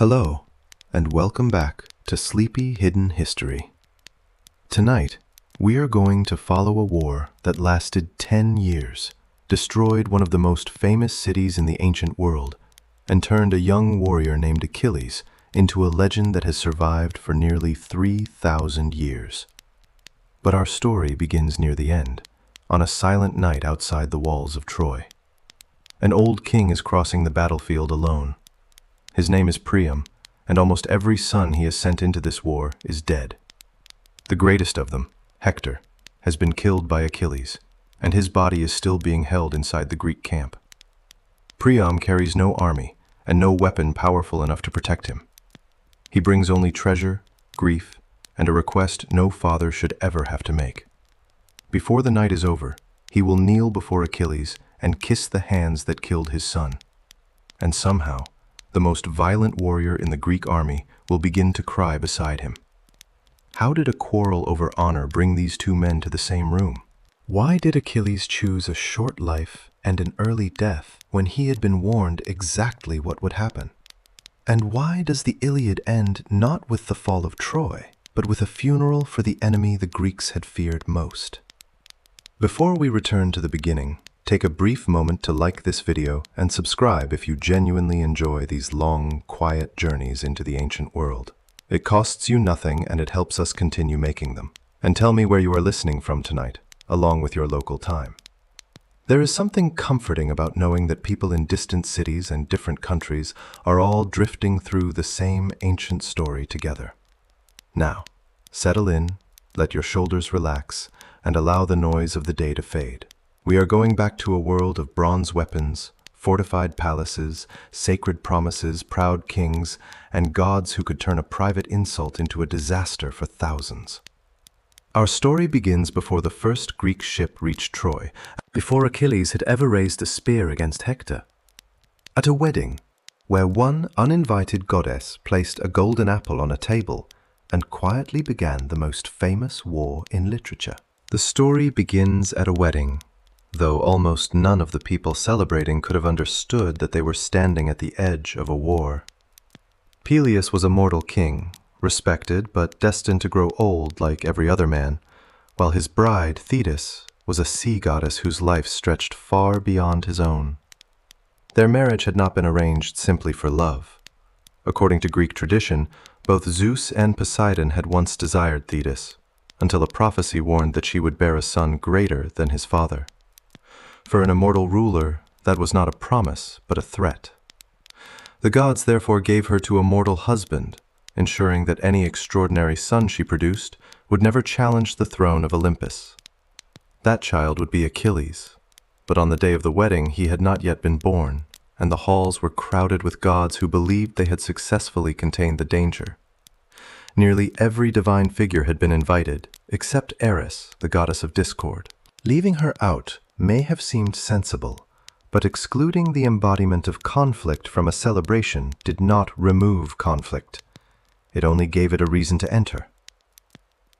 Hello, and welcome back to Sleepy Hidden History. Tonight, we are going to follow a war that lasted 10 years, destroyed one of the most famous cities in the ancient world, and turned a young warrior named Achilles into a legend that has survived for nearly 3,000 years. But our story begins near the end, on a silent night outside the walls of Troy. An old king is crossing the battlefield alone. His name is Priam, and almost every son he has sent into this war is dead. The greatest of them, Hector, has been killed by Achilles, and his body is still being held inside the Greek camp. Priam carries no army and no weapon powerful enough to protect him. He brings only treasure, grief, and a request no father should ever have to make. Before the night is over, he will kneel before Achilles and kiss the hands that killed his son. And somehow, the most violent warrior in the Greek army will begin to cry beside him. How did a quarrel over honor bring these two men to the same room? Why did Achilles choose a short life and an early death when he had been warned exactly what would happen? And why does the Iliad end not with the fall of Troy, but with a funeral for the enemy the Greeks had feared most? Before we return to the beginning, take a brief moment to like this video and subscribe if you genuinely enjoy these long, quiet journeys into the ancient world. It costs you nothing and it helps us continue making them. And tell me where you are listening from tonight, along with your local time. There is something comforting about knowing that people in distant cities and different countries are all drifting through the same ancient story together. Now, settle in, let your shoulders relax, and allow the noise of the day to fade. We are going back to a world of bronze weapons, fortified palaces, sacred promises, proud kings, and gods who could turn a private insult into a disaster for thousands. Our story begins before the first Greek ship reached Troy, before Achilles had ever raised a spear against Hector. At a wedding, where one uninvited goddess placed a golden apple on a table and quietly began the most famous war in literature. The story begins at a wedding, though almost none of the people celebrating could have understood that they were standing at the edge of a war. Peleus was a mortal king, respected but destined to grow old like every other man, while his bride, Thetis, was a sea goddess whose life stretched far beyond his own. Their marriage had not been arranged simply for love. According to Greek tradition, both Zeus and Poseidon had once desired Thetis, until a prophecy warned that she would bear a son greater than his father. For an immortal ruler, that was not a promise, but a threat. The gods therefore gave her to a mortal husband, ensuring that any extraordinary son she produced would never challenge the throne of Olympus. That child would be Achilles, but on the day of the wedding he had not yet been born, and the halls were crowded with gods who believed they had successfully contained the danger. Nearly every divine figure had been invited, except Eris, the goddess of discord. Leaving her out may have seemed sensible, but excluding the embodiment of conflict from a celebration did not remove conflict. It only gave it a reason to enter.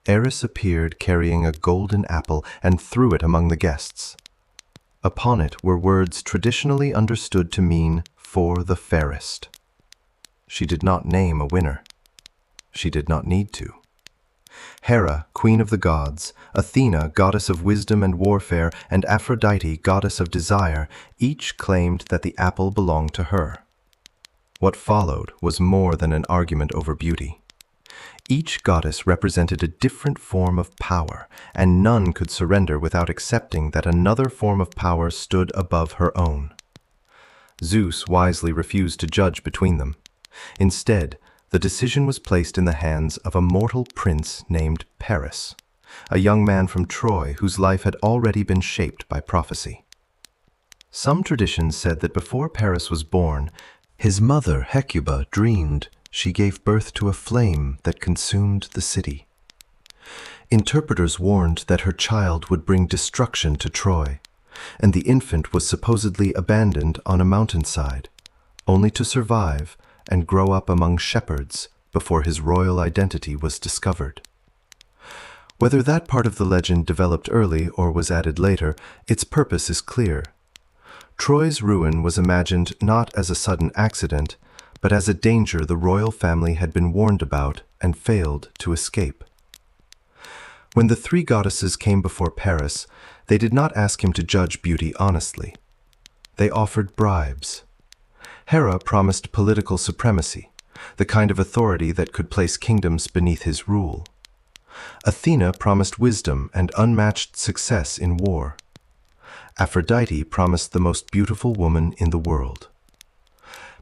Eris appeared carrying a golden apple and threw it among the guests. Upon it were words traditionally understood to mean, "for the fairest." She did not name a winner. She did not need to. Hera, queen of the gods, Athena, goddess of wisdom and warfare, and Aphrodite, goddess of desire, each claimed that the apple belonged to her. What followed was more than an argument over beauty. Each goddess represented a different form of power, and none could surrender without accepting that another form of power stood above her own. Zeus wisely refused to judge between them. Instead, the decision was placed in the hands of a mortal prince named Paris, a young man from Troy whose life had already been shaped by prophecy. Some traditions said that before Paris was born, his mother Hecuba dreamed she gave birth to a flame that consumed the city. Interpreters warned that her child would bring destruction to Troy, and the infant was supposedly abandoned on a mountainside, only to survive and grow up among shepherds before his royal identity was discovered. Whether that part of the legend developed early or was added later, its purpose is clear. Troy's ruin was imagined not as a sudden accident, but as a danger the royal family had been warned about and failed to escape. When the three goddesses came before Paris, they did not ask him to judge beauty honestly. They offered bribes. Hera promised political supremacy, the kind of authority that could place kingdoms beneath his rule. Athena promised wisdom and unmatched success in war. Aphrodite promised the most beautiful woman in the world.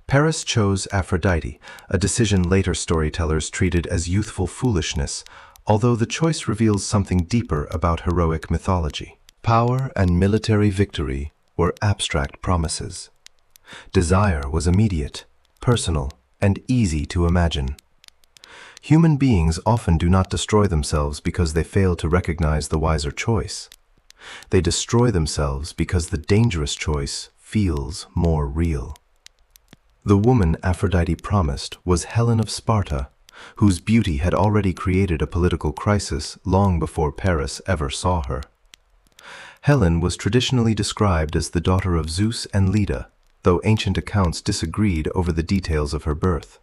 Paris chose Aphrodite, a decision later storytellers treated as youthful foolishness, although the choice reveals something deeper about heroic mythology. Power and military victory were abstract promises. Desire was immediate, personal, and easy to imagine. Human beings often do not destroy themselves because they fail to recognize the wiser choice. They destroy themselves because the dangerous choice feels more real. The woman Aphrodite promised was Helen of Sparta, whose beauty had already created a political crisis long before Paris ever saw her. Helen was traditionally described as the daughter of Zeus and Leda, though ancient accounts disagreed over the details of her birth.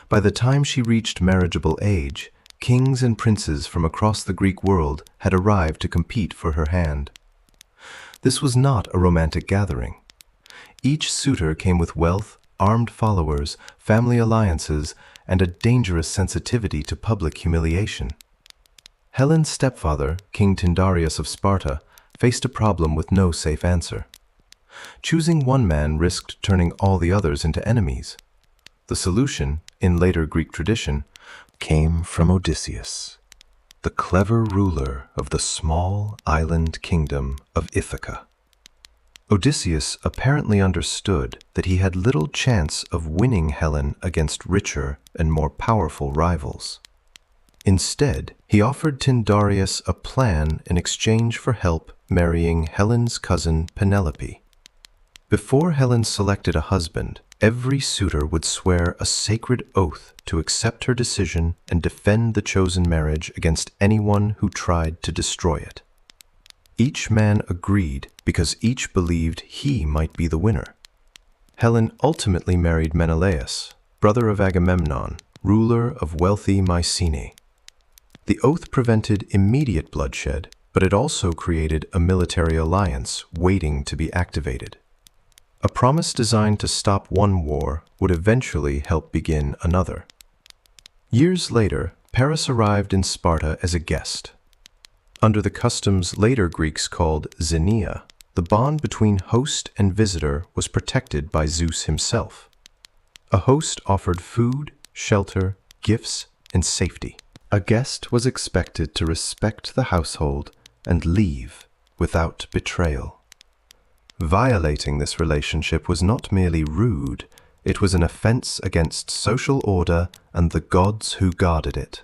By the time she reached marriageable age, kings and princes from across the Greek world had arrived to compete for her hand. This was not a romantic gathering. Each suitor came with wealth, armed followers, family alliances, and a dangerous sensitivity to public humiliation. Helen's stepfather, King Tyndareus of Sparta, faced a problem with no safe answer. Choosing one man risked turning all the others into enemies. The solution, in later Greek tradition, came from Odysseus, the clever ruler of the small island kingdom of Ithaca. Odysseus apparently understood that he had little chance of winning Helen against richer and more powerful rivals. Instead, he offered Tyndareus a plan in exchange for help marrying Helen's cousin Penelope. Before Helen selected a husband, every suitor would swear a sacred oath to accept her decision and defend the chosen marriage against anyone who tried to destroy it. Each man agreed because each believed he might be the winner. Helen ultimately married Menelaus, brother of Agamemnon, ruler of wealthy Mycenae. The oath prevented immediate bloodshed, but it also created a military alliance waiting to be activated. A promise designed to stop one war would eventually help begin another. Years later, Paris arrived in Sparta as a guest. Under the customs later Greeks called xenia, the bond between host and visitor was protected by Zeus himself. A host offered food, shelter, gifts, and safety. A guest was expected to respect the household and leave without betrayal. Violating this relationship was not merely rude, it was an offense against social order and the gods who guarded it.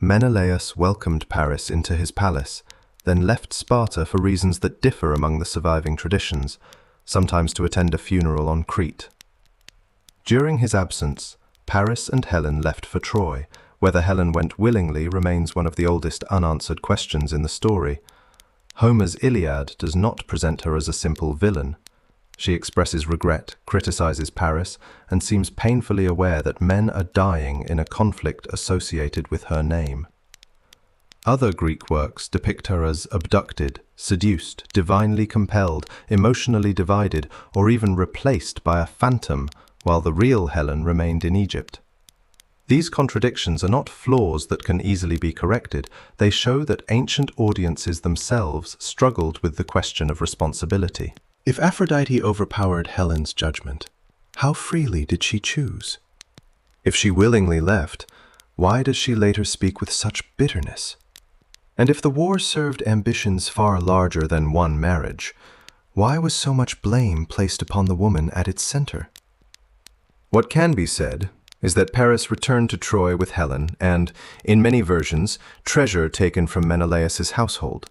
Menelaus welcomed Paris into his palace, then left Sparta for reasons that differ among the surviving traditions, sometimes to attend a funeral on Crete. During his absence, Paris and Helen left for Troy. Whether Helen went willingly remains one of the oldest unanswered questions in the story. Homer's Iliad does not present her as a simple villain. She expresses regret, criticizes Paris, and seems painfully aware that men are dying in a conflict associated with her name. Other Greek works depict her as abducted, seduced, divinely compelled, emotionally divided, or even replaced by a phantom, while the real Helen remained in Egypt. These contradictions are not flaws that can easily be corrected. They show that ancient audiences themselves struggled with the question of responsibility. If Aphrodite overpowered Helen's judgment, how freely did she choose? If she willingly left, why does she later speak with such bitterness? And if the war served ambitions far larger than one marriage, why was so much blame placed upon the woman at its center? What can be said is that Paris returned to Troy with Helen and, in many versions, treasure taken from Menelaus's household.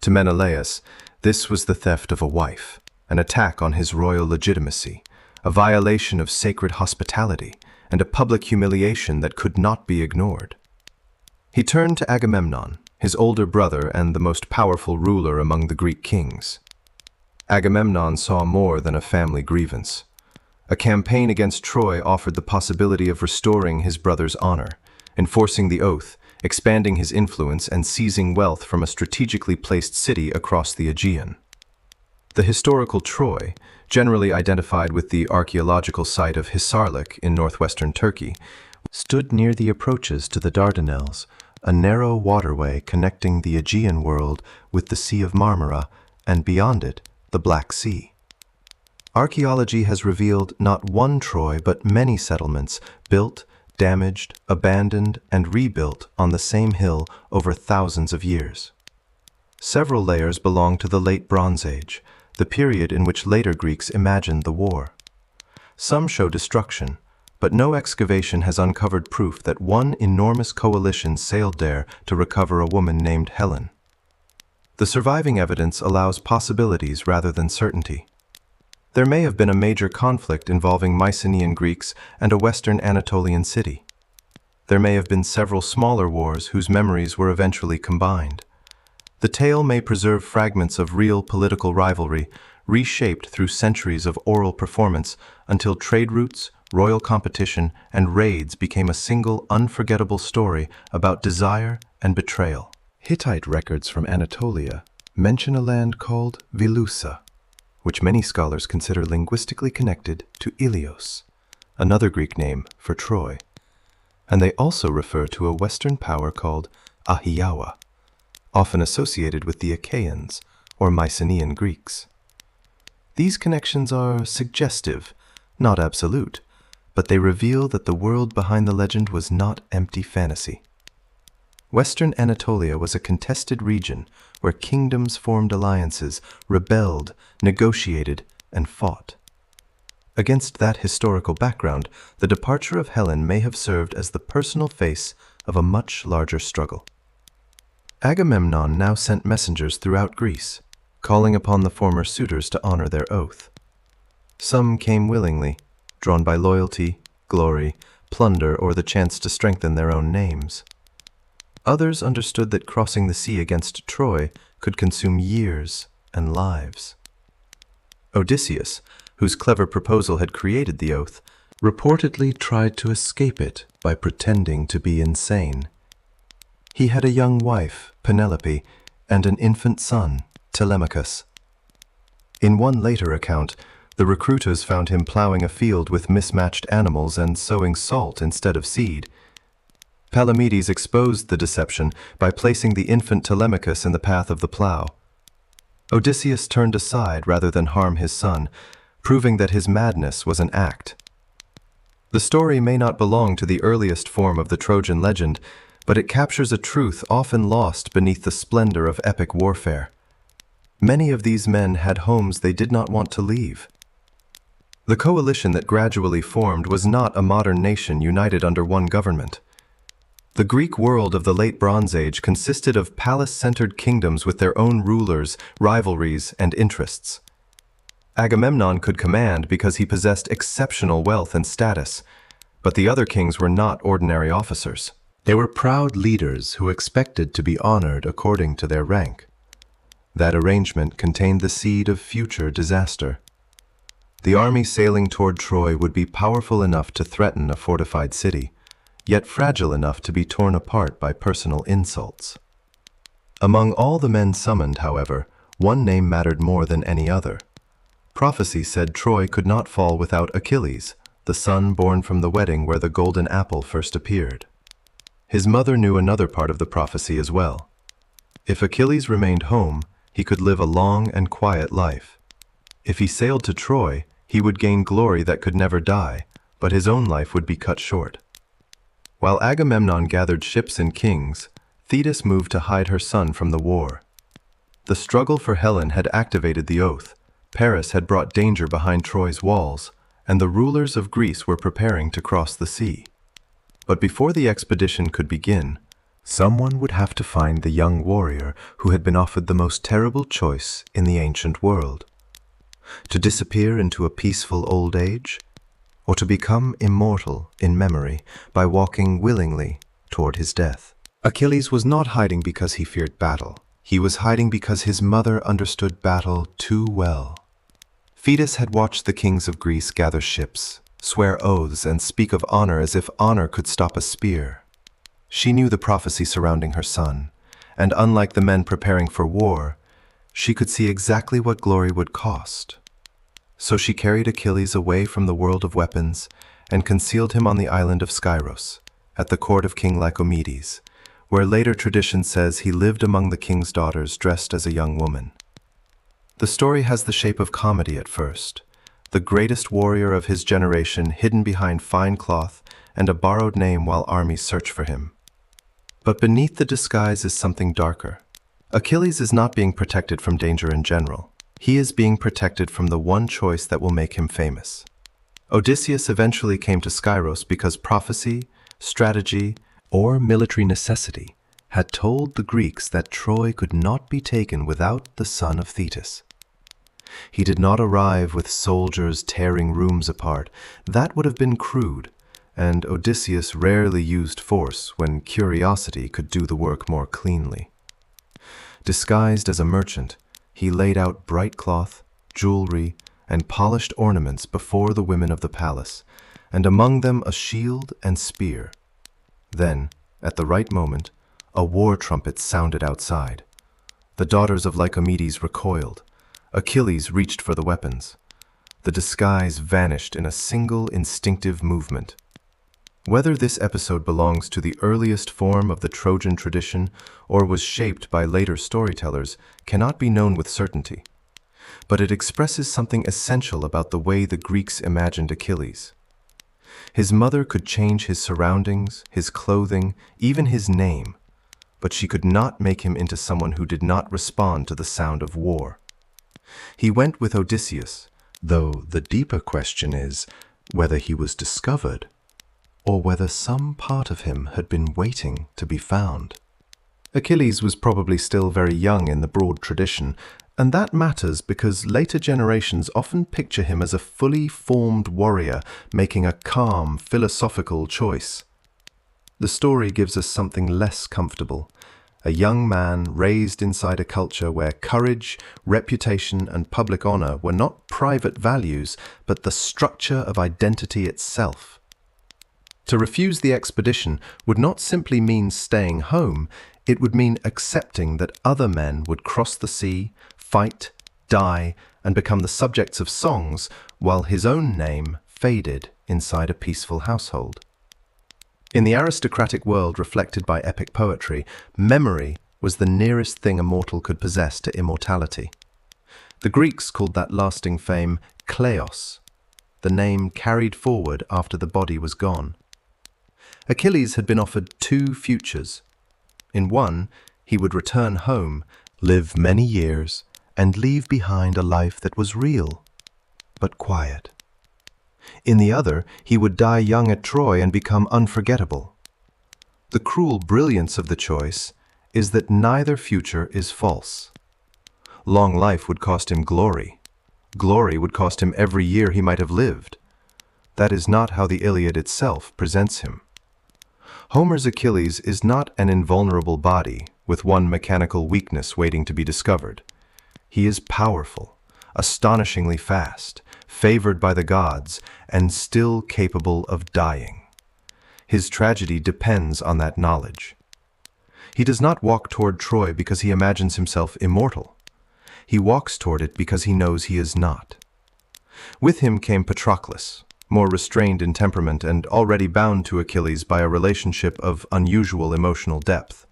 To Menelaus, this was the theft of a wife, an attack on his royal legitimacy, a violation of sacred hospitality, and a public humiliation that could not be ignored. He turned to Agamemnon, his older brother and the most powerful ruler among the Greek kings. Agamemnon saw more than a family grievance. A campaign against Troy offered the possibility of restoring his brother's honor, enforcing the oath, expanding his influence, and seizing wealth from a strategically placed city across the Aegean. The historical Troy, generally identified with the archaeological site of Hisarlık in northwestern Turkey, stood near the approaches to the Dardanelles, a narrow waterway connecting the Aegean world with the Sea of Marmara, and beyond it, the Black Sea. Archaeology has revealed not one Troy but many settlements built, damaged, abandoned, and rebuilt on the same hill over thousands of years. Several layers belong to the Late Bronze Age, the period in which later Greeks imagined the war. Some show destruction, but no excavation has uncovered proof that one enormous coalition sailed there to recover a woman named Helen. The surviving evidence allows possibilities rather than certainty. There may have been a major conflict involving Mycenaean Greeks and a Western Anatolian city. There may have been several smaller wars whose memories were eventually combined. The tale may preserve fragments of real political rivalry, reshaped through centuries of oral performance until trade routes, royal competition, and raids became a single unforgettable story about desire and betrayal. Hittite records from Anatolia mention a land called Wilusa, which many scholars consider linguistically connected to Ilios, another Greek name for Troy. And they also refer to a Western power called Ahiawa, often associated with the Achaeans or Mycenaean Greeks. These connections are suggestive, not absolute, but they reveal that the world behind the legend was not empty fantasy. Western Anatolia was a contested region where kingdoms formed alliances, rebelled, negotiated, and fought. Against that historical background, the departure of Helen may have served as the personal face of a much larger struggle. Agamemnon now sent messengers throughout Greece, calling upon the former suitors to honor their oath. Some came willingly, drawn by loyalty, glory, plunder, or the chance to strengthen their own names. Others understood that crossing the sea against Troy could consume years and lives. Odysseus, whose clever proposal had created the oath, reportedly tried to escape it by pretending to be insane. He had a young wife, Penelope, and an infant son, Telemachus. In one later account, the recruiters found him plowing a field with mismatched animals and sowing salt instead of seed. Palamedes exposed the deception by placing the infant Telemachus in the path of the plow. Odysseus turned aside rather than harm his son, proving that his madness was an act. The story may not belong to the earliest form of the Trojan legend, but it captures a truth often lost beneath the splendor of epic warfare. Many of these men had homes they did not want to leave. The coalition that gradually formed was not a modern nation united under one government. The Greek world of the Late Bronze Age consisted of palace-centered kingdoms with their own rulers, rivalries, and interests. Agamemnon could command because he possessed exceptional wealth and status, but the other kings were not ordinary officers. They were proud leaders who expected to be honored according to their rank. That arrangement contained the seed of future disaster. The army sailing toward Troy would be powerful enough to threaten a fortified city, yet fragile enough to be torn apart by personal insults. Among all the men summoned, however, one name mattered more than any other. Prophecy said Troy could not fall without Achilles, the son born from the wedding where the golden apple first appeared. His mother knew another part of the prophecy as well. If Achilles remained home, he could live a long and quiet life. If he sailed to Troy, he would gain glory that could never die, but his own life would be cut short. While Agamemnon gathered ships and kings, Thetis moved to hide her son from the war. The struggle for Helen had activated the oath, Paris had brought danger behind Troy's walls, and the rulers of Greece were preparing to cross the sea. But before the expedition could begin, someone would have to find the young warrior who had been offered the most terrible choice in the ancient world: to disappear into a peaceful old age, or to become immortal in memory by walking willingly toward his death. Achilles was not hiding because he feared battle. He was hiding because his mother understood battle too well. Thetis had watched the kings of Greece gather ships, swear oaths, and speak of honor as if honor could stop a spear. She knew the prophecy surrounding her son, and unlike the men preparing for war, she could see exactly what glory would cost. So she carried Achilles away from the world of weapons and concealed him on the island of Skyros, at the court of King Lycomedes, where later tradition says he lived among the king's daughters dressed as a young woman. The story has the shape of comedy at first, the greatest warrior of his generation hidden behind fine cloth and a borrowed name while armies search for him. But beneath the disguise is something darker. Achilles is not being protected from danger in general. He is being protected from the one choice that will make him famous. Odysseus eventually came to Skyros because prophecy, strategy, or military necessity had told the Greeks that Troy could not be taken without the son of Thetis. He did not arrive with soldiers tearing rooms apart. That would have been crude, and Odysseus rarely used force when curiosity could do the work more cleanly. Disguised as a merchant, he laid out bright cloth, jewelry, and polished ornaments before the women of the palace, and among them a shield and spear. Then, at the right moment, a war trumpet sounded outside. The daughters of Lycomedes recoiled. Achilles reached for the weapons. The disguise vanished in a single instinctive movement. Whether this episode belongs to the earliest form of the Trojan tradition or was shaped by later storytellers cannot be known with certainty. But it expresses something essential about the way the Greeks imagined Achilles. His mother could change his surroundings, his clothing, even his name, but she could not make him into someone who did not respond to the sound of war. He went with Odysseus, though the deeper question is whether he was discovered or whether some part of him had been waiting to be found. Achilles was probably still very young in the broad tradition, and that matters because later generations often picture him as a fully formed warrior making a calm, philosophical choice. The story gives us something less comfortable. A young man raised inside a culture where courage, reputation, and public honor were not private values, but the structure of identity itself. To refuse the expedition would not simply mean staying home, it would mean accepting that other men would cross the sea, fight, die, and become the subjects of songs, while his own name faded inside a peaceful household. In the aristocratic world reflected by epic poetry, memory was the nearest thing a mortal could possess to immortality. The Greeks called that lasting fame kleos, the name carried forward after the body was gone. Achilles had been offered two futures. In one, he would return home, live many years, and leave behind a life that was real, but quiet. In the other, he would die young at Troy and become unforgettable. The cruel brilliance of the choice is that neither future is false. Long life would cost him glory. Glory would cost him every year he might have lived. That is not how the Iliad itself presents him. Homer's Achilles is not an invulnerable body with one mechanical weakness waiting to be discovered. He is powerful, astonishingly fast, favored by the gods, and still capable of dying. His tragedy depends on that knowledge. He does not walk toward Troy because he imagines himself immortal. He walks toward it because he knows he is not. With him came Patroclus, more restrained in temperament and already bound to Achilles by a relationship of unusual emotional depth.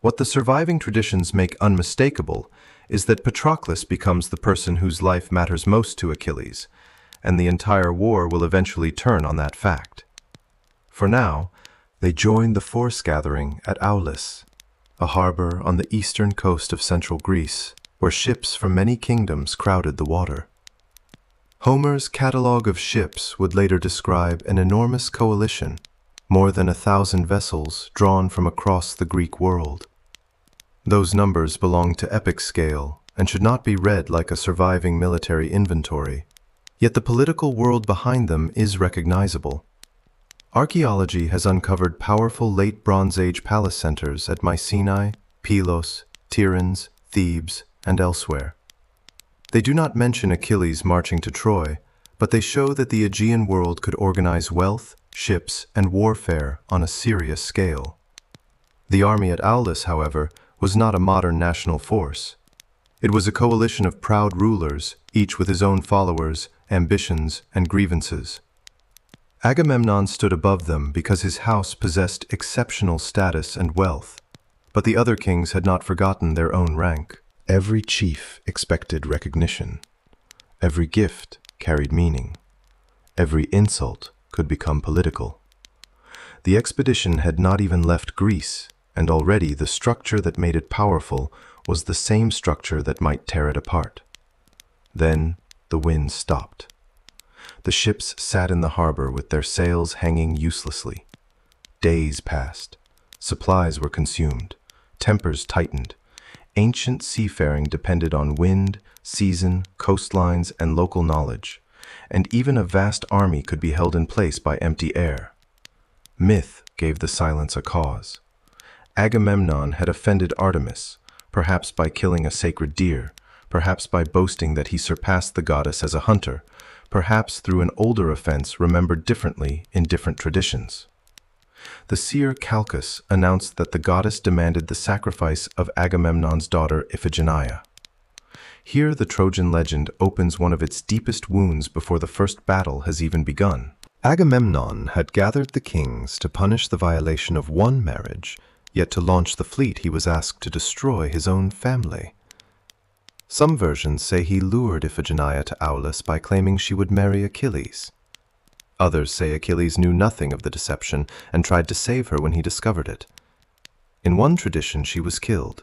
What the surviving traditions make unmistakable is that Patroclus becomes the person whose life matters most to Achilles, and the entire war will eventually turn on that fact. For now, they join the force gathering at Aulis, a harbor on the eastern coast of central Greece, where ships from many kingdoms crowded the water. Homer's catalogue of ships would later describe an enormous coalition, more than 1,000 vessels drawn from across the Greek world. Those numbers belong to epic scale and should not be read like a surviving military inventory, yet the political world behind them is recognizable. Archaeology has uncovered powerful late Bronze Age palace centers at Mycenae, Pylos, Tiryns, Thebes, and elsewhere. They do not mention Achilles marching to Troy, but they show that the Aegean world could organize wealth, ships, and warfare on a serious scale. The army at Aulis, however, was not a modern national force. It was a coalition of proud rulers, each with his own followers, ambitions, and grievances. Agamemnon stood above them because his house possessed exceptional status and wealth, but the other kings had not forgotten their own rank. Every chief expected recognition. Every gift carried meaning. Every insult could become political. The expedition had not even left Greece, and already the structure that made it powerful was the same structure that might tear it apart. Then the wind stopped. The ships sat in the harbor with their sails hanging uselessly. Days passed. Supplies were consumed. Tempers tightened. Ancient seafaring depended on wind, season, coastlines, and local knowledge, and even a vast army could be held in place by empty air. Myth gave the silence a cause. Agamemnon had offended Artemis, perhaps by killing a sacred deer, perhaps by boasting that he surpassed the goddess as a hunter, perhaps through an older offense remembered differently in different traditions. The seer Calchas announced that the goddess demanded the sacrifice of Agamemnon's daughter Iphigenia. Here the Trojan legend opens one of its deepest wounds before the first battle has even begun. Agamemnon had gathered the kings to punish the violation of one marriage, yet to launch the fleet he was asked to destroy his own family. Some versions say he lured Iphigenia to Aulis by claiming she would marry Achilles. Others say Achilles knew nothing of the deception and tried to save her when he discovered it. In one tradition, she was killed.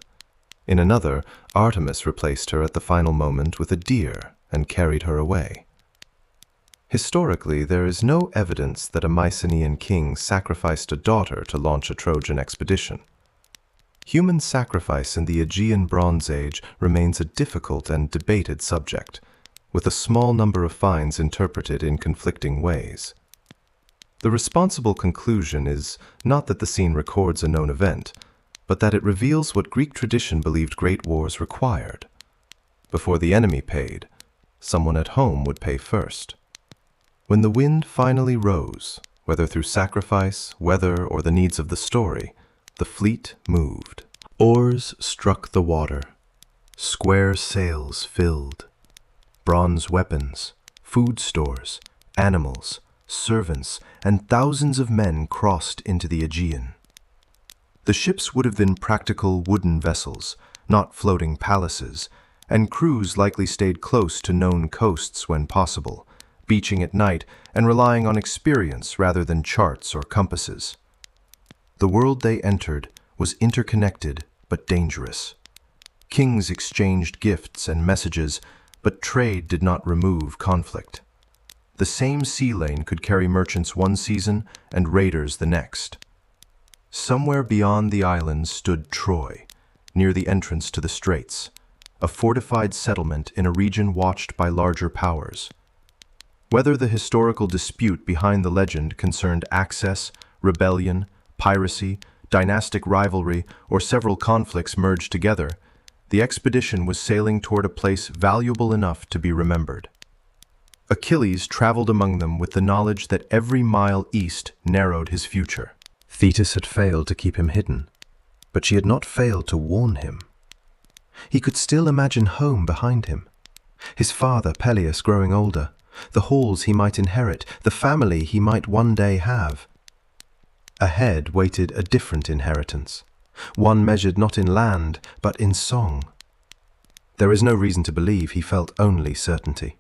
In another, Artemis replaced her at the final moment with a deer and carried her away. Historically, there is no evidence that a Mycenaean king sacrificed a daughter to launch a Trojan expedition. Human sacrifice in the Aegean Bronze Age remains a difficult and debated subject, with a small number of finds interpreted in conflicting ways. The responsible conclusion is not that the scene records a known event, but that it reveals what Greek tradition believed great wars required. Before the enemy paid, someone at home would pay first. When the wind finally rose, whether through sacrifice, weather, or the needs of the story, the fleet moved. Oars struck the water. Square sails filled. Bronze weapons, food stores, animals, servants, and thousands of men crossed into the Aegean. The ships would have been practical wooden vessels, not floating palaces, and crews likely stayed close to known coasts when possible, beaching at night and relying on experience rather than charts or compasses. The world they entered was interconnected but dangerous. Kings exchanged gifts and messages, but trade did not remove conflict. The same sea lane could carry merchants one season and raiders the next. Somewhere beyond the islands stood Troy, near the entrance to the straits, a fortified settlement in a region watched by larger powers. Whether the historical dispute behind the legend concerned access, rebellion, piracy, dynastic rivalry, or several conflicts merged together, the expedition was sailing toward a place valuable enough to be remembered. Achilles traveled among them with the knowledge that every mile east narrowed his future. Thetis had failed to keep him hidden, but she had not failed to warn him. He could still imagine home behind him, his father Peleus growing older, the halls he might inherit, the family he might one day have. Ahead waited a different inheritance, one measured not in land, but in song. There is no reason to believe he felt only certainty.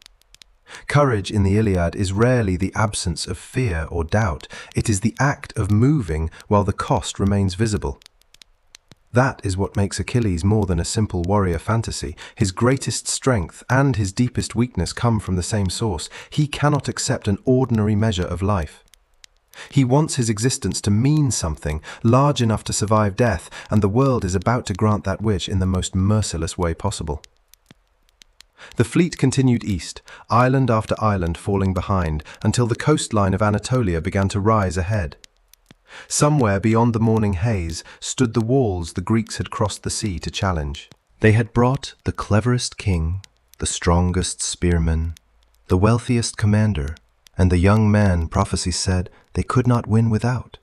Courage in the Iliad is rarely the absence of fear or doubt. It is the act of moving while the cost remains visible. That is what makes Achilles more than a simple warrior fantasy. His greatest strength and his deepest weakness come from the same source. He cannot accept an ordinary measure of life. He wants his existence to mean something, large enough to survive death, and the world is about to grant that wish in the most merciless way possible. The fleet continued east, island after island falling behind, until the coastline of Anatolia began to rise ahead. Somewhere beyond the morning haze stood the walls the Greeks had crossed the sea to challenge. They had brought the cleverest king, the strongest spearman, the wealthiest commander, and the young man prophecy said they could not win without.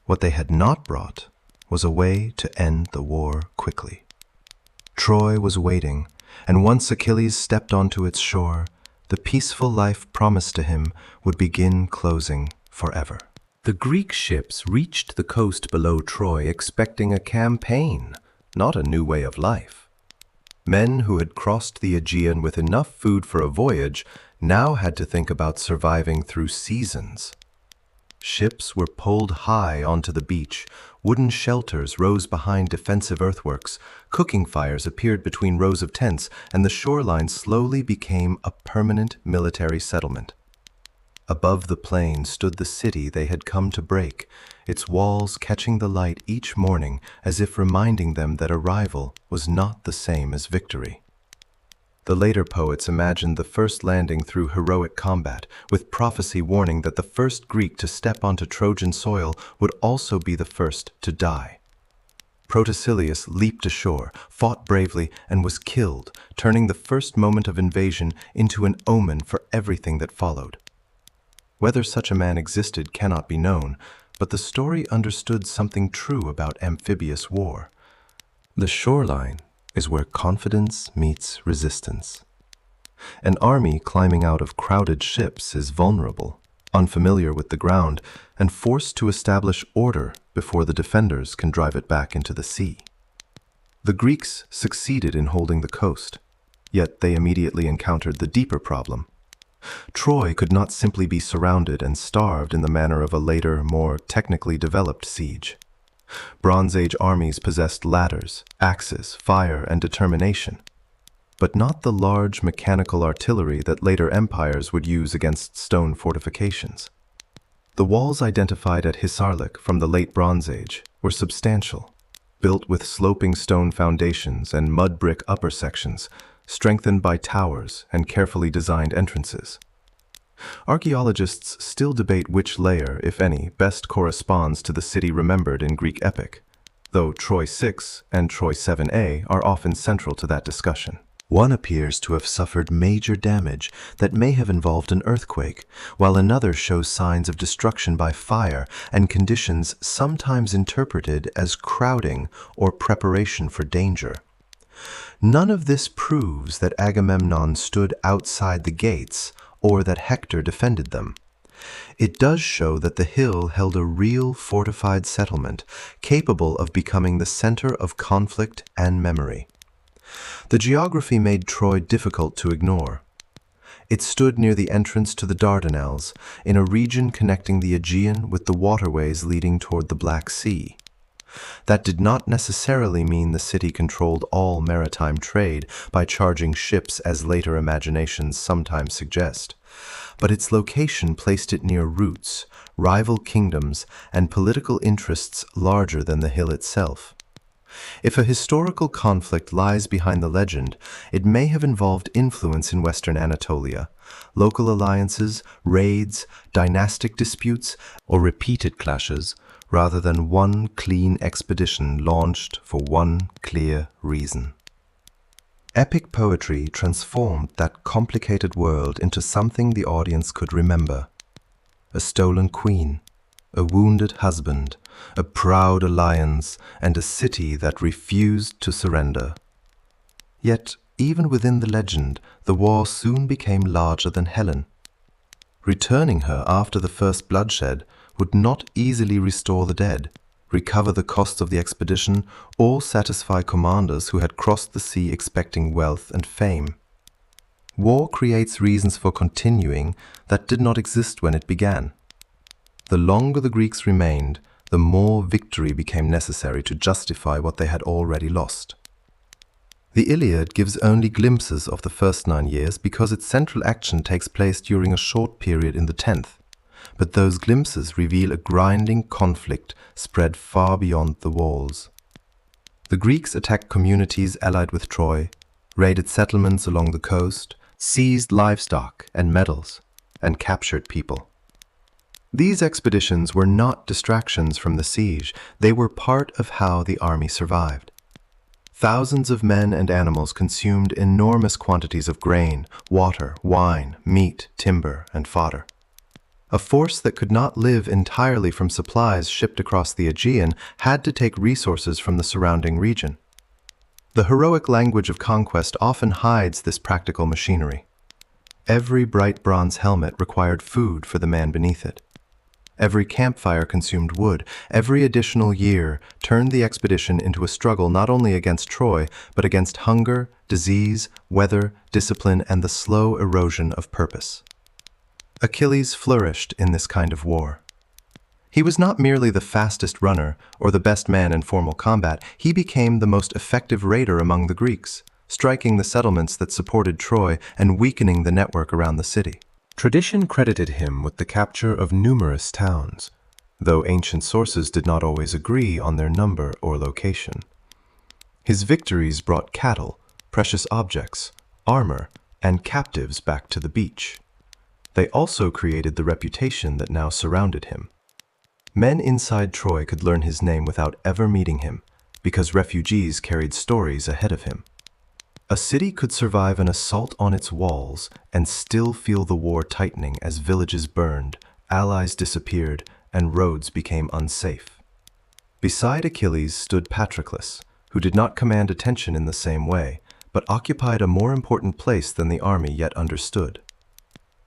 What they had not brought was a way to end the war quickly. Troy was waiting, and once Achilles stepped onto its shore, the peaceful life promised to him would begin closing forever. The Greek ships reached the coast below Troy expecting a campaign, not a new way of life. Men who had crossed the Aegean with enough food for a voyage now had to think about surviving through seasons. Ships were pulled high onto the beach, wooden shelters rose behind defensive earthworks, cooking fires appeared between rows of tents, and the shoreline slowly became a permanent military settlement. Above the plain stood the city they had come to break, its walls catching the light each morning as if reminding them that arrival was not the same as victory. The later poets imagined the first landing through heroic combat, with prophecy warning that the first Greek to step onto Trojan soil would also be the first to die. Protesilaus leaped ashore, fought bravely, and was killed, turning the first moment of invasion into an omen for everything that followed. Whether such a man existed cannot be known, but the story understood something true about amphibious war. The shoreline is where confidence meets resistance. An army climbing out of crowded ships is vulnerable, unfamiliar with the ground, and forced to establish order before the defenders can drive it back into the sea. The Greeks succeeded in holding the coast, yet they immediately encountered the deeper problem. Troy could not simply be surrounded and starved in the manner of a later, more technically developed siege. Bronze Age armies possessed ladders, axes, fire, and determination, but not the large mechanical artillery that later empires would use against stone fortifications. The walls identified at Hisarlık from the late Bronze Age were substantial, built with sloping stone foundations and mud brick upper sections, strengthened by towers and carefully designed entrances. Archaeologists still debate which layer, if any, best corresponds to the city remembered in Greek epic, though Troy 6 and Troy 7a are often central to that discussion. One appears to have suffered major damage that may have involved an earthquake, while another shows signs of destruction by fire and conditions sometimes interpreted as crowding or preparation for danger. None of this proves that Agamemnon stood outside the gates or that Hector defended them. It does show that the hill held a real fortified settlement, capable of becoming the center of conflict and memory. The geography made Troy difficult to ignore. It stood near the entrance to the Dardanelles, in a region connecting the Aegean with the waterways leading toward the Black Sea. That did not necessarily mean the city controlled all maritime trade by charging ships as later imaginations sometimes suggest, but its location placed it near routes, rival kingdoms, and political interests larger than the hill itself. If a historical conflict lies behind the legend, it may have involved influence in Western Anatolia, local alliances, raids, dynastic disputes, or repeated clashes, rather than one clean expedition launched for one clear reason. Epic poetry transformed that complicated world into something the audience could remember. A stolen queen, a wounded husband, a proud alliance, and a city that refused to surrender. Yet, even within the legend, the war soon became larger than Helen. Returning her after the first bloodshed would not easily restore the dead, recover the costs of the expedition, or satisfy commanders who had crossed the sea expecting wealth and fame. War creates reasons for continuing that did not exist when it began. The longer the Greeks remained, the more victory became necessary to justify what they had already lost. The Iliad gives only glimpses of the first 9 years because its central action takes place during a short period in the 10th. But those glimpses reveal a grinding conflict spread far beyond the walls. The Greeks attacked communities allied with Troy, raided settlements along the coast, seized livestock and metals, and captured people. These expeditions were not distractions from the siege, they were part of how the army survived. Thousands of men and animals consumed enormous quantities of grain, water, wine, meat, timber, and fodder. A force that could not live entirely from supplies shipped across the Aegean had to take resources from the surrounding region. The heroic language of conquest often hides this practical machinery. Every bright bronze helmet required food for the man beneath it. Every campfire consumed wood. Every additional year turned the expedition into a struggle not only against Troy, but against hunger, disease, weather, discipline, and the slow erosion of purpose. Achilles flourished in this kind of war. He was not merely the fastest runner or the best man in formal combat, he became the most effective raider among the Greeks, striking the settlements that supported Troy and weakening the network around the city. Tradition credited him with the capture of numerous towns, though ancient sources did not always agree on their number or location. His victories brought cattle, precious objects, armor, and captives back to the beach. They also created the reputation that now surrounded him. Men inside Troy could learn his name without ever meeting him, because refugees carried stories ahead of him. A city could survive an assault on its walls and still feel the war tightening as villages burned, allies disappeared, and roads became unsafe. Beside Achilles stood Patroclus, who did not command attention in the same way, but occupied a more important place than the army yet understood.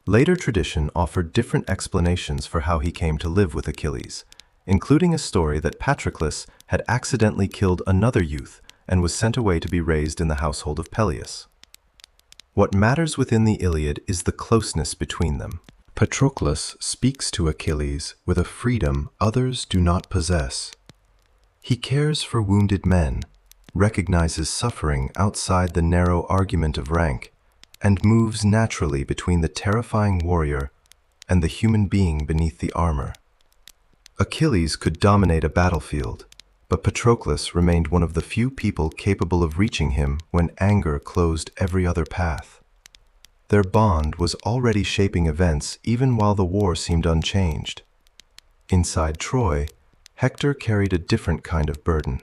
Later tradition offered different explanations for how he came to live with Achilles, including a story that Patroclus had accidentally killed another youth and was sent away to be raised in the household of Peleus. What matters within the Iliad is the closeness between them. Patroclus speaks to Achilles with a freedom others do not possess. He cares for wounded men, recognizes suffering outside the narrow argument of rank, and moves naturally between the terrifying warrior and the human being beneath the armor. Achilles could dominate a battlefield, but Patroclus remained one of the few people capable of reaching him when anger closed every other path. Their bond was already shaping events even while the war seemed unchanged. Inside Troy, Hector carried a different kind of burden.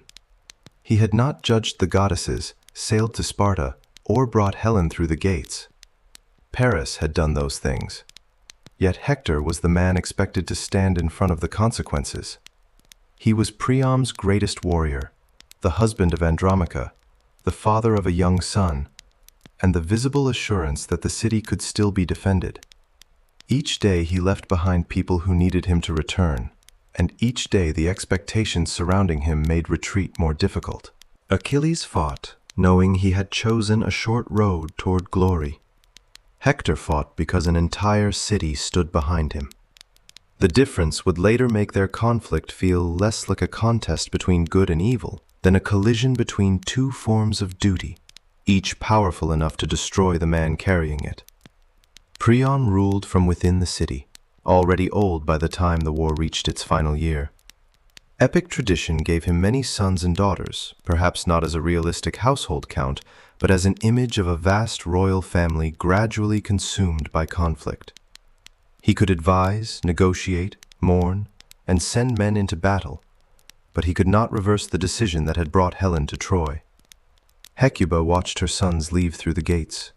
He had not judged the goddesses, sailed to Sparta, or brought Helen through the gates. Paris had done those things. Yet Hector was the man expected to stand in front of the consequences. He was Priam's greatest warrior, the husband of Andromache, the father of a young son, and the visible assurance that the city could still be defended. Each day he left behind people who needed him to return, and each day the expectations surrounding him made retreat more difficult. Achilles fought, knowing he had chosen a short road toward glory. Hector fought because an entire city stood behind him. The difference would later make their conflict feel less like a contest between good and evil than a collision between two forms of duty, each powerful enough to destroy the man carrying it. Priam ruled from within the city, already old by the time the war reached its final year. Epic tradition gave him many sons and daughters, perhaps not as a realistic household count, but as an image of a vast royal family gradually consumed by conflict. He could advise, negotiate, mourn, and send men into battle, but he could not reverse the decision that had brought Helen to Troy. Hecuba watched her sons leave through the gates.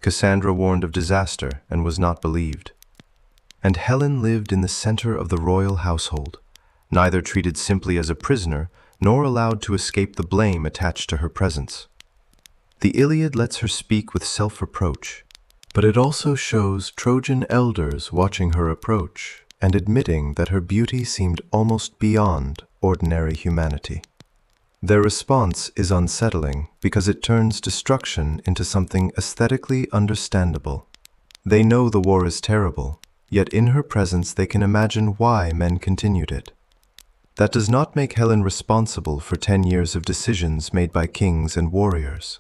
Cassandra warned of disaster and was not believed. And Helen lived in the center of the royal household, neither treated simply as a prisoner nor allowed to escape the blame attached to her presence. The Iliad lets her speak with self-reproach, but it also shows Trojan elders watching her approach and admitting that her beauty seemed almost beyond ordinary humanity. Their response is unsettling because it turns destruction into something aesthetically understandable. They know the war is terrible, yet in her presence they can imagine why men continued it. That does not make Helen responsible for 10 years of decisions made by kings and warriors.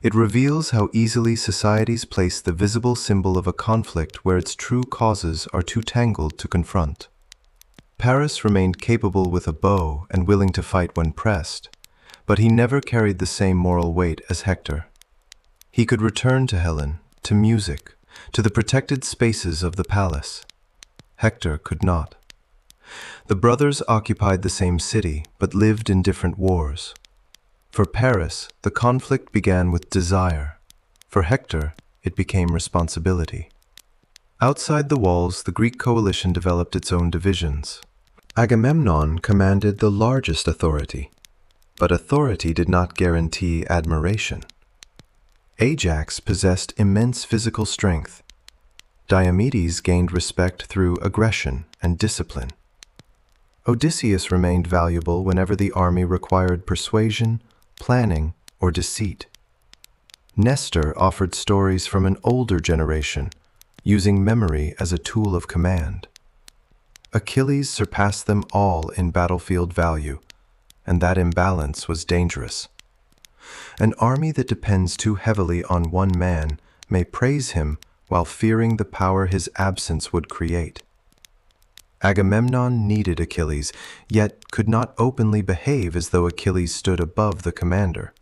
It reveals how easily societies place the visible symbol of a conflict where its true causes are too tangled to confront. Paris remained capable with a bow and willing to fight when pressed, but he never carried the same moral weight as Hector. He could return to Helen, to music, to the protected spaces of the palace. Hector could not. The brothers occupied the same city, but lived in different wars. For Paris, the conflict began with desire. For Hector, it became responsibility. Outside the walls, the Greek coalition developed its own divisions. Agamemnon commanded the largest authority, but authority did not guarantee admiration. Ajax possessed immense physical strength. Diomedes gained respect through aggression and discipline. Odysseus remained valuable whenever the army required persuasion, planning, or deceit. Nestor offered stories from an older generation, using memory as a tool of command. Achilles surpassed them all in battlefield value, and that imbalance was dangerous. An army that depends too heavily on one man may praise him while fearing the power his absence would create. Agamemnon needed Achilles, yet could not openly behave as though Achilles stood above the commander.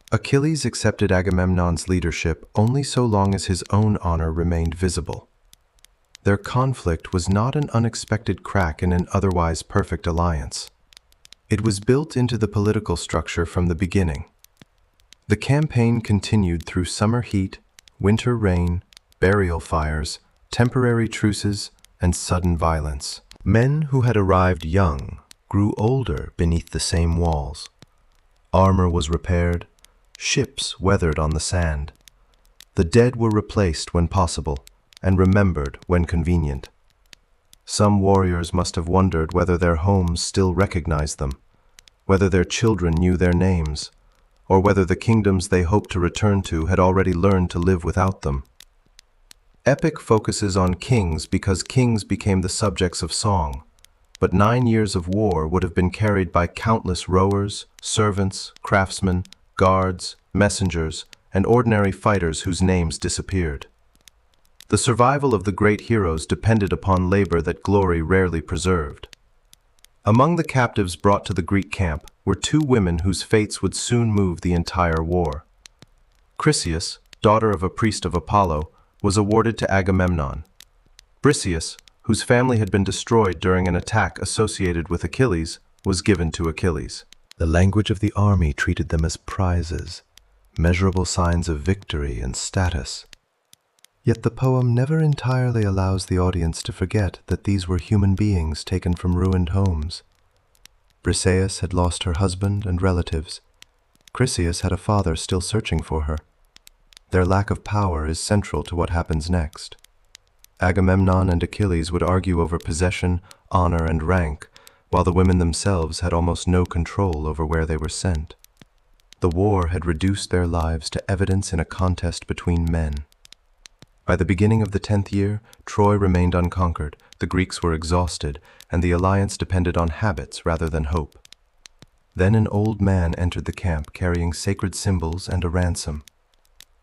Achilles accepted Agamemnon's leadership only so long as his own honor remained visible. Their conflict was not an unexpected crack in an otherwise perfect alliance. It was built into the political structure from the beginning. The campaign continued through summer heat, winter rain, burial fires, temporary truces, and sudden violence. Men who had arrived young grew older beneath the same walls. Armor was repaired, ships weathered on the sand. The dead were replaced when possible, and remembered when convenient. Some warriors must have wondered whether their homes still recognized them, whether their children knew their names, or whether the kingdoms they hoped to return to had already learned to live without them. Epic focuses on kings because kings became the subjects of song, but 9 years of war would have been carried by countless rowers, servants, craftsmen, guards, messengers, and ordinary fighters whose names disappeared. The survival of the great heroes depended upon labor that glory rarely preserved. Among the captives brought to the Greek camp were 2 women whose fates would soon move the entire war. Chryseis, daughter of a priest of Apollo, was awarded to Agamemnon. Briseis, whose family had been destroyed during an attack associated with Achilles, was given to Achilles. The language of the army treated them as prizes, measurable signs of victory and status. Yet the poem never entirely allows the audience to forget that these were human beings taken from ruined homes. Briseis had lost her husband and relatives. Chryseis had a father still searching for her. Their lack of power is central to what happens next. Agamemnon and Achilles would argue over possession, honor, and rank, while the women themselves had almost no control over where they were sent. The war had reduced their lives to evidence in a contest between men. By the beginning of the 10th year, Troy remained unconquered, the Greeks were exhausted, and the alliance depended on habits rather than hope. Then an old man entered the camp carrying sacred symbols and a ransom.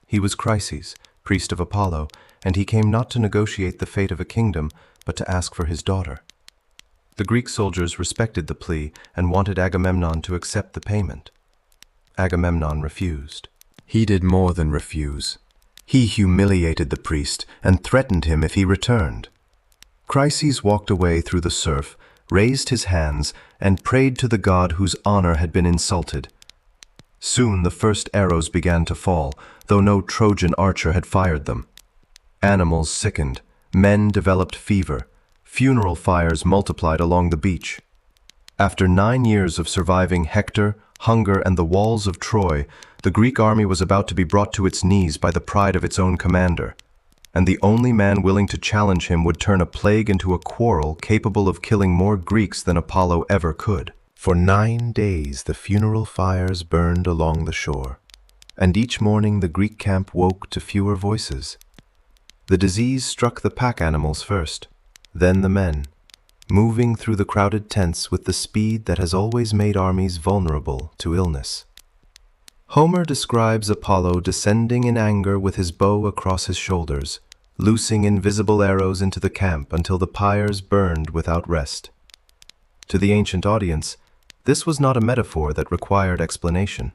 He was Chryses, priest of Apollo, and he came not to negotiate the fate of a kingdom, but to ask for his daughter. The Greek soldiers respected the plea and wanted Agamemnon to accept the payment. Agamemnon refused. He did more than refuse. He humiliated the priest and threatened him if he returned. Chryses walked away through the surf, raised his hands, and prayed to the god whose honor had been insulted. Soon the first arrows began to fall, though no Trojan archer had fired them. Animals sickened, men developed fever, funeral fires multiplied along the beach. After 9 years of surviving Hector, hunger, and the walls of Troy, the Greek army was about to be brought to its knees by the pride of its own commander, and the only man willing to challenge him would turn a plague into a quarrel capable of killing more Greeks than Apollo ever could. For 9 days the funeral fires burned along the shore, and each morning the Greek camp woke to fewer voices. The disease struck the pack animals first, then the men, moving through the crowded tents with the speed that has always made armies vulnerable to illness. Homer describes Apollo descending in anger with his bow across his shoulders, loosing invisible arrows into the camp until the pyres burned without rest. To the ancient audience, this was not a metaphor that required explanation.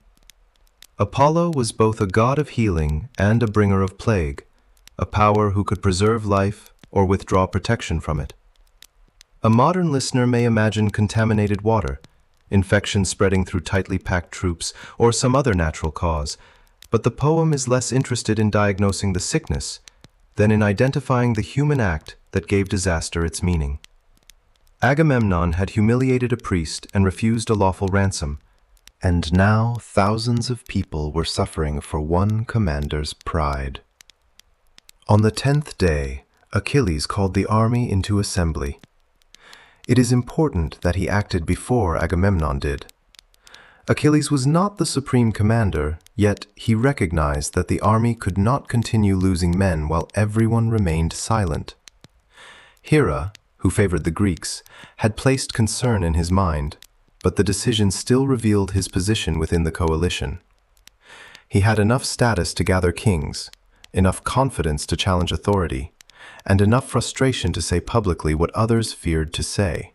Apollo was both a god of healing and a bringer of plague, a power who could preserve life or withdraw protection from it. A modern listener may imagine contaminated water, infection spreading through tightly packed troops, or some other natural cause, but the poem is less interested in diagnosing the sickness than in identifying the human act that gave disaster its meaning. Agamemnon had humiliated a priest and refused a lawful ransom, and now thousands of people were suffering for one commander's pride. On the 10th day, Achilles called the army into assembly. It is important that he acted before Agamemnon did. Achilles was not the supreme commander, yet he recognized that the army could not continue losing men while everyone remained silent. Hera, who favored the Greeks, had placed concern in his mind, but the decision still revealed his position within the coalition. He had enough status to gather kings, enough confidence to challenge authority, and enough frustration to say publicly what others feared to say.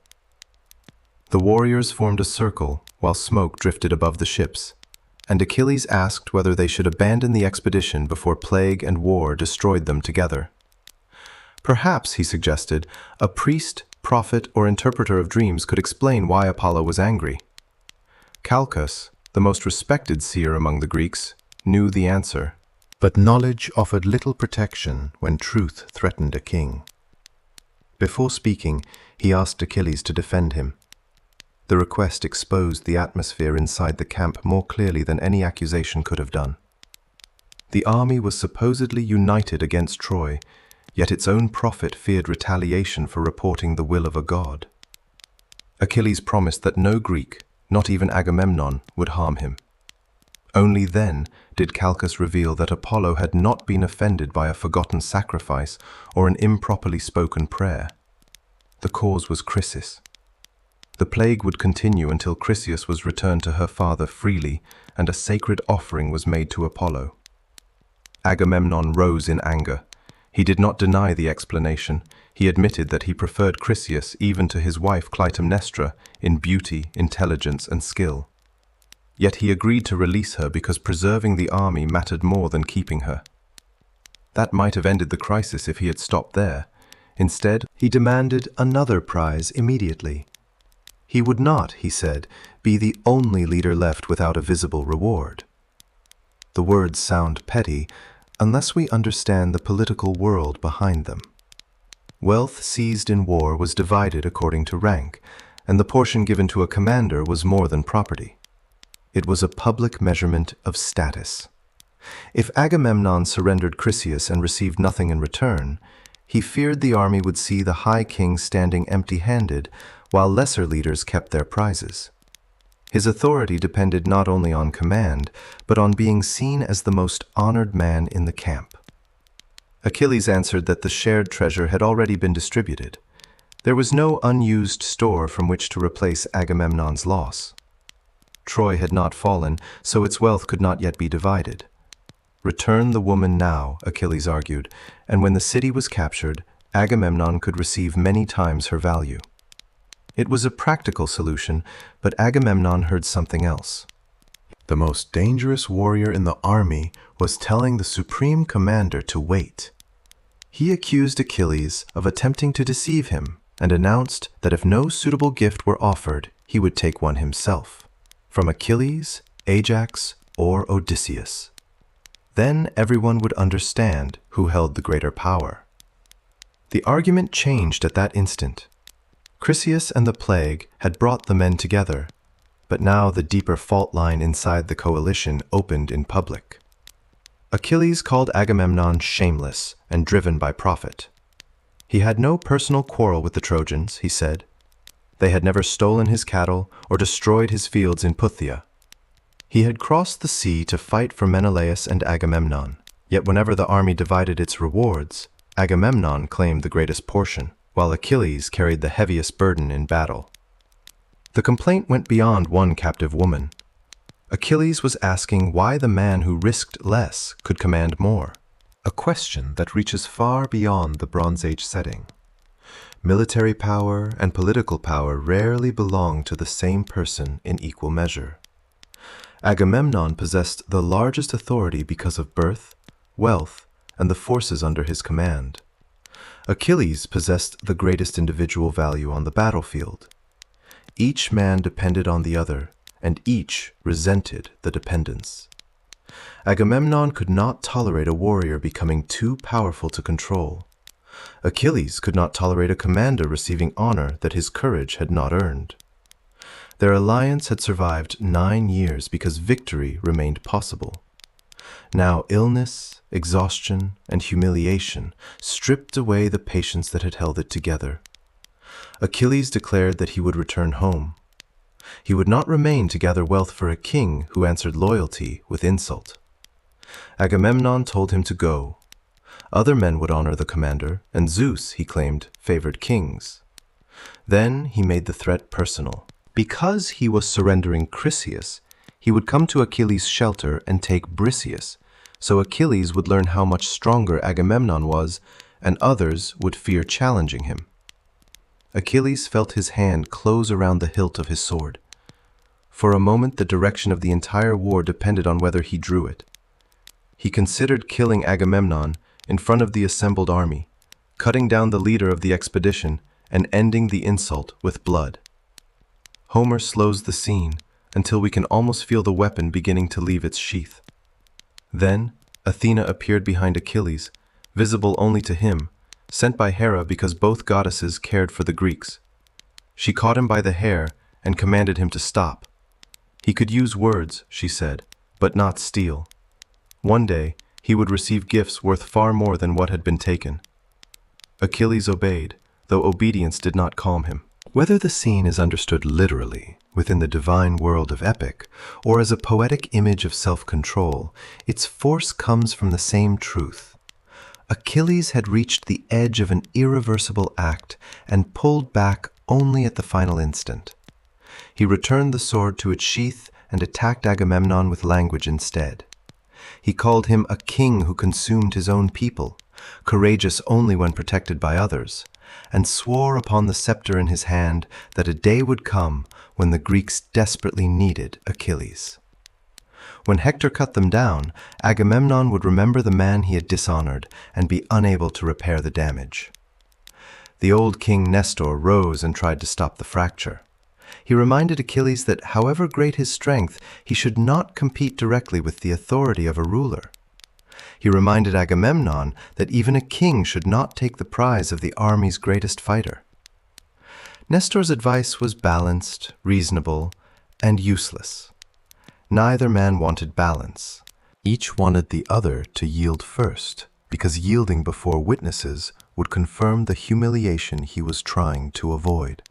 The warriors formed a circle while smoke drifted above the ships, and Achilles asked whether they should abandon the expedition before plague and war destroyed them together. Perhaps, he suggested, a priest, prophet, or interpreter of dreams could explain why Apollo was angry. Calchas, the most respected seer among the Greeks, knew the answer. But knowledge offered little protection when truth threatened a king. Before speaking, he asked Achilles to defend him. The request exposed the atmosphere inside the camp more clearly than any accusation could have done. The army was supposedly united against Troy, yet its own prophet feared retaliation for reporting the will of a god. Achilles promised that no Greek, not even Agamemnon, would harm him. Only then did Calchas reveal that Apollo had not been offended by a forgotten sacrifice or an improperly spoken prayer. The cause was Chrysis. The plague would continue until Chryseis was returned to her father freely and a sacred offering was made to Apollo. Agamemnon rose in anger. He did not deny the explanation. He admitted that he preferred Chryseis even to his wife Clytemnestra in beauty, intelligence, and skill. Yet he agreed to release her because preserving the army mattered more than keeping her. That might have ended the crisis if he had stopped there. Instead, he demanded another prize immediately. He would not, he said, be the only leader left without a visible reward. The words sound petty unless we understand the political world behind them. Wealth seized in war was divided according to rank, and the portion given to a commander was more than property. It was a public measurement of status. If Agamemnon surrendered Chryseis and received nothing in return, he feared the army would see the high king standing empty-handed while lesser leaders kept their prizes. His authority depended not only on command, but on being seen as the most honored man in the camp. Achilles answered that the shared treasure had already been distributed. There was no unused store from which to replace Agamemnon's loss. Troy had not fallen, so its wealth could not yet be divided. Return the woman now, Achilles argued, and when the city was captured, Agamemnon could receive many times her value. It was a practical solution, but Agamemnon heard something else. The most dangerous warrior in the army was telling the supreme commander to wait. He accused Achilles of attempting to deceive him and announced that if no suitable gift were offered, he would take one himself, from Achilles, Ajax, or Odysseus. Then everyone would understand who held the greater power. The argument changed at that instant. Chryseis and the plague had brought the men together, but now the deeper fault line inside the coalition opened in public. Achilles called Agamemnon shameless and driven by profit. He had no personal quarrel with the Trojans, he said. They had never stolen his cattle or destroyed his fields in Puthia. He had crossed the sea to fight for Menelaus and Agamemnon, yet whenever the army divided its rewards, Agamemnon claimed the greatest portion, while Achilles carried the heaviest burden in battle. The complaint went beyond one captive woman. Achilles was asking why the man who risked less could command more, a question that reaches far beyond the Bronze Age setting. Military power and political power rarely belong to the same person in equal measure. Agamemnon possessed the largest authority because of birth, wealth, and the forces under his command. Achilles possessed the greatest individual value on the battlefield. Each man depended on the other, and each resented the dependence. Agamemnon could not tolerate a warrior becoming too powerful to control. Achilles could not tolerate a commander receiving honor that his courage had not earned. Their alliance had survived 9 years because victory remained possible. Now illness, exhaustion, and humiliation stripped away the patience that had held it together. Achilles declared that he would return home. He would not remain to gather wealth for a king who answered loyalty with insult. Agamemnon told him to go. Other men would honor the commander, and Zeus, he claimed, favored kings. Then he made the threat personal. Because he was surrendering Chryseis, he would come to Achilles' shelter and take Briseis, so Achilles would learn how much stronger Agamemnon was, and others would fear challenging him. Achilles felt his hand close around the hilt of his sword. For a moment, the direction of the entire war depended on whether he drew it. He considered killing Agamemnon in front of the assembled army, cutting down the leader of the expedition, and ending the insult with blood. Homer slows the scene until we can almost feel the weapon beginning to leave its sheath. Then, Athena appeared behind Achilles, visible only to him, sent by Hera because both goddesses cared for the Greeks. She caught him by the hair and commanded him to stop. He could use words, she said, but not steal. One day, he would receive gifts worth far more than what had been taken. Achilles obeyed, though obedience did not calm him. Whether the scene is understood literally, within the divine world of epic, or as a poetic image of self-control, its force comes from the same truth. Achilles had reached the edge of an irreversible act and pulled back only at the final instant. He returned the sword to its sheath and attacked Agamemnon with language instead. He called him a king who consumed his own people, courageous only when protected by others, and swore upon the scepter in his hand that a day would come when the Greeks desperately needed Achilles. When Hector cut them down, Agamemnon would remember the man he had dishonored and be unable to repair the damage. The old king Nestor rose and tried to stop the fracture. He reminded Achilles that however great his strength, he should not compete directly with the authority of a ruler. He reminded Agamemnon that even a king should not take the prize of the army's greatest fighter. Nestor's advice was balanced, reasonable, and useless. Neither man wanted balance. Each wanted the other to yield first, because yielding before witnesses would confirm the humiliation he was trying to avoid.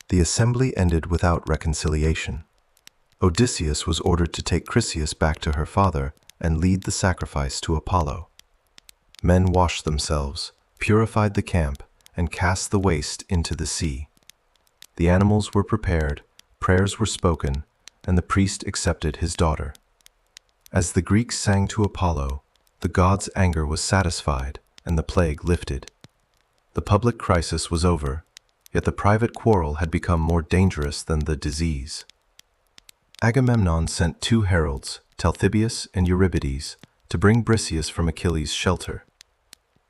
The assembly ended without reconciliation. Odysseus was ordered to take Chryseis back to her father and lead the sacrifice to Apollo. Men washed themselves, purified the camp, and cast the waste into the sea. The animals were prepared, prayers were spoken, and the priest accepted his daughter. As the Greeks sang to Apollo, the god's anger was satisfied and the plague lifted. The public crisis was over, yet the private quarrel had become more dangerous than the disease. Agamemnon sent 2 heralds, Talthybius and Eurybides, to bring Briseis from Achilles' shelter.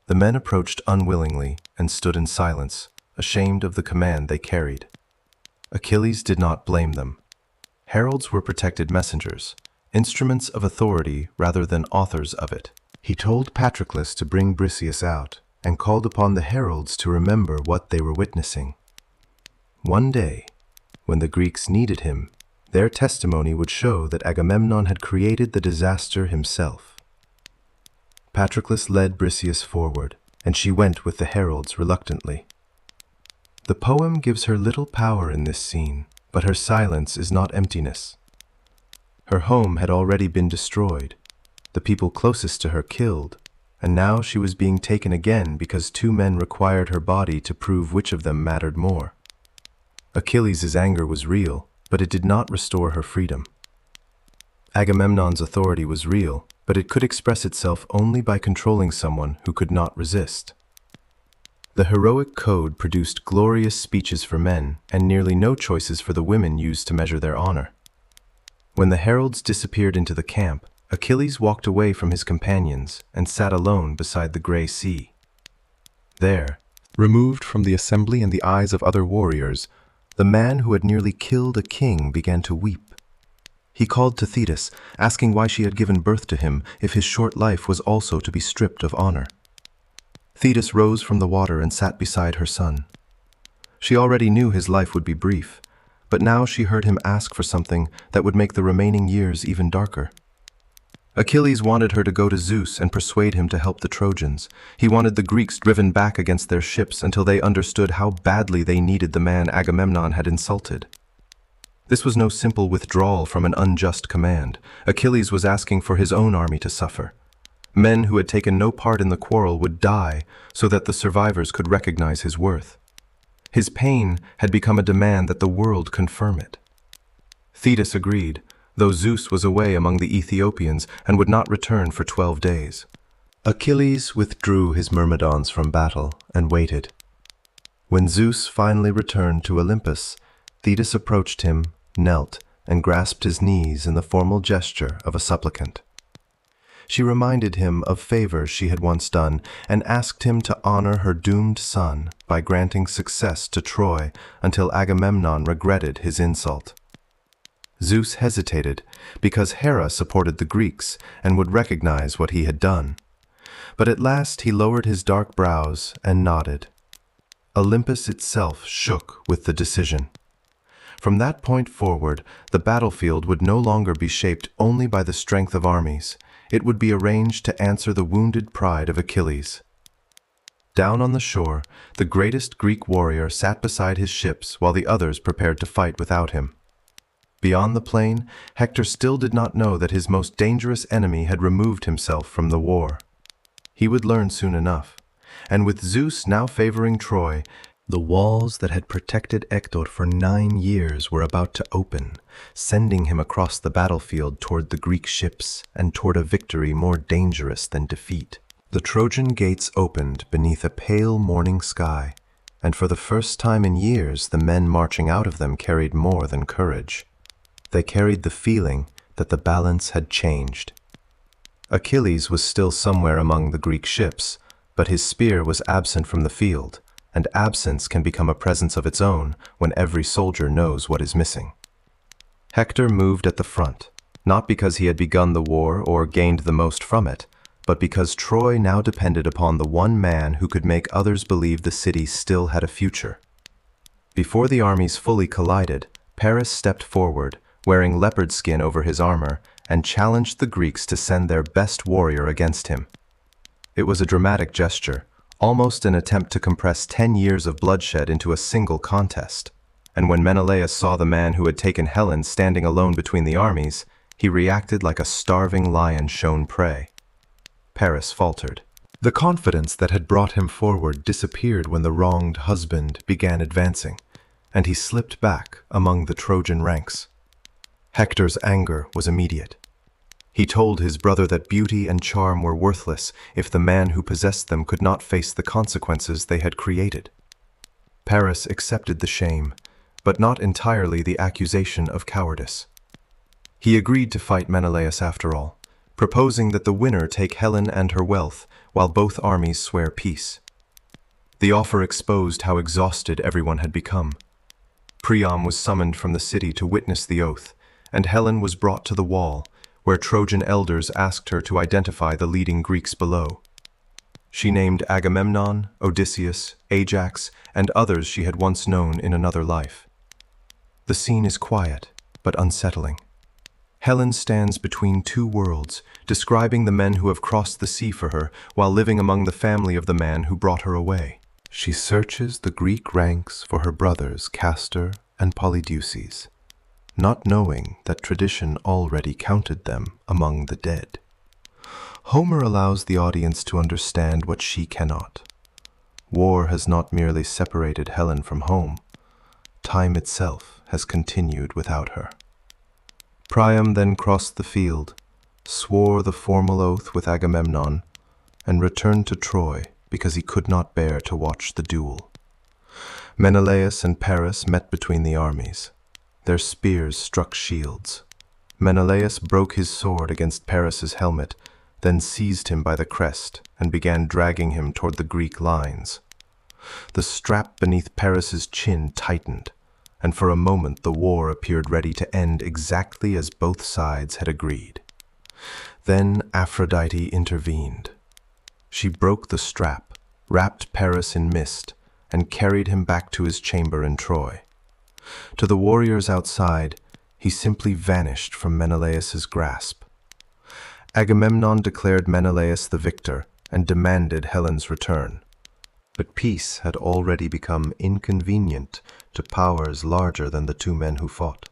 The men approached unwillingly and stood in silence, ashamed of the command they carried. Achilles did not blame them. Heralds were protected messengers, instruments of authority rather than authors of it. He told Patroclus to bring Briseis out, and called upon the heralds to remember what they were witnessing. One day, when the Greeks needed him, their testimony would show that Agamemnon had created the disaster himself. Patroclus led Briseis forward, and she went with the heralds reluctantly. The poem gives her little power in this scene, but her silence is not emptiness. Her home had already been destroyed, the people closest to her killed, and now she was being taken again because 2 men required her body to prove which of them mattered more. Achilles' anger was real, but it did not restore her freedom. Agamemnon's authority was real, but it could express itself only by controlling someone who could not resist. The heroic code produced glorious speeches for men and nearly no choices for the women used to measure their honor. When the heralds disappeared into the camp, Achilles walked away from his companions and sat alone beside the gray sea. There, removed from the assembly and the eyes of other warriors, The man who had nearly killed a king began to weep. He called to Thetis, asking why she had given birth to him if his short life was also to be stripped of honor. Thetis rose from the water and sat beside her son. She already knew his life would be brief, but now she heard him ask for something that would make the remaining years even darker. Achilles wanted her to go to Zeus and persuade him to help the Trojans. He wanted the Greeks driven back against their ships until they understood how badly they needed the man Agamemnon had insulted. This was no simple withdrawal from an unjust command. Achilles was asking for his own army to suffer. Men who had taken no part in the quarrel would die so that the survivors could recognize his worth. His pain had become a demand that the world confirm it. Thetis agreed, though Zeus was away among the Ethiopians and would not return for 12 days. Achilles withdrew his Myrmidons from battle and waited. When Zeus finally returned to Olympus, Thetis approached him, knelt, and grasped his knees in the formal gesture of a supplicant. She reminded him of favors she had once done and asked him to honor her doomed son by granting success to Troy until Agamemnon regretted his insult. Zeus hesitated because Hera supported the Greeks and would recognize what he had done. But at last he lowered his dark brows and nodded. Olympus itself shook with the decision. From that point forward, the battlefield would no longer be shaped only by the strength of armies. It would be arranged to answer the wounded pride of Achilles. Down on the shore, the greatest Greek warrior sat beside his ships while the others prepared to fight without him. Beyond the plain, Hector still did not know that his most dangerous enemy had removed himself from the war. He would learn soon enough, and with Zeus now favoring Troy, the walls that had protected Hector for 9 years were about to open, sending him across the battlefield toward the Greek ships and toward a victory more dangerous than defeat. The Trojan gates opened beneath a pale morning sky, and for the first time in years the men marching out of them carried more than courage. They carried the feeling that the balance had changed. Achilles was still somewhere among the Greek ships, but his spear was absent from the field, and absence can become a presence of its own when every soldier knows what is missing. Hector moved at the front, not because he had begun the war or gained the most from it, but because Troy now depended upon the one man who could make others believe the city still had a future. Before the armies fully collided, Paris stepped forward, wearing leopard skin over his armor, and challenged the Greeks to send their best warrior against him. It was a dramatic gesture, almost an attempt to compress 10 years of bloodshed into a single contest. And when Menelaus saw the man who had taken Helen standing alone between the armies, he reacted like a starving lion shown prey. Paris faltered. The confidence that had brought him forward disappeared when the wronged husband began advancing, and he slipped back among the Trojan ranks. Hector's anger was immediate. He told his brother that beauty and charm were worthless if the man who possessed them could not face the consequences they had created. Paris accepted the shame, but not entirely the accusation of cowardice. He agreed to fight Menelaus after all, proposing that the winner take Helen and her wealth while both armies swear peace. The offer exposed how exhausted everyone had become. Priam was summoned from the city to witness the oath, and Helen was brought to the wall, where Trojan elders asked her to identify the leading Greeks below. She named Agamemnon, Odysseus, Ajax, and others she had once known in another life. The scene is quiet, but unsettling. Helen stands between two worlds, describing the men who have crossed the sea for her while living among the family of the man who brought her away. She searches the Greek ranks for her brothers Castor and Polydeuces, not knowing that tradition already counted them among the dead. Homer allows the audience to understand what she cannot. War has not merely separated Helen from home. Time itself has continued without her. Priam then crossed the field, swore the formal oath with Agamemnon, and returned to Troy because he could not bear to watch the duel. Menelaus and Paris met between the armies. Their spears struck shields. Menelaus broke his sword against Paris's helmet, then seized him by the crest and began dragging him toward the Greek lines. The strap beneath Paris's chin tightened. and for a moment the war appeared ready to end exactly as both sides had agreed. Then Aphrodite intervened. She broke the strap, wrapped Paris in mist, and carried him back to his chamber in Troy. To the warriors outside, he simply vanished from Menelaus's grasp. Agamemnon declared Menelaus the victor and demanded Helen's return. But peace had already become inconvenient to powers larger than the two men who fought.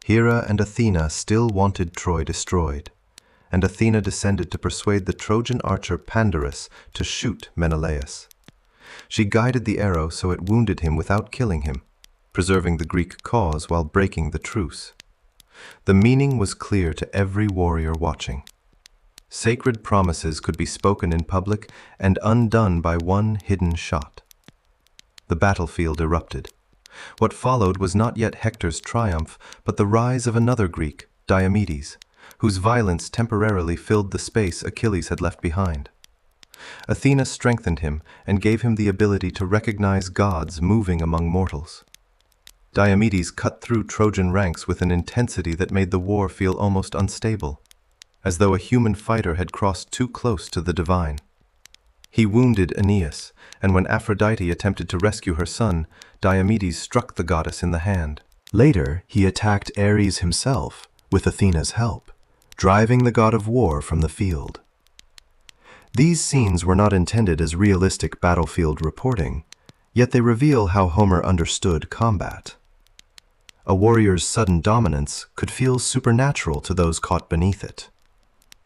Hera and Athena still wanted Troy destroyed, and Athena descended to persuade the Trojan archer Pandarus to shoot Menelaus. She guided the arrow so it wounded him without killing him, preserving the Greek cause while breaking the truce. The meaning was clear to every warrior watching. Sacred promises could be spoken in public and undone by one hidden shot. The battlefield erupted. What followed was not yet Hector's triumph, but the rise of another Greek, Diomedes, whose violence temporarily filled the space Achilles had left behind. Athena strengthened him and gave him the ability to recognize gods moving among mortals. Diomedes cut through Trojan ranks with an intensity that made the war feel almost unstable, as though a human fighter had crossed too close to the divine. He wounded Aeneas, and when Aphrodite attempted to rescue her son, Diomedes struck the goddess in the hand. Later, he attacked Ares himself, with Athena's help, driving the god of war from the field. These scenes were not intended as realistic battlefield reporting, yet they reveal how Homer understood combat. A warrior's sudden dominance could feel supernatural to those caught beneath it.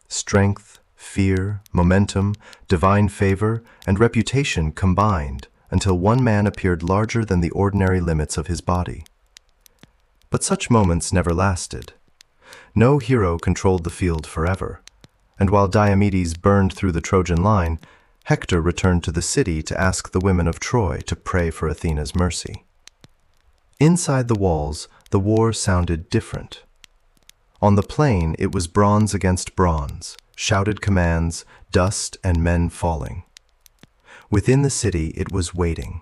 Strength, fear, momentum, divine favor, and reputation combined until one man appeared larger than the ordinary limits of his body. But such moments never lasted. No hero controlled the field forever, and while Diomedes burned through the Trojan line, Hector returned to the city to ask the women of Troy to pray for Athena's mercy. Inside the walls, the war sounded different. On the plain, it was bronze against bronze, shouted commands, dust, and men falling. Within the city, it was waiting.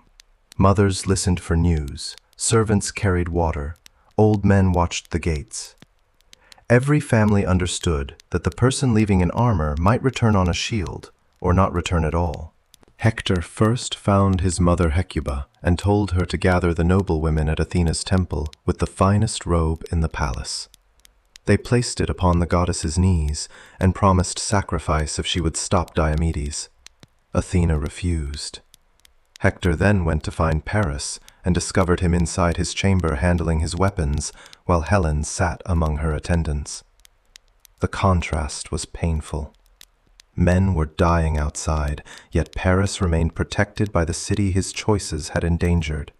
Mothers listened for news, servants carried water, old men watched the gates. Every family understood that the person leaving in armor might return on a shield, or not return at all. Hector first found his mother Hecuba and told her to gather the noble women at Athena's temple with the finest robe in the palace. They placed it upon the goddess's knees and promised sacrifice if she would stop Diomedes. Athena refused. Hector then went to find Paris and discovered him inside his chamber handling his weapons while Helen sat among her attendants. The contrast was painful. Men were dying outside, yet Paris remained protected by the city his choices had endangered.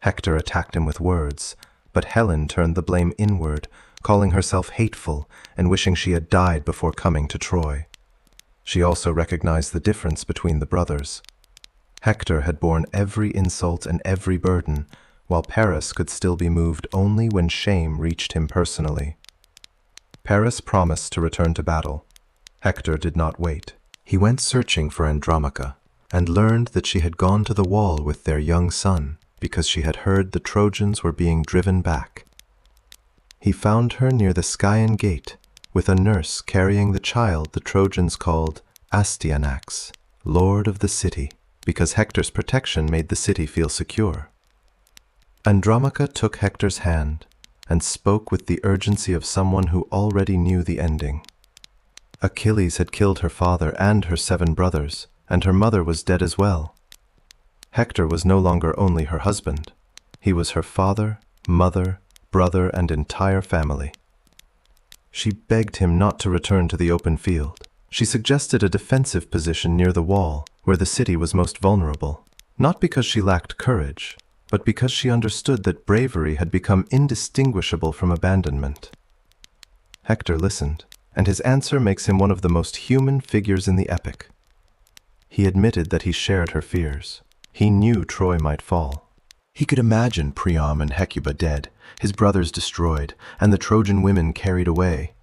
Hector attacked him with words, but Helen turned the blame inward, calling herself hateful and wishing she had died before coming to Troy. She also recognized the difference between the brothers. Hector had borne every insult and every burden, while Paris could still be moved only when shame reached him personally. Paris promised to return to battle. Hector did not wait. He went searching for Andromache, and learned that she had gone to the wall with their young son because she had heard the Trojans were being driven back. He found her near the Scaean gate, with a nurse carrying the child the Trojans called Astyanax, lord of the city, because Hector's protection made the city feel secure. Andromache took Hector's hand and spoke with the urgency of someone who already knew the ending. Achilles had killed her father and her 7 brothers, and her mother was dead as well. Hector was no longer only her husband. He was her father, mother, brother, and entire family. She begged him not to return to the open field. She suggested a defensive position near the wall, where the city was most vulnerable, not because she lacked courage, but because she understood that bravery had become indistinguishable from abandonment. Hector listened, and his answer makes him one of the most human figures in the epic. He admitted that he shared her fears. He knew Troy might fall. He could imagine Priam and Hecuba dead, his brothers destroyed, and the Trojan women carried away.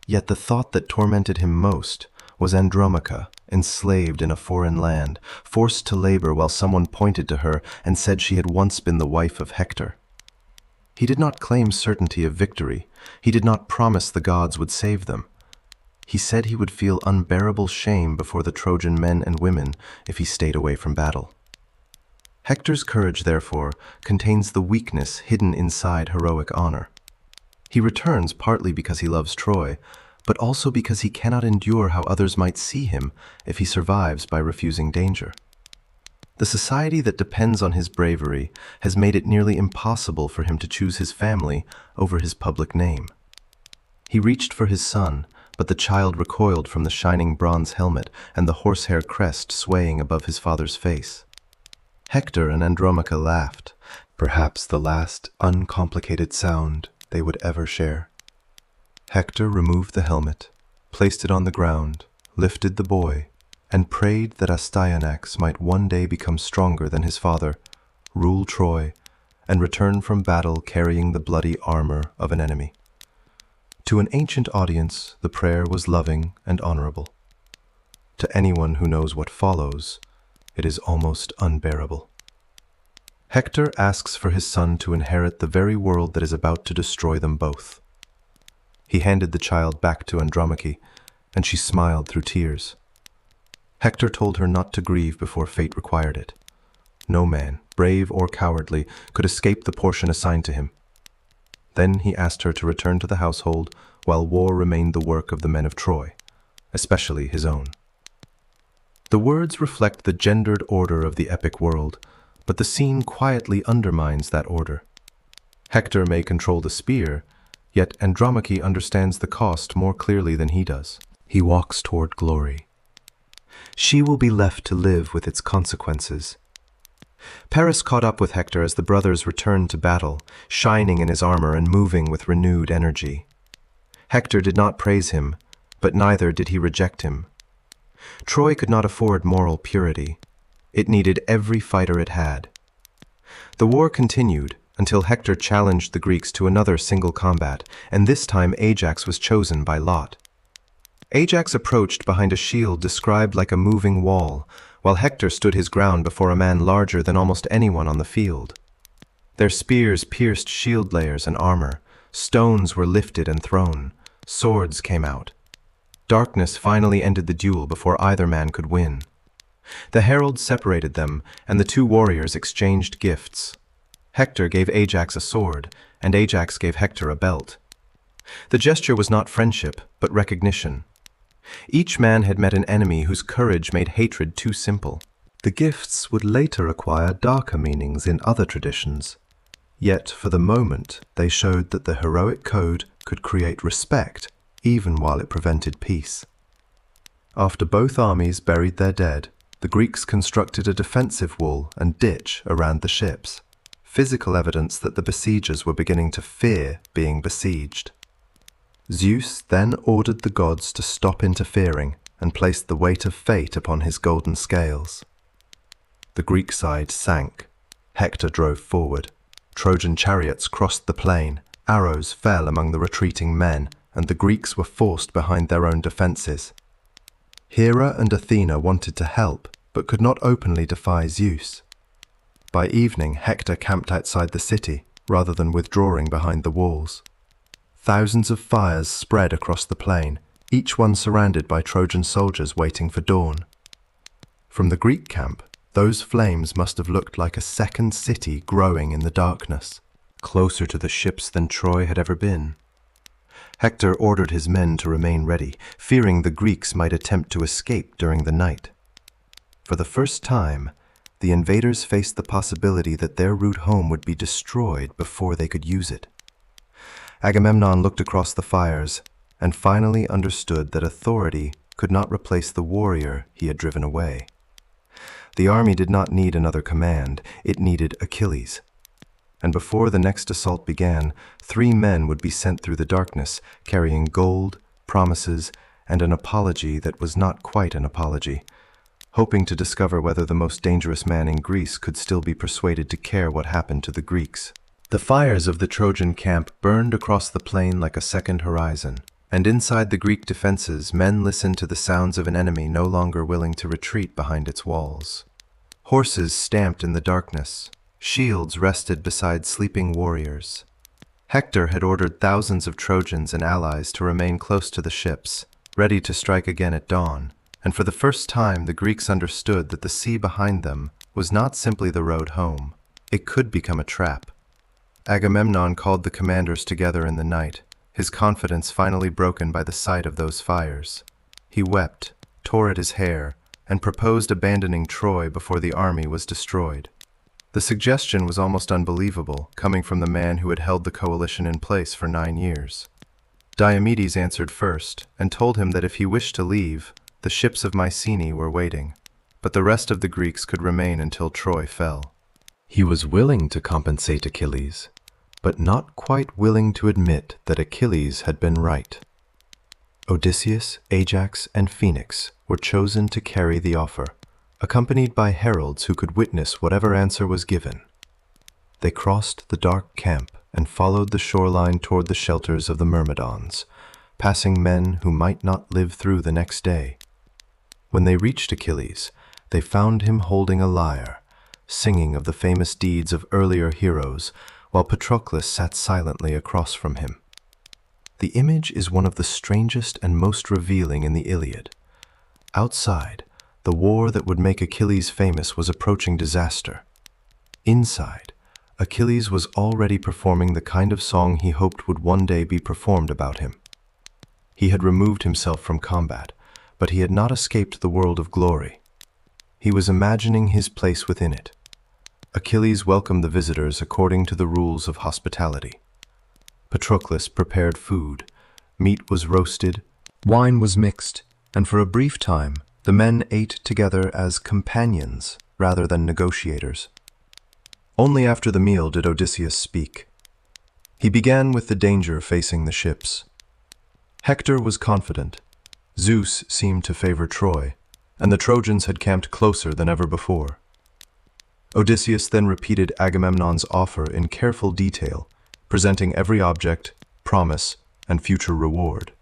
Yet the thought that tormented him most was Andromache, enslaved in a foreign land, forced to labor while someone pointed to her and said she had once been the wife of Hector. He did not claim certainty of victory. He did not promise the gods would save them. He said he would feel unbearable shame before the Trojan men and women if he stayed away from battle. Hector's courage, therefore, contains the weakness hidden inside heroic honor. He returns partly because he loves Troy, but also because he cannot endure how others might see him if he survives by refusing danger. The society that depends on his bravery has made it nearly impossible for him to choose his family over his public name. He reached for his son, but the child recoiled from the shining bronze helmet and the horsehair crest swaying above his father's face. Hector and Andromache laughed, perhaps the last uncomplicated sound they would ever share. Hector removed the helmet, placed it on the ground, lifted the boy, and prayed that Astyanax might one day become stronger than his father, rule Troy, and return from battle carrying the bloody armor of an enemy. To an ancient audience, the prayer was loving and honorable. To anyone who knows what follows, it is almost unbearable. Hector asks for his son to inherit the very world that is about to destroy them both. He handed the child back to Andromache, and she smiled through tears. Hector told her not to grieve before fate required it. No man, brave or cowardly, could escape the portion assigned to him. Then he asked her to return to the household while war remained the work of the men of Troy, especially his own. The words reflect the gendered order of the epic world, but the scene quietly undermines that order. Hector may control the spear, yet Andromache understands the cost more clearly than he does. He walks toward glory. She will be left to live with its consequences. Paris caught up with Hector as the brothers returned to battle, shining in his armor and moving with renewed energy. Hector did not praise him, but neither did he reject him. Troy could not afford moral purity. It needed every fighter it had. The war continued until Hector challenged the Greeks to another single combat, and this time Ajax was chosen by lot. Ajax approached behind a shield described like a moving wall, while Hector stood his ground before a man larger than almost anyone on the field. Their spears pierced shield layers and armor, stones were lifted and thrown, swords came out. Darkness finally ended the duel before either man could win. The heralds separated them, and the two warriors exchanged gifts. Hector gave Ajax a sword, and Ajax gave Hector a belt. The gesture was not friendship, but recognition. Each man had met an enemy whose courage made hatred too simple. The gifts would later acquire darker meanings in other traditions. Yet, for the moment, they showed that the heroic code could create respect, even while it prevented peace. After both armies buried their dead, the Greeks constructed a defensive wall and ditch around the ships, physical evidence that the besiegers were beginning to fear being besieged. Zeus then ordered the gods to stop interfering and placed the weight of fate upon his golden scales. The Greek side sank. Hector drove forward. Trojan chariots crossed the plain, arrows fell among the retreating men, and the Greeks were forced behind their own defenses. Hera and Athena wanted to help, but could not openly defy Zeus. By evening, Hector camped outside the city, rather than withdrawing behind the walls. Thousands of fires spread across the plain, each one surrounded by Trojan soldiers waiting for dawn. From the Greek camp, those flames must have looked like a second city growing in the darkness, closer to the ships than Troy had ever been. Hector ordered his men to remain ready, fearing the Greeks might attempt to escape during the night. For the first time, the invaders faced the possibility that their route home would be destroyed before they could use it. Agamemnon looked across the fires and finally understood that authority could not replace the warrior he had driven away. The army did not need another command, it needed Achilles. And before the next assault began, 3 men would be sent through the darkness, carrying gold, promises, and an apology that was not quite an apology, hoping to discover whether the most dangerous man in Greece could still be persuaded to care what happened to the Greeks. The fires of the Trojan camp burned across the plain like a second horizon, and inside the Greek defenses men listened to the sounds of an enemy no longer willing to retreat behind its walls. Horses stamped in the darkness. Shields rested beside sleeping warriors. Hector had ordered thousands of Trojans and allies to remain close to the ships, ready to strike again at dawn, and for the first time the Greeks understood that the sea behind them was not simply the road home. It could become a trap. Agamemnon called the commanders together in the night, his confidence finally broken by the sight of those fires. He wept, tore at his hair, and proposed abandoning Troy before the army was destroyed. The suggestion was almost unbelievable, coming from the man who had held the coalition in place for 9 years. Diomedes answered first, and told him that if he wished to leave, the ships of Mycenae were waiting, but the rest of the Greeks could remain until Troy fell. He was willing to compensate Achilles, but not quite willing to admit that Achilles had been right. Odysseus, Ajax, and Phoenix were chosen to carry the offer, accompanied by heralds who could witness whatever answer was given. They crossed the dark camp and followed the shoreline toward the shelters of the Myrmidons, passing men who might not live through the next day. When they reached Achilles, they found him holding a lyre, singing of the famous deeds of earlier heroes, while Patroclus sat silently across from him. The image is one of the strangest and most revealing in the Iliad. Outside, the war that would make Achilles famous was approaching disaster. Inside, Achilles was already performing the kind of song he hoped would one day be performed about him. He had removed himself from combat, but he had not escaped the world of glory. He was imagining his place within it. Achilles welcomed the visitors according to the rules of hospitality. Patroclus prepared food, meat was roasted, wine was mixed, and for a brief time the men ate together as companions rather than negotiators. Only after the meal did Odysseus speak. He began with the danger facing the ships. Hector was confident. Zeus seemed to favor Troy, and the Trojans had camped closer than ever before. Odysseus then repeated Agamemnon's offer in careful detail, presenting every object, promise, and future reward.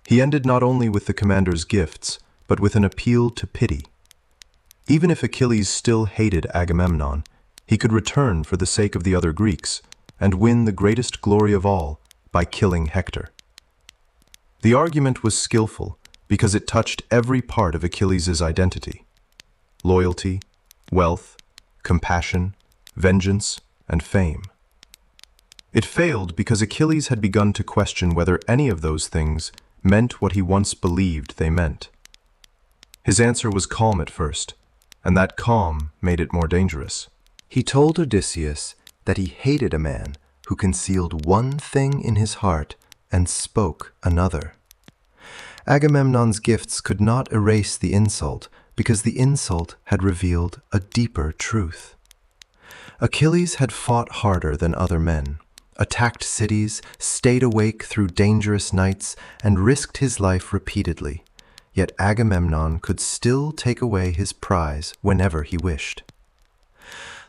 He ended not only with the commander's gifts, but with an appeal to pity. Even if Achilles still hated Agamemnon, he could return for the sake of the other Greeks, and win the greatest glory of all by killing Hector. The argument was skillful because it touched every part of Achilles' identity: loyalty, wealth, compassion, vengeance, and fame. It failed because Achilles had begun to question whether any of those things meant what he once believed they meant. His answer was calm at first, and that calm made it more dangerous. He told Odysseus that he hated a man who concealed one thing in his heart and spoke another. Agamemnon's gifts could not erase the insult because the insult had revealed a deeper truth. Achilles had fought harder than other men, attacked cities, stayed awake through dangerous nights, and risked his life repeatedly, yet Agamemnon could still take away his prize whenever he wished.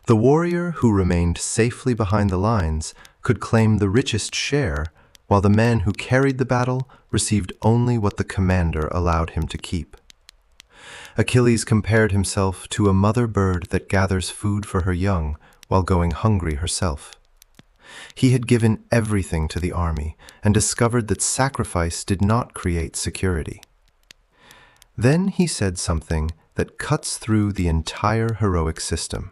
The warrior who remained safely behind the lines could claim the richest share, while the man who carried the battle received only what the commander allowed him to keep. Achilles compared himself to a mother bird that gathers food for her young while going hungry herself. He had given everything to the army and discovered that sacrifice did not create security. Then he said something that cuts through the entire heroic system.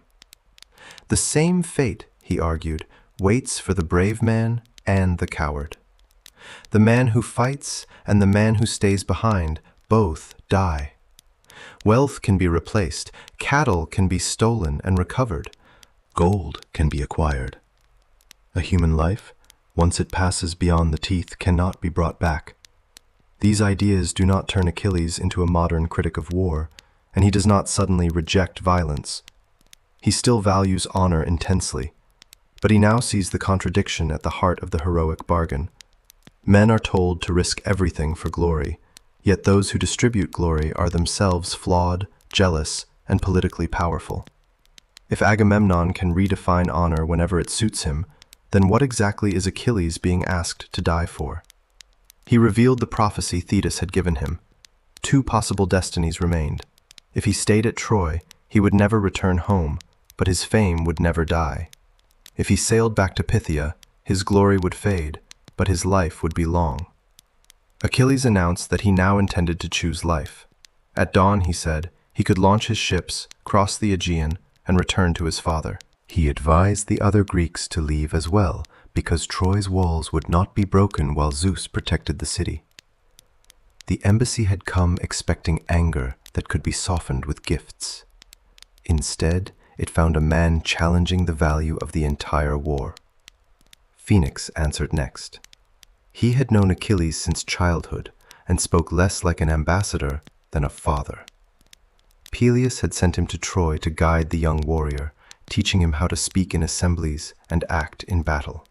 The same fate, he argued, waits for the brave man and the coward. The man who fights and the man who stays behind both die. Wealth can be replaced, cattle can be stolen and recovered, gold can be acquired. A human life, once it passes beyond the teeth, cannot be brought back. These ideas do not turn Achilles into a modern critic of war, and he does not suddenly reject violence. He still values honor intensely, but he now sees the contradiction at the heart of the heroic bargain. Men are told to risk everything for glory, yet those who distribute glory are themselves flawed, jealous, and politically powerful. If Agamemnon can redefine honor whenever it suits him, then what exactly is Achilles being asked to die for? He revealed the prophecy Thetis had given him. 2 possible destinies remained. If he stayed at Troy, he would never return home, but his fame would never die. If he sailed back to Phthia, His glory would fade, but his life would be long. Achilles announced that he now intended to choose life. At dawn, he said, he could launch his ships, cross the Aegean, and return to his father. He advised the other Greeks to leave as well, because Troy's walls would not be broken while Zeus protected the city. The embassy had come expecting anger that could be softened with gifts. Instead, it found a man challenging the value of the entire war. Phoenix answered next. He had known Achilles since childhood and spoke less like an ambassador than a father. Peleus had sent him to Troy to guide the young warrior, teaching him how to speak in assemblies and act in battle.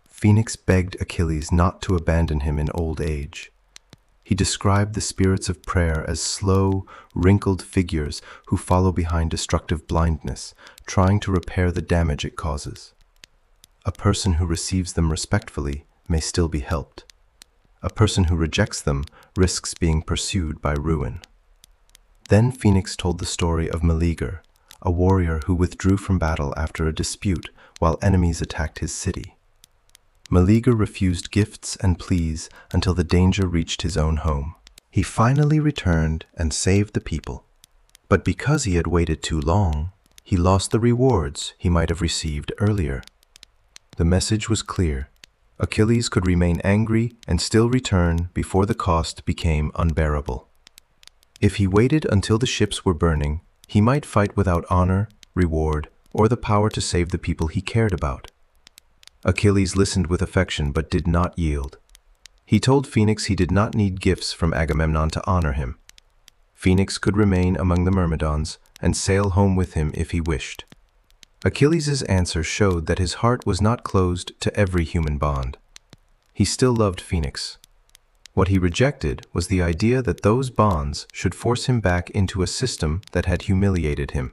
Phoenix begged Achilles not to abandon him in old age. He described the spirits of prayer as slow, wrinkled figures who follow behind destructive blindness, trying to repair the damage it causes. A person who receives them respectfully may still be helped. A person who rejects them risks being pursued by ruin. Then Phoenix told the story of Meleager, a warrior who withdrew from battle after a dispute while enemies attacked his city. Meleager refused gifts and pleas until the danger reached his own home. He finally returned and saved the people. But because he had waited too long, he lost the rewards he might have received earlier. The message was clear. Achilles could remain angry and still return before the cost became unbearable. If he waited until the ships were burning, he might fight without honor, reward, or the power to save the people he cared about. Achilles listened with affection but did not yield. He told Phoenix he did not need gifts from Agamemnon to honor him. Phoenix could remain among the Myrmidons and sail home with him if he wished. Achilles' answer showed that his heart was not closed to every human bond. He still loved Phoenix. What he rejected was the idea that those bonds should force him back into a system that had humiliated him.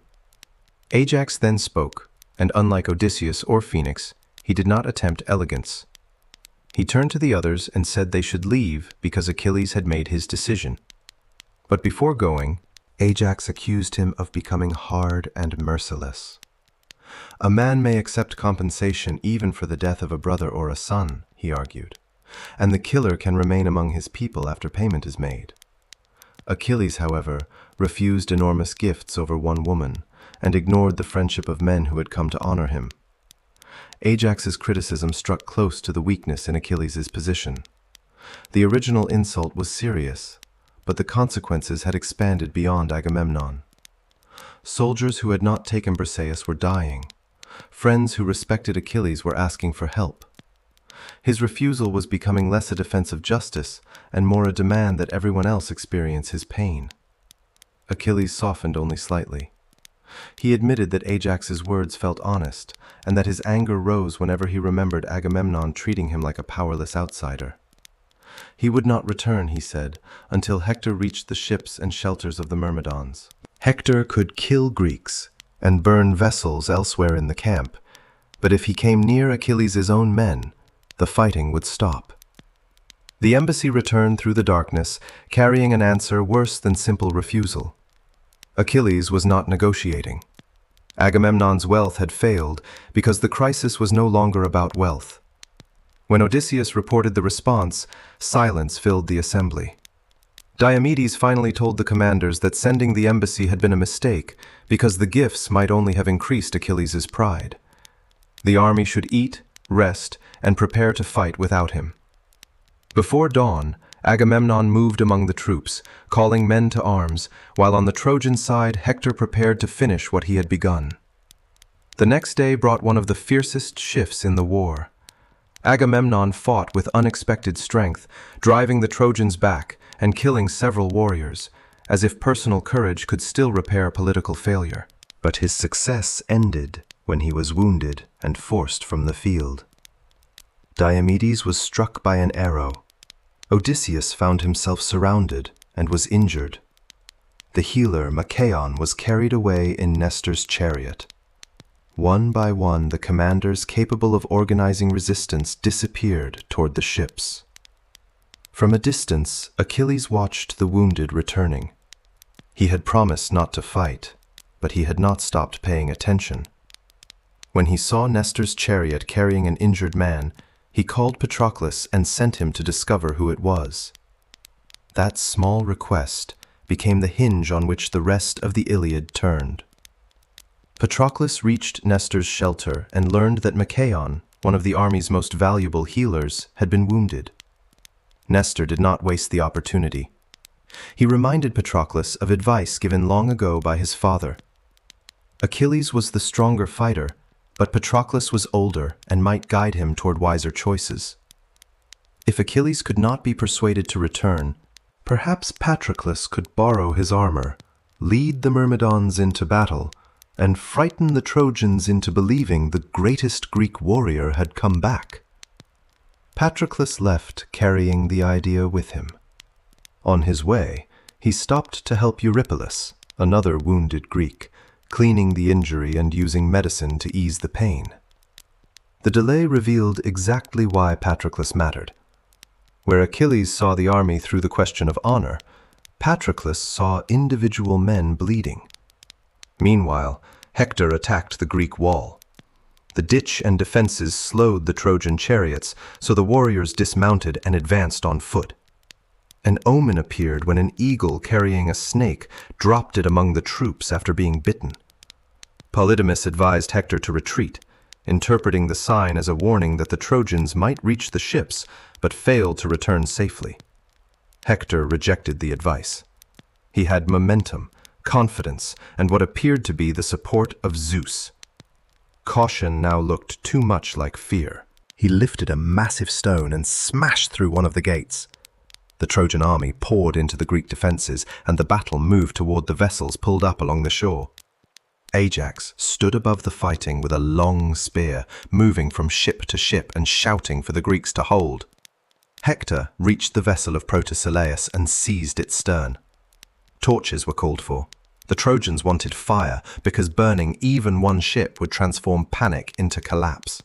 Ajax then spoke, and unlike Odysseus or Phoenix, he did not attempt elegance. He turned to the others and said they should leave because Achilles had made his decision. But before going, Ajax accused him of becoming hard and merciless. A man may accept compensation even for the death of a brother or a son, he argued, and the killer can remain among his people after payment is made. Achilles, however, refused enormous gifts over one woman and ignored the friendship of men who had come to honor him. Ajax's criticism struck close to the weakness in Achilles' position. The original insult was serious, but the consequences had expanded beyond Agamemnon. Soldiers who had not taken Briseis were dying. Friends who respected Achilles were asking for help. His refusal was becoming less a defense of justice and more a demand that everyone else experience his pain. Achilles softened only slightly. He admitted that Ajax's words felt honest, and that his anger rose whenever he remembered Agamemnon treating him like a powerless outsider. He would not return, he said, until Hector reached the ships and shelters of the Myrmidons. Hector could kill Greeks and burn vessels elsewhere in the camp, but if he came near Achilles' own men, the fighting would stop. The embassy returned through the darkness, carrying an answer worse than simple refusal. Achilles was not negotiating. Agamemnon's wealth had failed because the crisis was no longer about wealth. When Odysseus reported the response, silence filled the assembly. Diomedes finally told the commanders that sending the embassy had been a mistake because the gifts might only have increased Achilles' pride. The army should eat, rest, and prepare to fight without him. Before dawn, Agamemnon moved among the troops, calling men to arms, while on the Trojan side Hector prepared to finish what he had begun. The next day brought one of the fiercest shifts in the war. Agamemnon fought with unexpected strength, driving the Trojans back and killing several warriors, as if personal courage could still repair political failure. But his success ended when he was wounded and forced from the field. Diomedes was struck by an arrow. Odysseus found himself surrounded and was injured. The healer Machaon was carried away in Nestor's chariot. One by one, the commanders capable of organizing resistance disappeared toward the ships. From a distance, Achilles watched the wounded returning. He had promised not to fight, but he had not stopped paying attention. When he saw Nestor's chariot carrying an injured man, he called Patroclus and sent him to discover who it was. That small request became the hinge on which the rest of the Iliad turned. Patroclus reached Nestor's shelter and learned that Machaon, one of the army's most valuable healers, had been wounded. Nestor did not waste the opportunity. He reminded Patroclus of advice given long ago by his father. Achilles was the stronger fighter, but Patroclus was older and might guide him toward wiser choices. If Achilles could not be persuaded to return, perhaps Patroclus could borrow his armor, lead the Myrmidons into battle, and frighten the Trojans into believing the greatest Greek warrior had come back. Patroclus left carrying the idea with him. On his way, he stopped to help Eurypylus, another wounded Greek, cleaning the injury and using medicine to ease the pain. The delay revealed exactly why Patroclus mattered. Where Achilles saw the army through the question of honor, Patroclus saw individual men bleeding. Meanwhile, Hector attacked the Greek wall. The ditch and defenses slowed the Trojan chariots, so the warriors dismounted and advanced on foot. An omen appeared when an eagle carrying a snake dropped it among the troops after being bitten. Polydamas advised Hector to retreat, interpreting the sign as a warning that the Trojans might reach the ships but fail to return safely. Hector rejected the advice. He had momentum, confidence, and what appeared to be the support of Zeus. Caution now looked too much like fear. He lifted a massive stone and smashed through one of the gates. The Trojan army poured into the Greek defenses, and the battle moved toward the vessels pulled up along the shore. Ajax stood above the fighting with a long spear, moving from ship to ship and shouting for the Greeks to hold. Hector reached the vessel of Protesilaus and seized its stern. Torches were called for. The Trojans wanted fire because burning even one ship would transform panic into collapse.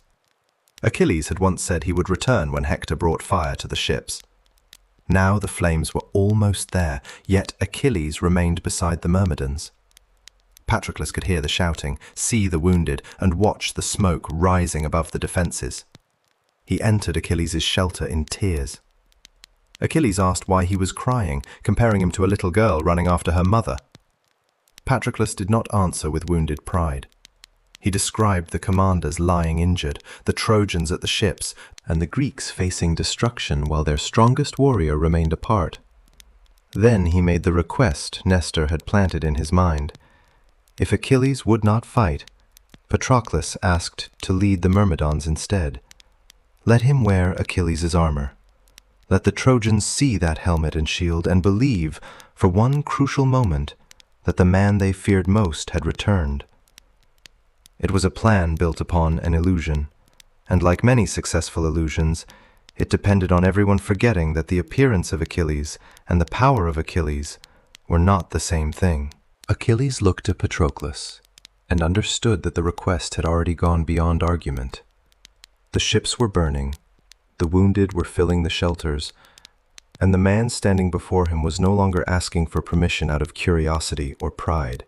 Achilles had once said he would return when Hector brought fire to the ships. Now the flames were almost there, yet Achilles remained beside the Myrmidons. Patroclus could hear the shouting, see the wounded, and watch the smoke rising above the defenses. He entered Achilles' shelter in tears. Achilles asked why he was crying, comparing him to a little girl running after her mother. Patroclus did not answer with wounded pride. He described the commanders lying injured, the Trojans at the ships, and the Greeks facing destruction while their strongest warrior remained apart. Then he made the request Nestor had planted in his mind. If Achilles would not fight, Patroclus asked to lead the Myrmidons instead. Let him wear Achilles' armor. Let the Trojans see that helmet and shield and believe, for one crucial moment, that the man they feared most had returned. It was a plan built upon an illusion, and like many successful illusions, it depended on everyone forgetting that the appearance of Achilles and the power of Achilles were not the same thing. Achilles looked at Patroclus and understood that the request had already gone beyond argument. The ships were burning, the wounded were filling the shelters, and the man standing before him was no longer asking for permission out of curiosity or pride.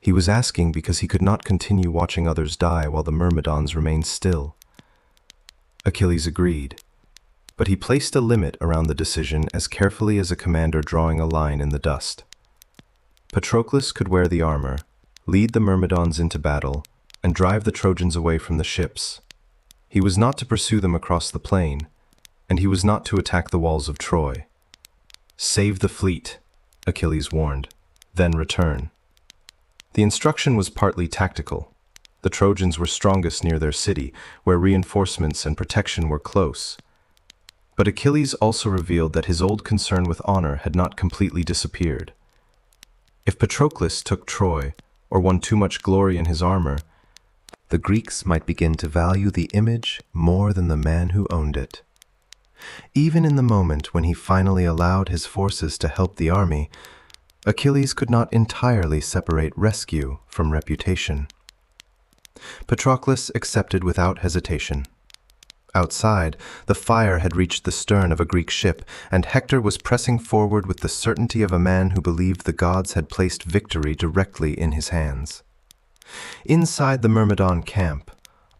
He was asking because he could not continue watching others die while the Myrmidons remained still. Achilles agreed, but he placed a limit around the decision as carefully as a commander drawing a line in the dust. Patroclus could wear the armor, lead the Myrmidons into battle, and drive the Trojans away from the ships. He was not to pursue them across the plain, and he was not to attack the walls of Troy. "Save the fleet," Achilles warned, "then return." The instruction was partly tactical. The Trojans were strongest near their city, where reinforcements and protection were close. But Achilles also revealed that his old concern with honor had not completely disappeared. If Patroclus took Troy, or won too much glory in his armor, the Greeks might begin to value the image more than the man who owned it. Even in the moment when he finally allowed his forces to help the army, Achilles could not entirely separate rescue from reputation. Patroclus accepted without hesitation. Outside, the fire had reached the stern of a Greek ship, and Hector was pressing forward with the certainty of a man who believed the gods had placed victory directly in his hands. Inside the Myrmidon camp,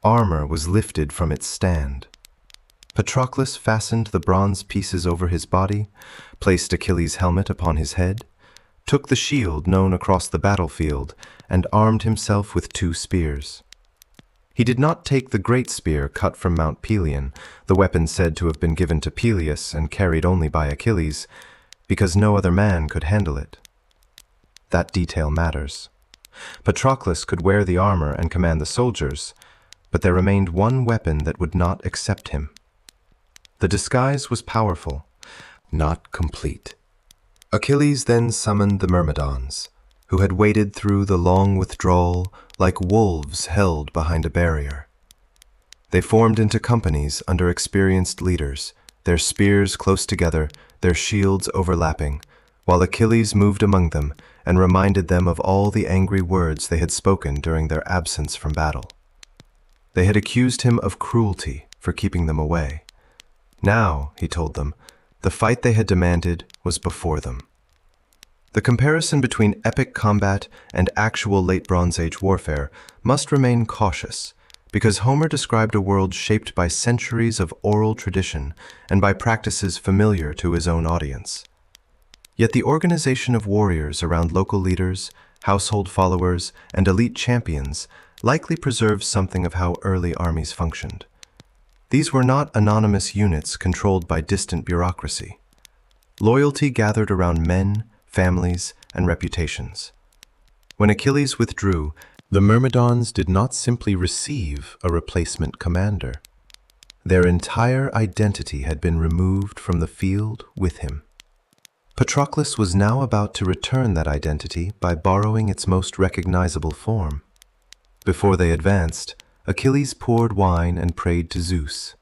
armor was lifted from its stand. Patroclus fastened the bronze pieces over his body, placed Achilles' helmet upon his head, took the shield known across the battlefield, and armed himself with 2 spears. He did not take the great spear cut from Mount Pelion, the weapon said to have been given to Peleus and carried only by Achilles, because no other man could handle it. That detail matters. Patroclus could wear the armor and command the soldiers, but there remained one weapon that would not accept him. The disguise was powerful, not complete. Achilles then summoned the Myrmidons, who had waded through the long withdrawal like wolves held behind a barrier. They formed into companies under experienced leaders, their spears close together, their shields overlapping, while Achilles moved among them and reminded them of all the angry words they had spoken during their absence from battle. They had accused him of cruelty for keeping them away. Now, he told them, the fight they had demanded was before them. The comparison between epic combat and actual late Bronze Age warfare must remain cautious, because Homer described a world shaped by centuries of oral tradition and by practices familiar to his own audience. Yet the organization of warriors around local leaders, household followers, and elite champions likely preserves something of how early armies functioned. These were not anonymous units controlled by distant bureaucracy. Loyalty gathered around men, families, and reputations. When Achilles withdrew, the Myrmidons did not simply receive a replacement commander. Their entire identity had been removed from the field with him. Patroclus was now about to return that identity by borrowing its most recognizable form. Before they advanced, Achilles poured wine and prayed to Zeus.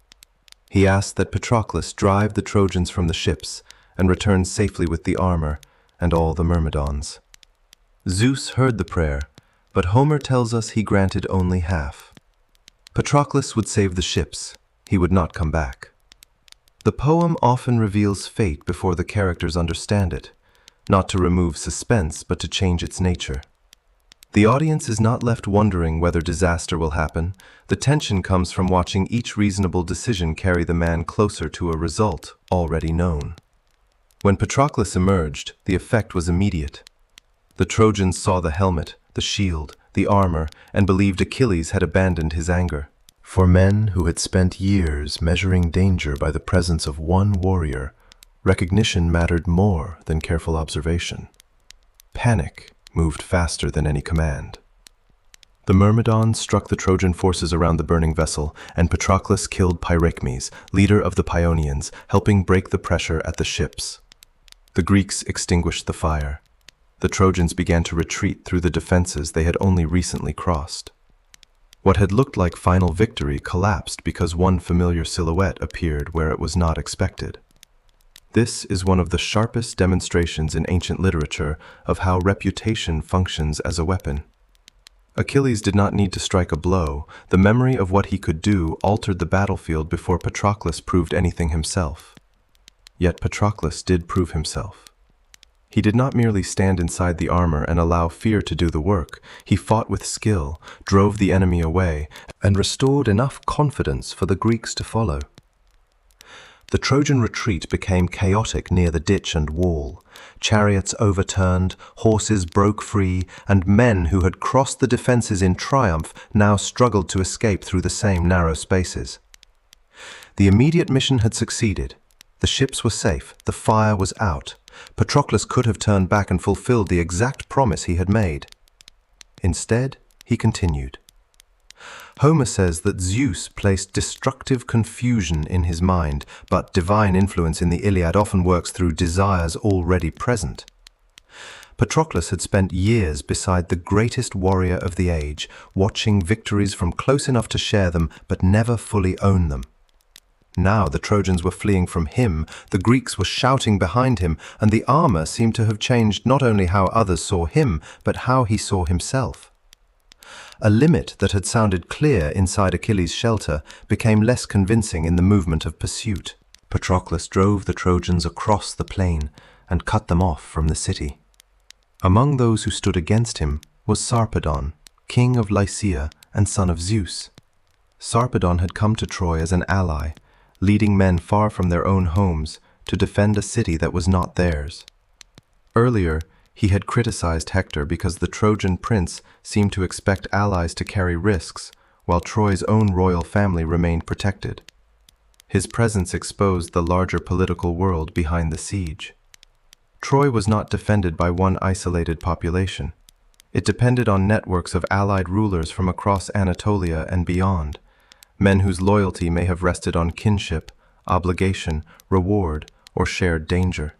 He asked that Patroclus drive the Trojans from the ships and return safely with the armor and all the Myrmidons. Zeus heard the prayer, but Homer tells us he granted only half. Patroclus would save the ships. He would not come back. The poem often reveals fate before the characters understand it, not to remove suspense, but to change its nature. The audience is not left wondering whether disaster will happen. The tension comes from watching each reasonable decision carry the man closer to a result already known. When Patroclus emerged, the effect was immediate. The Trojans saw the helmet, the shield, the armor, and believed Achilles had abandoned his anger. For men who had spent years measuring danger by the presence of one warrior, recognition mattered more than careful observation. Panic moved faster than any command. The Myrmidons struck the Trojan forces around the burning vessel, and Patroclus killed Pyrechmes, leader of the Paeonians, helping break the pressure at the ships. The Greeks extinguished the fire. The Trojans began to retreat through the defenses they had only recently crossed. What had looked like final victory collapsed because one familiar silhouette appeared where it was not expected. This is one of the sharpest demonstrations in ancient literature of how reputation functions as a weapon. Achilles did not need to strike a blow. The memory of what he could do altered the battlefield before Patroclus proved anything himself. Yet Patroclus did prove himself. He did not merely stand inside the armor and allow fear to do the work. He fought with skill, drove the enemy away, and restored enough confidence for the Greeks to follow. The Trojan retreat became chaotic near the ditch and wall. Chariots overturned, horses broke free, and men who had crossed the defenses in triumph now struggled to escape through the same narrow spaces. The immediate mission had succeeded. The ships were safe, the fire was out. Patroclus could have turned back and fulfilled the exact promise he had made. Instead, he continued. Homer says that Zeus placed destructive confusion in his mind, but divine influence in the Iliad often works through desires already present. Patroclus had spent years beside the greatest warrior of the age, watching victories from close enough to share them, but never fully own them. Now the Trojans were fleeing from him, the Greeks were shouting behind him, and the armor seemed to have changed not only how others saw him, but how he saw himself. A limit that had sounded clear inside Achilles' shelter became less convincing in the movement of pursuit. Patroclus drove the Trojans across the plain and cut them off from the city. Among those who stood against him was Sarpedon, king of Lycia and son of Zeus. Sarpedon had come to Troy as an ally, leading men far from their own homes to defend a city that was not theirs. Earlier, he had criticized Hector because the Trojan prince seemed to expect allies to carry risks, while Troy's own royal family remained protected. His presence exposed the larger political world behind the siege. Troy was not defended by one isolated population. It depended on networks of allied rulers from across Anatolia and beyond, men whose loyalty may have rested on kinship, obligation, reward, or shared danger.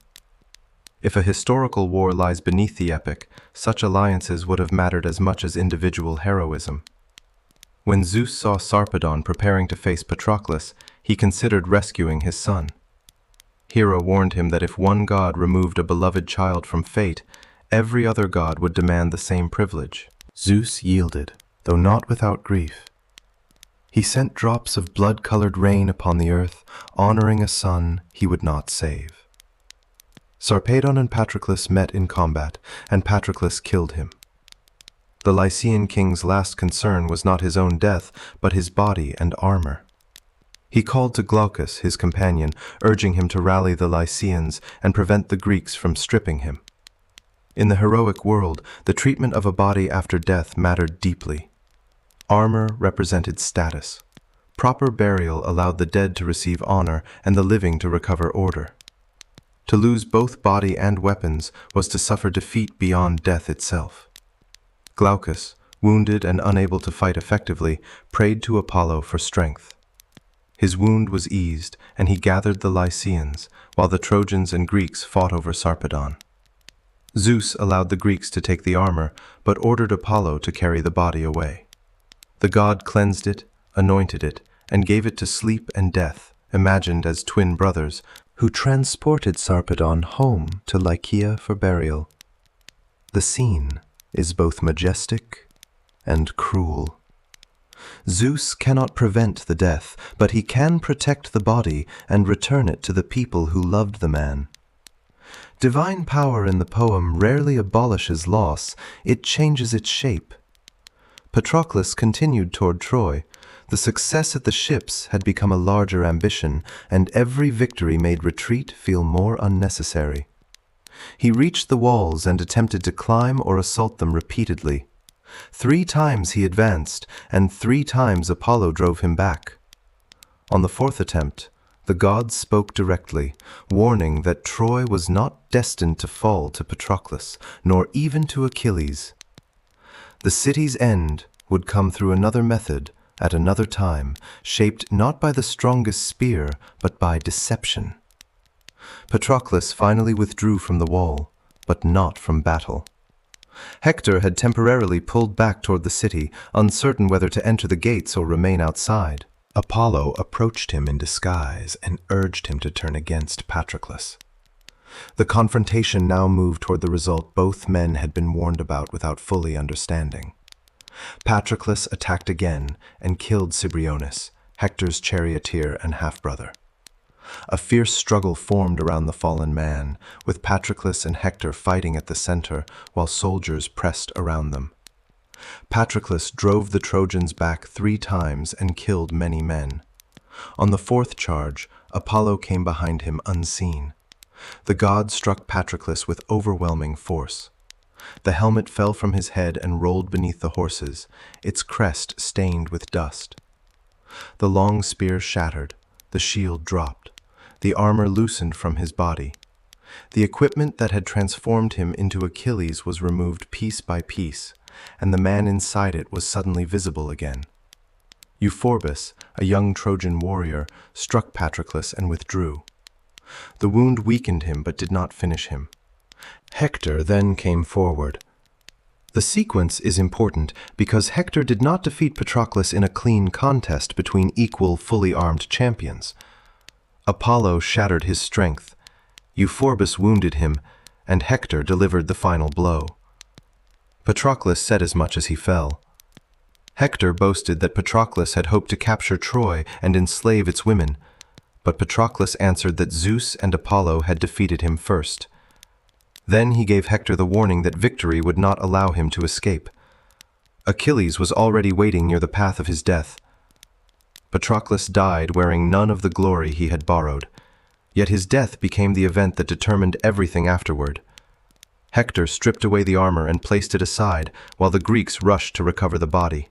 If a historical war lies beneath the epic, such alliances would have mattered as much as individual heroism. When Zeus saw Sarpedon preparing to face Patroclus, he considered rescuing his son. Hera warned him that if one god removed a beloved child from fate, every other god would demand the same privilege. Zeus yielded, though not without grief. He sent drops of blood-colored rain upon the earth, honoring a son he would not save. Sarpedon and Patroclus met in combat, and Patroclus killed him. The Lycian king's last concern was not his own death, but his body and armor. He called to Glaucus, his companion, urging him to rally the Lycians and prevent the Greeks from stripping him. In the heroic world, the treatment of a body after death mattered deeply. Armor represented status. Proper burial allowed the dead to receive honor and the living to recover order. To lose both body and weapons was to suffer defeat beyond death itself. Glaucus, wounded and unable to fight effectively, prayed to Apollo for strength. His wound was eased, and he gathered the Lycians, while the Trojans and Greeks fought over Sarpedon. Zeus allowed the Greeks to take the armor, but ordered Apollo to carry the body away. The god cleansed it, anointed it, and gave it to Sleep and Death, imagined as twin brothers, who transported Sarpedon home to Lycia for burial. The scene is both majestic and cruel. Zeus cannot prevent the death, but he can protect the body and return it to the people who loved the man. Divine power in the poem rarely abolishes loss, it changes its shape. Patroclus continued toward Troy. The success at the ships had become a larger ambition, and every victory made retreat feel more unnecessary. He reached the walls and attempted to climb or assault them repeatedly. 3 times he advanced, and 3 times Apollo drove him back. On the 4th attempt, the gods spoke directly, warning that Troy was not destined to fall to Patroclus, nor even to Achilles. The city's end would come through another method, at another time, shaped not by the strongest spear, but by deception. Patroclus finally withdrew from the wall, but not from battle. Hector had temporarily pulled back toward the city, uncertain whether to enter the gates or remain outside. Apollo approached him in disguise and urged him to turn against Patroclus. The confrontation now moved toward the result both men had been warned about without fully understanding. Patroclus attacked again and killed Cibriones, Hector's charioteer and half-brother. A fierce struggle formed around the fallen man, with Patroclus and Hector fighting at the center while soldiers pressed around them. Patroclus drove the Trojans back 3 times and killed many men. On the 4th charge, Apollo came behind him unseen. The god struck Patroclus with overwhelming force. The helmet fell from his head and rolled beneath the horses, its crest stained with dust. The long spear shattered, the shield dropped, the armor loosened from his body. The equipment that had transformed him into Achilles was removed piece by piece, and the man inside it was suddenly visible again. Euphorbus, a young Trojan warrior, struck Patroclus and withdrew. The wound weakened him but did not finish him. Hector then came forward. The sequence is important because Hector did not defeat Patroclus in a clean contest between equal, fully armed champions. Apollo shattered his strength, Euphorbus wounded him, and Hector delivered the final blow. Patroclus said as much as he fell. Hector boasted that Patroclus had hoped to capture Troy and enslave its women, but Patroclus answered that Zeus and Apollo had defeated him first. Then he gave Hector the warning that victory would not allow him to escape. Achilles was already waiting near the path of his death. Patroclus died wearing none of the glory he had borrowed, yet his death became the event that determined everything afterward. Hector stripped away the armor and placed it aside, while the Greeks rushed to recover the body.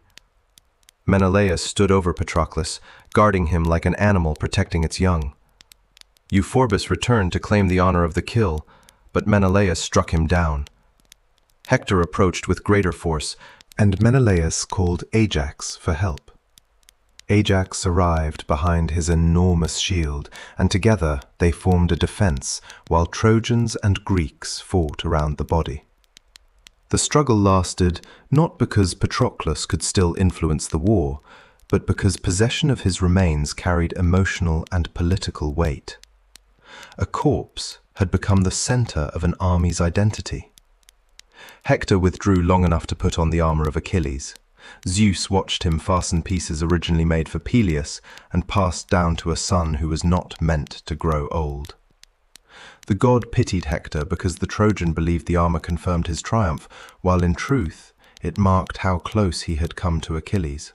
Menelaus stood over Patroclus, guarding him like an animal protecting its young. Euphorbus returned to claim the honor of the kill, but Menelaus struck him down. Hector approached with greater force, and Menelaus called Ajax for help. Ajax arrived behind his enormous shield, and together they formed a defense, while Trojans and Greeks fought around the body. The struggle lasted not because Patroclus could still influence the war, but because possession of his remains carried emotional and political weight. A corpse had become the center of an army's identity. Hector withdrew long enough to put on the armor of Achilles. Zeus watched him fasten pieces originally made for Peleus and passed down to a son who was not meant to grow old. The god pitied Hector because the Trojan believed the armor confirmed his triumph, while in truth it marked how close he had come to Achilles.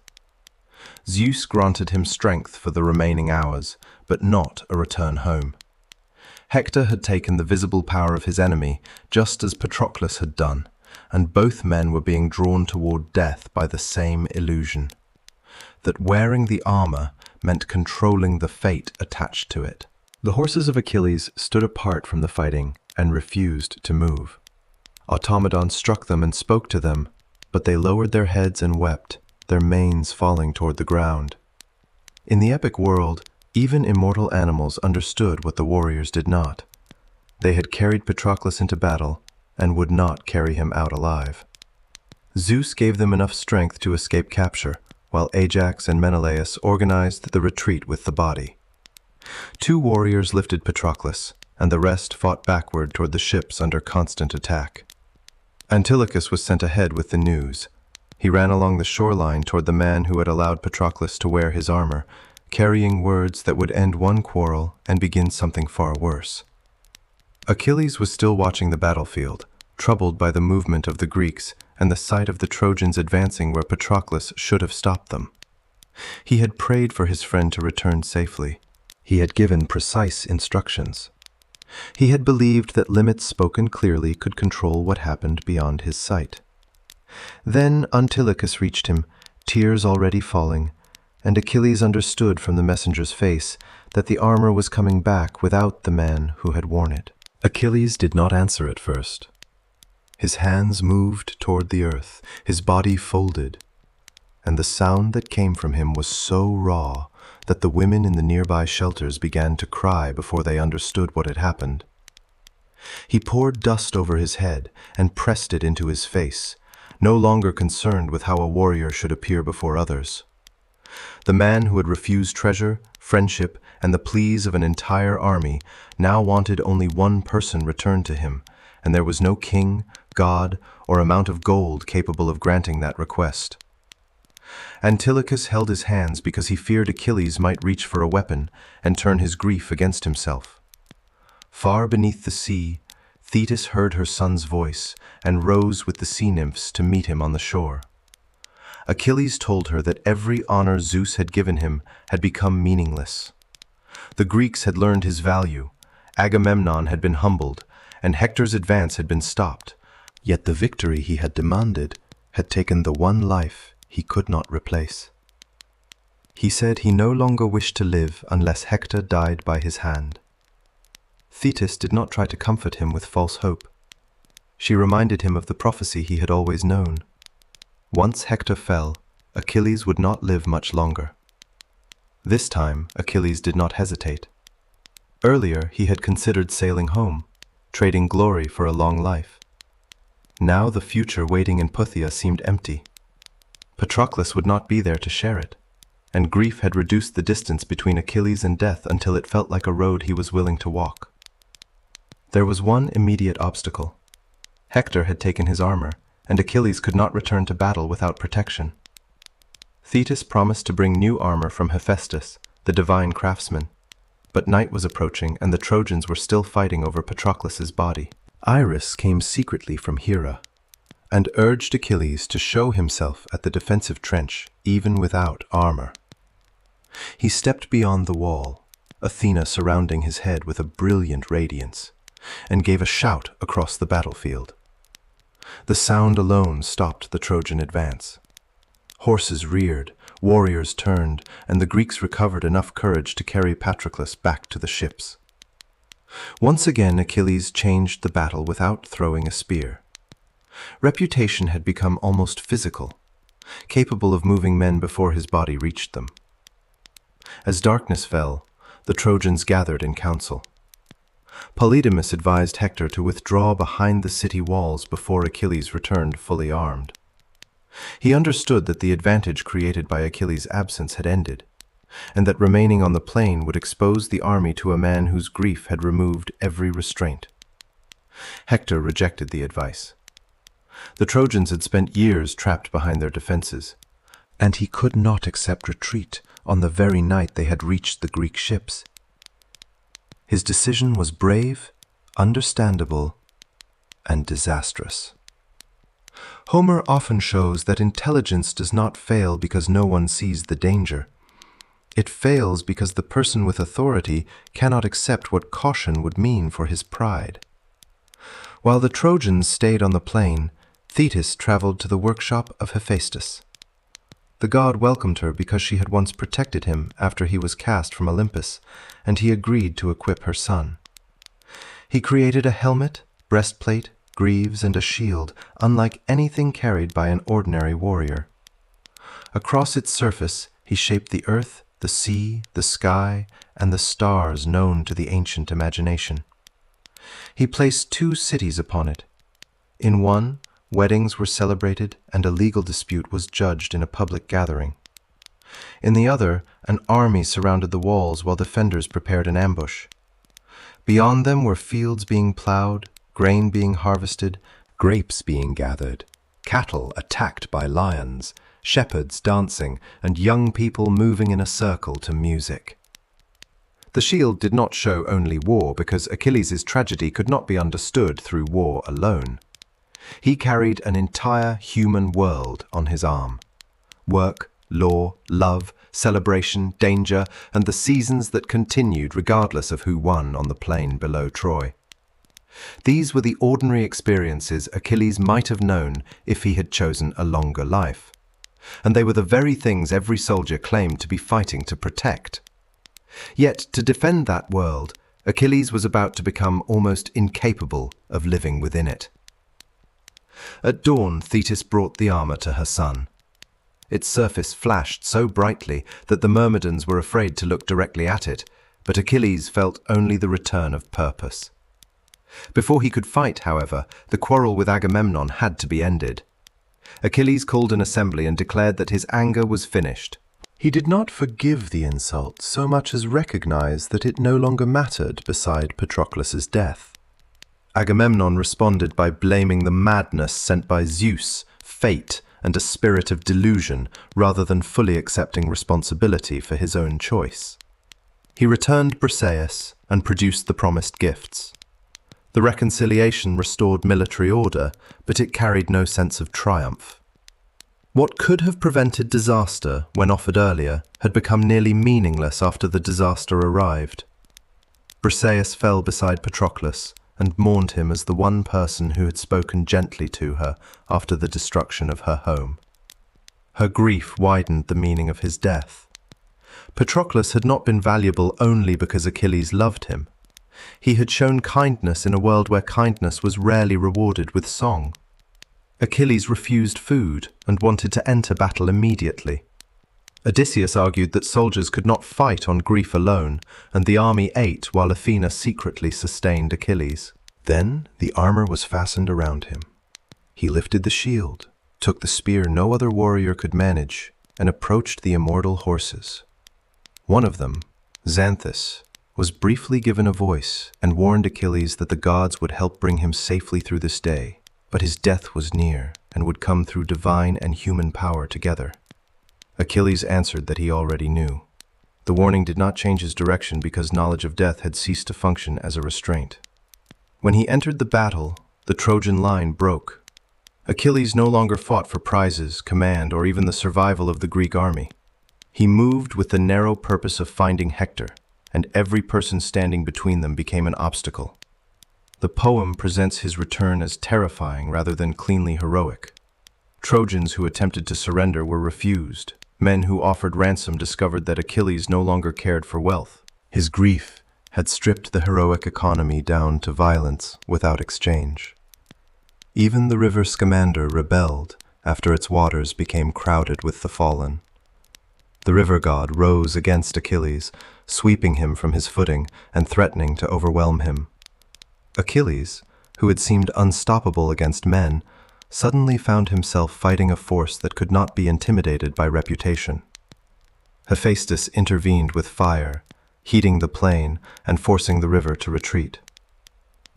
Zeus granted him strength for the remaining hours, but not a return home. Hector had taken the visible power of his enemy, just as Patroclus had done, and both men were being drawn toward death by the same illusion. That wearing the armor meant controlling the fate attached to it. The horses of Achilles stood apart from the fighting and refused to move. Automedon struck them and spoke to them, but they lowered their heads and wept, their manes falling toward the ground. In the epic world, even immortal animals understood what the warriors did not. They had carried Patroclus into battle and would not carry him out alive. Zeus gave them enough strength to escape capture, while Ajax and Menelaus organized the retreat with the body. 2 warriors lifted Patroclus, and the rest fought backward toward the ships under constant attack. Antilochus was sent ahead with the news. He ran along the shoreline toward the man who had allowed Patroclus to wear his armor, carrying words that would end one quarrel and begin something far worse. Achilles was still watching the battlefield, troubled by the movement of the Greeks and the sight of the Trojans advancing where Patroclus should have stopped them. He had prayed for his friend to return safely. He had given precise instructions. He had believed that limits spoken clearly could control what happened beyond his sight. Then Antilochus reached him, tears already falling, and Achilles understood from the messenger's face that the armor was coming back without the man who had worn it. Achilles did not answer at first. His hands moved toward the earth, his body folded, and the sound that came from him was so raw that the women in the nearby shelters began to cry before they understood what had happened. He poured dust over his head and pressed it into his face, no longer concerned with how a warrior should appear before others. The man who had refused treasure, friendship, and the pleas of an entire army now wanted only one person returned to him, and there was no king, god, or amount of gold capable of granting that request. Antilochus held his hands because he feared Achilles might reach for a weapon and turn his grief against himself. Far beneath the sea, Thetis heard her son's voice and rose with the sea nymphs to meet him on the shore. Achilles told her that every honor Zeus had given him had become meaningless. The Greeks had learned his value, Agamemnon had been humbled, and Hector's advance had been stopped, yet the victory he had demanded had taken the one life he could not replace. He said he no longer wished to live unless Hector died by his hand. Thetis did not try to comfort him with false hope. She reminded him of the prophecy he had always known. Once Hector fell, Achilles would not live much longer. This time, Achilles did not hesitate. Earlier, he had considered sailing home, trading glory for a long life. Now the future waiting in Phthia seemed empty. Patroclus would not be there to share it, and grief had reduced the distance between Achilles and death until it felt like a road he was willing to walk. There was one immediate obstacle. Hector had taken his armor, and Achilles could not return to battle without protection. Thetis promised to bring new armor from Hephaestus, the divine craftsman, but night was approaching and the Trojans were still fighting over Patroclus's body. Iris came secretly from Hera. and urged Achilles to show himself at the defensive trench even without armor. He stepped beyond the wall, Athena surrounding his head with a brilliant radiance, and gave a shout across the battlefield. The sound alone stopped the Trojan advance. Horses reared, warriors turned, and the Greeks recovered enough courage to carry Patroclus back to the ships. Once again Achilles changed the battle without throwing a spear. Reputation had become almost physical, capable of moving men before his body reached them. As darkness fell, the Trojans gathered in council. Polydamas advised Hector to withdraw behind the city walls before Achilles returned fully armed. He understood that the advantage created by Achilles' absence had ended, and that remaining on the plain would expose the army to a man whose grief had removed every restraint. Hector rejected the advice. The Trojans had spent years trapped behind their defenses, and he could not accept retreat on the very night they had reached the Greek ships. His decision was brave, understandable, and disastrous. Homer often shows that intelligence does not fail because no one sees the danger. It fails because the person with authority cannot accept what caution would mean for his pride. While the Trojans stayed on the plain, Thetis traveled to the workshop of Hephaestus. The god welcomed her because she had once protected him after he was cast from Olympus, and he agreed to equip her son. He created a helmet, breastplate, greaves, and a shield, unlike anything carried by an ordinary warrior. Across its surface, he shaped the earth, the sea, the sky, and the stars known to the ancient imagination. He placed 2 cities upon it. In one, weddings were celebrated and a legal dispute was judged in a public gathering. In the other, an army surrounded the walls while defenders prepared an ambush. Beyond them were fields being plowed, grain being harvested, grapes being gathered, cattle attacked by lions, shepherds dancing, and young people moving in a circle to music. The shield did not show only war because Achilles' tragedy could not be understood through war alone. He carried an entire human world on his arm. Work, law, love, celebration, danger, and the seasons that continued regardless of who won on the plain below Troy. These were the ordinary experiences Achilles might have known if he had chosen a longer life. And they were the very things every soldier claimed to be fighting to protect. Yet, to defend that world, Achilles was about to become almost incapable of living within it. At dawn, Thetis brought the armor to her son. Its surface flashed so brightly that the Myrmidons were afraid to look directly at it, but Achilles felt only the return of purpose. Before he could fight, however, the quarrel with Agamemnon had to be ended. Achilles called an assembly and declared that his anger was finished. He did not forgive the insult so much as recognize that it no longer mattered beside Patroclus's death. Agamemnon responded by blaming the madness sent by Zeus, fate, and a spirit of delusion rather than fully accepting responsibility for his own choice. He returned Briseis and produced the promised gifts. The reconciliation restored military order, but it carried no sense of triumph. What could have prevented disaster when offered earlier had become nearly meaningless after the disaster arrived. Briseis fell beside Patroclus and mourned him as the one person who had spoken gently to her after the destruction of her home. Her grief widened the meaning of his death. Patroclus had not been valuable only because Achilles loved him. He had shown kindness in a world where kindness was rarely rewarded with song. Achilles refused food and wanted to enter battle immediately. Odysseus argued that soldiers could not fight on grief alone, and the army ate while Athena secretly sustained Achilles. Then the armor was fastened around him. He lifted the shield, took the spear no other warrior could manage, and approached the immortal horses. One of them, Xanthus, was briefly given a voice and warned Achilles that the gods would help bring him safely through this day, but his death was near and would come through divine and human power together. Achilles answered that he already knew. The warning did not change his direction because knowledge of death had ceased to function as a restraint. When he entered the battle, the Trojan line broke, Achilles no longer fought for prizes, command, or even the survival of the Greek army. He moved with the narrow purpose of finding Hector, and every person standing between them became an obstacle. The poem presents his return as terrifying rather than cleanly heroic. Trojans who attempted to surrender were refused. Men who offered ransom discovered that Achilles no longer cared for wealth. His grief had stripped the heroic economy down to violence without exchange. Even the river Scamander rebelled after its waters became crowded with the fallen. The river god rose against Achilles, sweeping him from his footing and threatening to overwhelm him. Achilles, who had seemed unstoppable against men, suddenly found himself fighting a force that could not be intimidated by reputation. Hephaestus intervened with fire, heating the plain and forcing the river to retreat.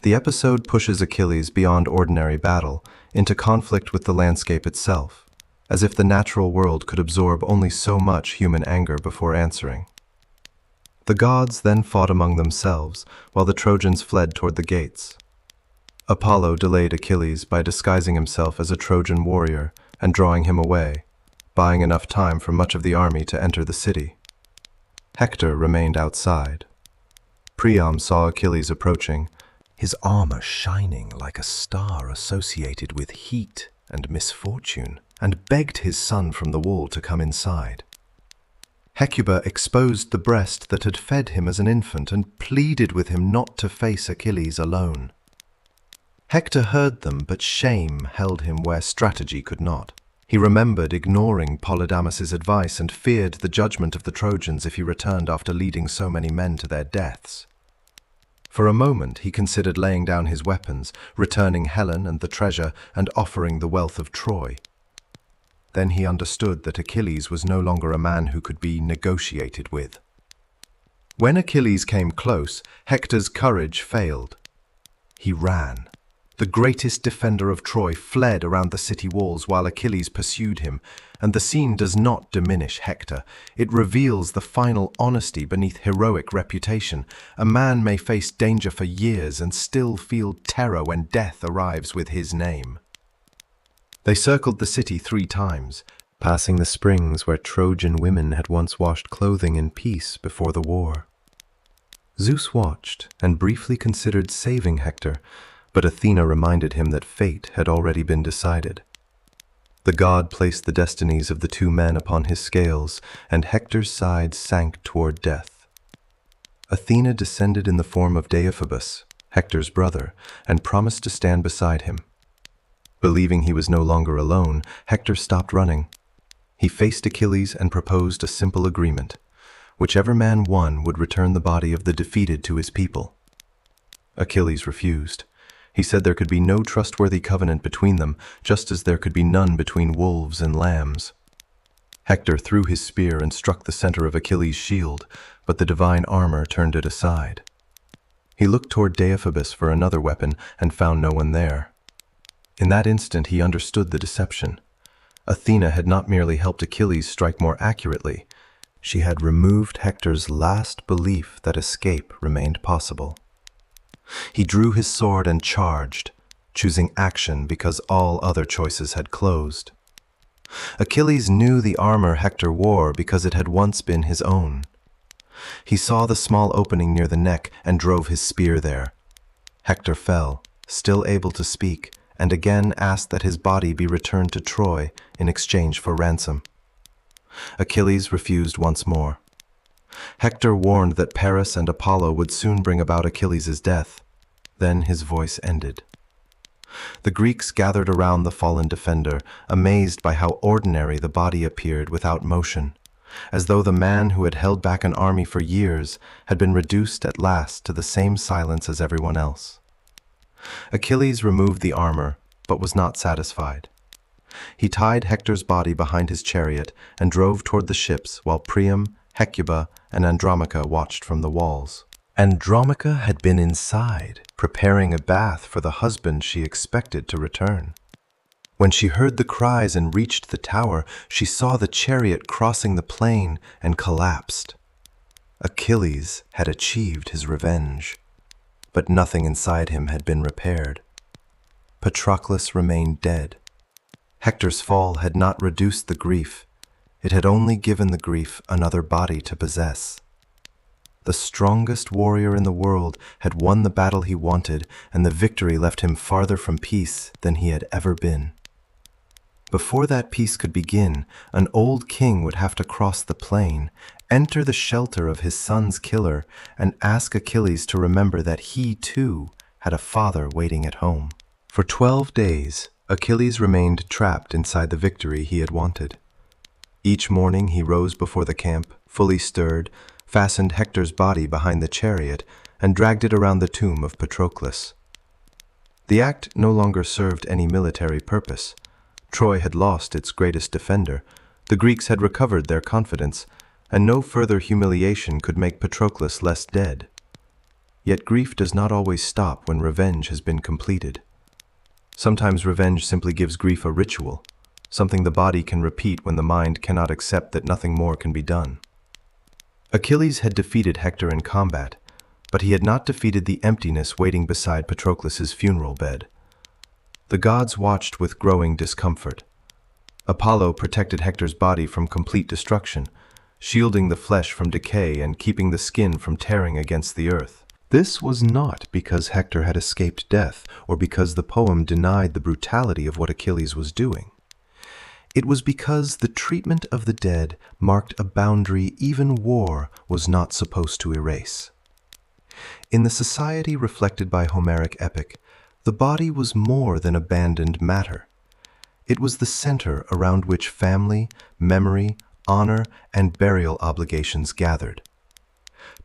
The episode pushes Achilles beyond ordinary battle into conflict with the landscape itself, as if the natural world could absorb only so much human anger before answering. The gods then fought among themselves, while the Trojans fled toward the gates. Apollo delayed Achilles by disguising himself as a Trojan warrior and drawing him away, buying enough time for much of the army to enter the city. Hector remained outside. Priam saw Achilles approaching, his armor shining like a star associated with heat and misfortune, and begged his son from the wall to come inside. Hecuba exposed the breast that had fed him as an infant and pleaded with him not to face Achilles alone. Hector heard them, but shame held him where strategy could not. He remembered ignoring Polydamas's advice and feared the judgment of the Trojans if he returned after leading so many men to their deaths. For a moment he considered laying down his weapons, returning Helen and the treasure, and offering the wealth of Troy. Then he understood that Achilles was no longer a man who could be negotiated with. When Achilles came close, Hector's courage failed. He ran. The greatest defender of Troy fled around the city walls while Achilles pursued him, and the scene does not diminish Hector. It reveals the final honesty beneath heroic reputation. A man may face danger for years and still feel terror when death arrives with his name. They circled the city 3 times, passing the springs where Trojan women had once washed clothing in peace before the war. Zeus watched and briefly considered saving Hector, but Athena reminded him that fate had already been decided. The god placed the destinies of the 2 men upon his scales, and Hector's side sank toward death. Athena descended in the form of Deiphobus, Hector's brother, and promised to stand beside him. Believing he was no longer alone, Hector stopped running. He faced Achilles and proposed a simple agreement. Whichever man won would return the body of the defeated to his people. Achilles refused. He said there could be no trustworthy covenant between them, just as there could be none between wolves and lambs. Hector threw his spear and struck the center of Achilles' shield, but the divine armor turned it aside. He looked toward Deiphobus for another weapon and found no one there. In that instant he understood the deception. Athena had not merely helped Achilles strike more accurately, she had removed Hector's last belief that escape remained possible. He drew his sword and charged, choosing action because all other choices had closed. Achilles knew the armor Hector wore because it had once been his own. He saw the small opening near the neck and drove his spear there. Hector fell, still able to speak, and again asked that his body be returned to Troy in exchange for ransom. Achilles refused once more. Hector warned that Paris and Apollo would soon bring about Achilles' death. Then his voice ended. The Greeks gathered around the fallen defender, amazed by how ordinary the body appeared without motion, as though the man who had held back an army for years had been reduced at last to the same silence as everyone else. Achilles removed the armor, but was not satisfied. He tied Hector's body behind his chariot and drove toward the ships while Priam, Hecuba, and Andromache watched from the walls. Andromache had been inside, preparing a bath for the husband she expected to return. When she heard the cries and reached the tower, she saw the chariot crossing the plain and collapsed. Achilles had achieved his revenge, but nothing inside him had been repaired. Patroclus remained dead, Hector's fall had not reduced the grief. It had only given the grief another body to possess. The strongest warrior in the world had won the battle he wanted, and the victory left him farther from peace than he had ever been. Before that peace could begin, an old king would have to cross the plain, enter the shelter of his son's killer, and ask Achilles to remember that he, too, had a father waiting at home. For 12 days, Achilles remained trapped inside the victory he had wanted. Each morning he rose before the camp, fully stirred, fastened Hector's body behind the chariot, and dragged it around the tomb of Patroclus. The act no longer served any military purpose. Troy had lost its greatest defender, the Greeks had recovered their confidence, and no further humiliation could make Patroclus less dead. Yet grief does not always stop when revenge has been completed. Sometimes revenge simply gives grief a ritual, something the body can repeat when the mind cannot accept that nothing more can be done. Achilles had defeated Hector in combat, but he had not defeated the emptiness waiting beside Patroclus's funeral bed. The gods watched with growing discomfort. Apollo protected Hector's body from complete destruction, shielding the flesh from decay and keeping the skin from tearing against the earth. This was not because Hector had escaped death or because the poem denied the brutality of what Achilles was doing. It was because the treatment of the dead marked a boundary even war was not supposed to erase. In the society reflected by Homeric epic, the body was more than abandoned matter. It was the center around which family, memory, honor, and burial obligations gathered.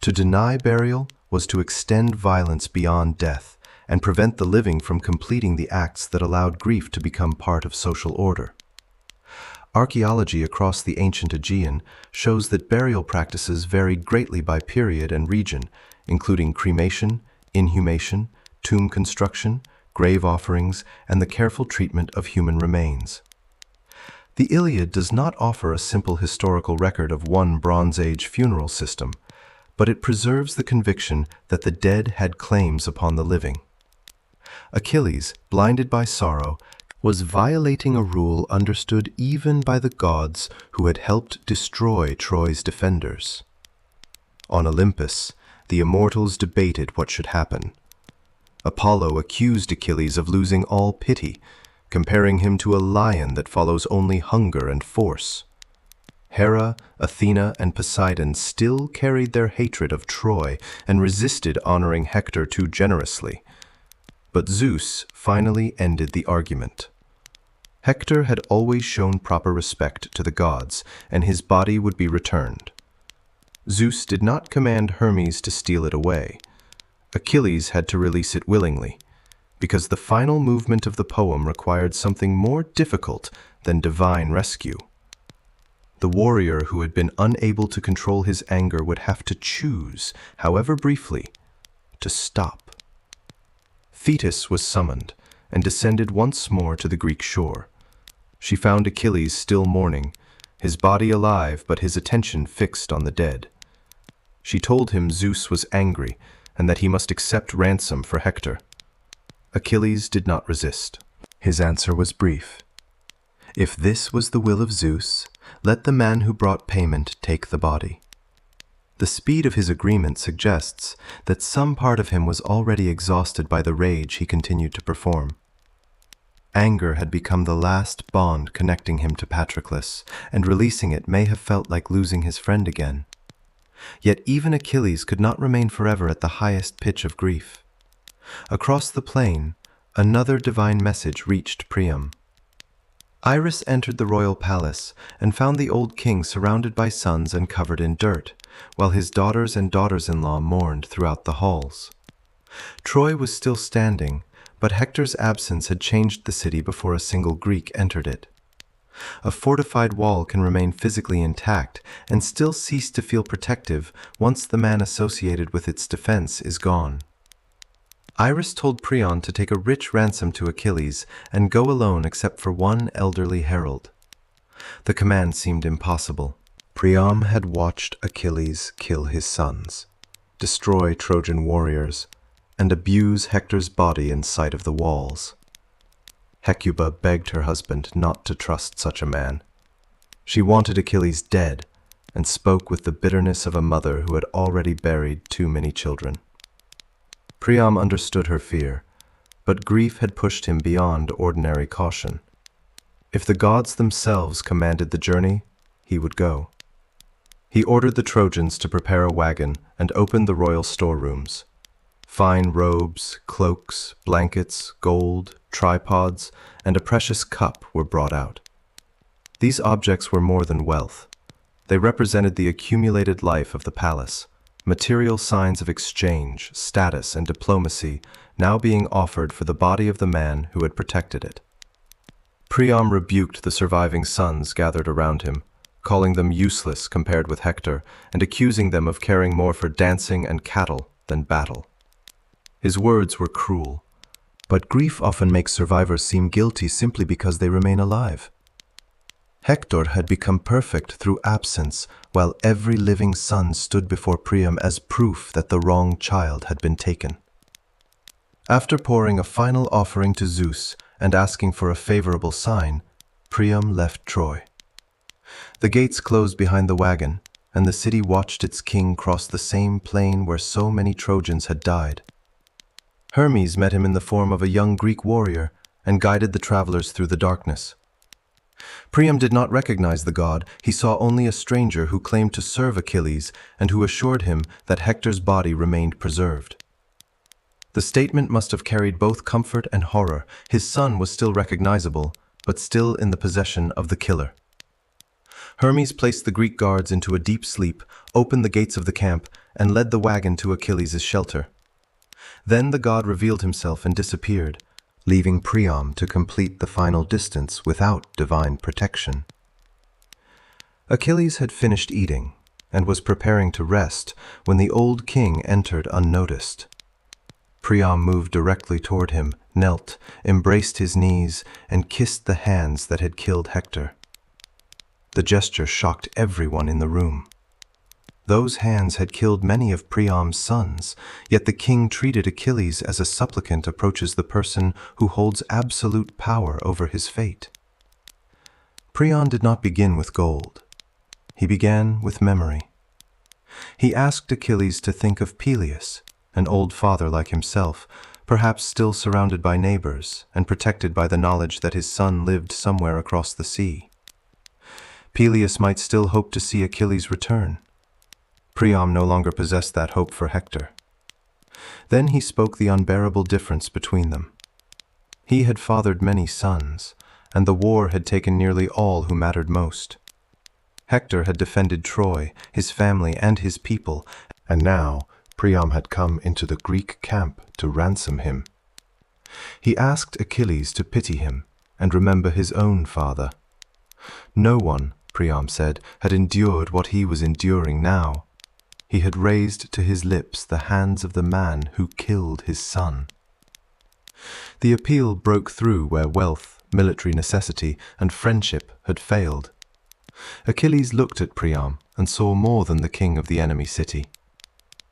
To deny burial was to extend violence beyond death and prevent the living from completing the acts that allowed grief to become part of social order. Archaeology across the ancient Aegean shows that burial practices varied greatly by period and region, including cremation, inhumation, tomb construction, grave offerings, and the careful treatment of human remains. The Iliad does not offer a simple historical record of one Bronze Age funeral system, but it preserves the conviction that the dead had claims upon the living. Achilles, blinded by sorrow, was violating a rule understood even by the gods who had helped destroy Troy's defenders. On Olympus, the immortals debated what should happen. Apollo accused Achilles of losing all pity, comparing him to a lion that follows only hunger and force. Hera, Athena, and Poseidon still carried their hatred of Troy and resisted honoring Hector too generously. But Zeus finally ended the argument. Hector had always shown proper respect to the gods, and his body would be returned. Zeus did not command Hermes to steal it away. Achilles had to release it willingly, because the final movement of the poem required something more difficult than divine rescue. The warrior who had been unable to control his anger would have to choose, however briefly, to stop. Thetis was summoned and descended once more to the Greek shore. She found Achilles still mourning, his body alive but his attention fixed on the dead. She told him Zeus was angry and that he must accept ransom for Hector. Achilles did not resist. His answer was brief. If this was the will of Zeus, let the man who brought payment take the body. The speed of his agreement suggests that some part of him was already exhausted by the rage he continued to perform. Anger had become the last bond connecting him to Patroclus, and releasing it may have felt like losing his friend again. Yet even Achilles could not remain forever at the highest pitch of grief. Across the plain, another divine message reached Priam. Iris entered the royal palace and found the old king surrounded by sons and covered in dirt, while his daughters and daughters-in-law mourned throughout the halls. Troy was still standing, but Hector's absence had changed the city before a single Greek entered it. A fortified wall can remain physically intact and still cease to feel protective once the man associated with its defense is gone. Iris told Priam to take a rich ransom to Achilles and go alone except for one elderly herald. The command seemed impossible. Priam had watched Achilles kill his sons, destroy Trojan warriors, and abuse Hector's body in sight of the walls. Hecuba begged her husband not to trust such a man. She wanted Achilles dead, and spoke with the bitterness of a mother who had already buried too many children. Priam understood her fear, but grief had pushed him beyond ordinary caution. If the gods themselves commanded the journey, he would go. He ordered the Trojans to prepare a wagon and opened the royal storerooms. Fine robes, cloaks, blankets, gold, tripods, and a precious cup were brought out. These objects were more than wealth. They represented the accumulated life of the palace, material signs of exchange, status, and diplomacy now being offered for the body of the man who had protected it. Priam rebuked the surviving sons gathered around him, calling them useless compared with Hector and accusing them of caring more for dancing and cattle than battle. His words were cruel, but grief often makes survivors seem guilty simply because they remain alive. Hector had become perfect through absence, while every living son stood before Priam as proof that the wrong child had been taken. After pouring a final offering to Zeus and asking for a favorable sign, Priam left Troy. The gates closed behind the wagon, and the city watched its king cross the same plain where so many Trojans had died. Hermes met him in the form of a young Greek warrior and guided the travelers through the darkness. Priam did not recognize the god. He saw only a stranger who claimed to serve Achilles and who assured him that Hector's body remained preserved. The statement must have carried both comfort and horror. His son was still recognizable, but still in the possession of the killer. Hermes placed the Greek guards into a deep sleep, opened the gates of the camp, and led the wagon to Achilles' shelter. Then the god revealed himself and disappeared, leaving Priam to complete the final distance without divine protection. Achilles had finished eating and was preparing to rest when the old king entered unnoticed. Priam moved directly toward him, knelt, embraced his knees, and kissed the hands that had killed Hector. The gesture shocked everyone in the room. Those hands had killed many of Priam's sons, yet the king treated Achilles as a supplicant approaches the person who holds absolute power over his fate. Priam did not begin with gold. He began with memory. He asked Achilles to think of Peleus, an old father like himself, perhaps still surrounded by neighbors and protected by the knowledge that his son lived somewhere across the sea. Peleus might still hope to see Achilles return. Priam no longer possessed that hope for Hector. Then he spoke the unbearable difference between them. He had fathered many sons, and the war had taken nearly all who mattered most. Hector had defended Troy, his family, and his people, and now Priam had come into the Greek camp to ransom him. He asked Achilles to pity him and remember his own father. No one, Priam said, had endured what he was enduring now. He had raised to his lips the hands of the man who killed his son. The appeal broke through where wealth, military necessity, and friendship had failed. Achilles looked at Priam and saw more than the king of the enemy city.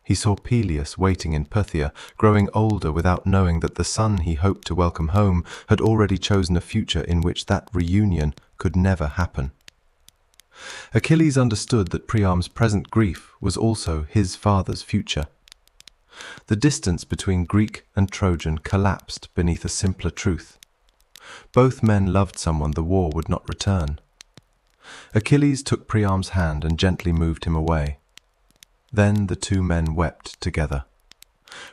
He saw Peleus waiting in Phthia, growing older without knowing that the son he hoped to welcome home had already chosen a future in which that reunion could never happen. Achilles understood that Priam's present grief was also his father's future. The distance between Greek and Trojan collapsed beneath a simpler truth. Both men loved someone the war would not return. Achilles took Priam's hand and gently moved him away. Then the two men wept together.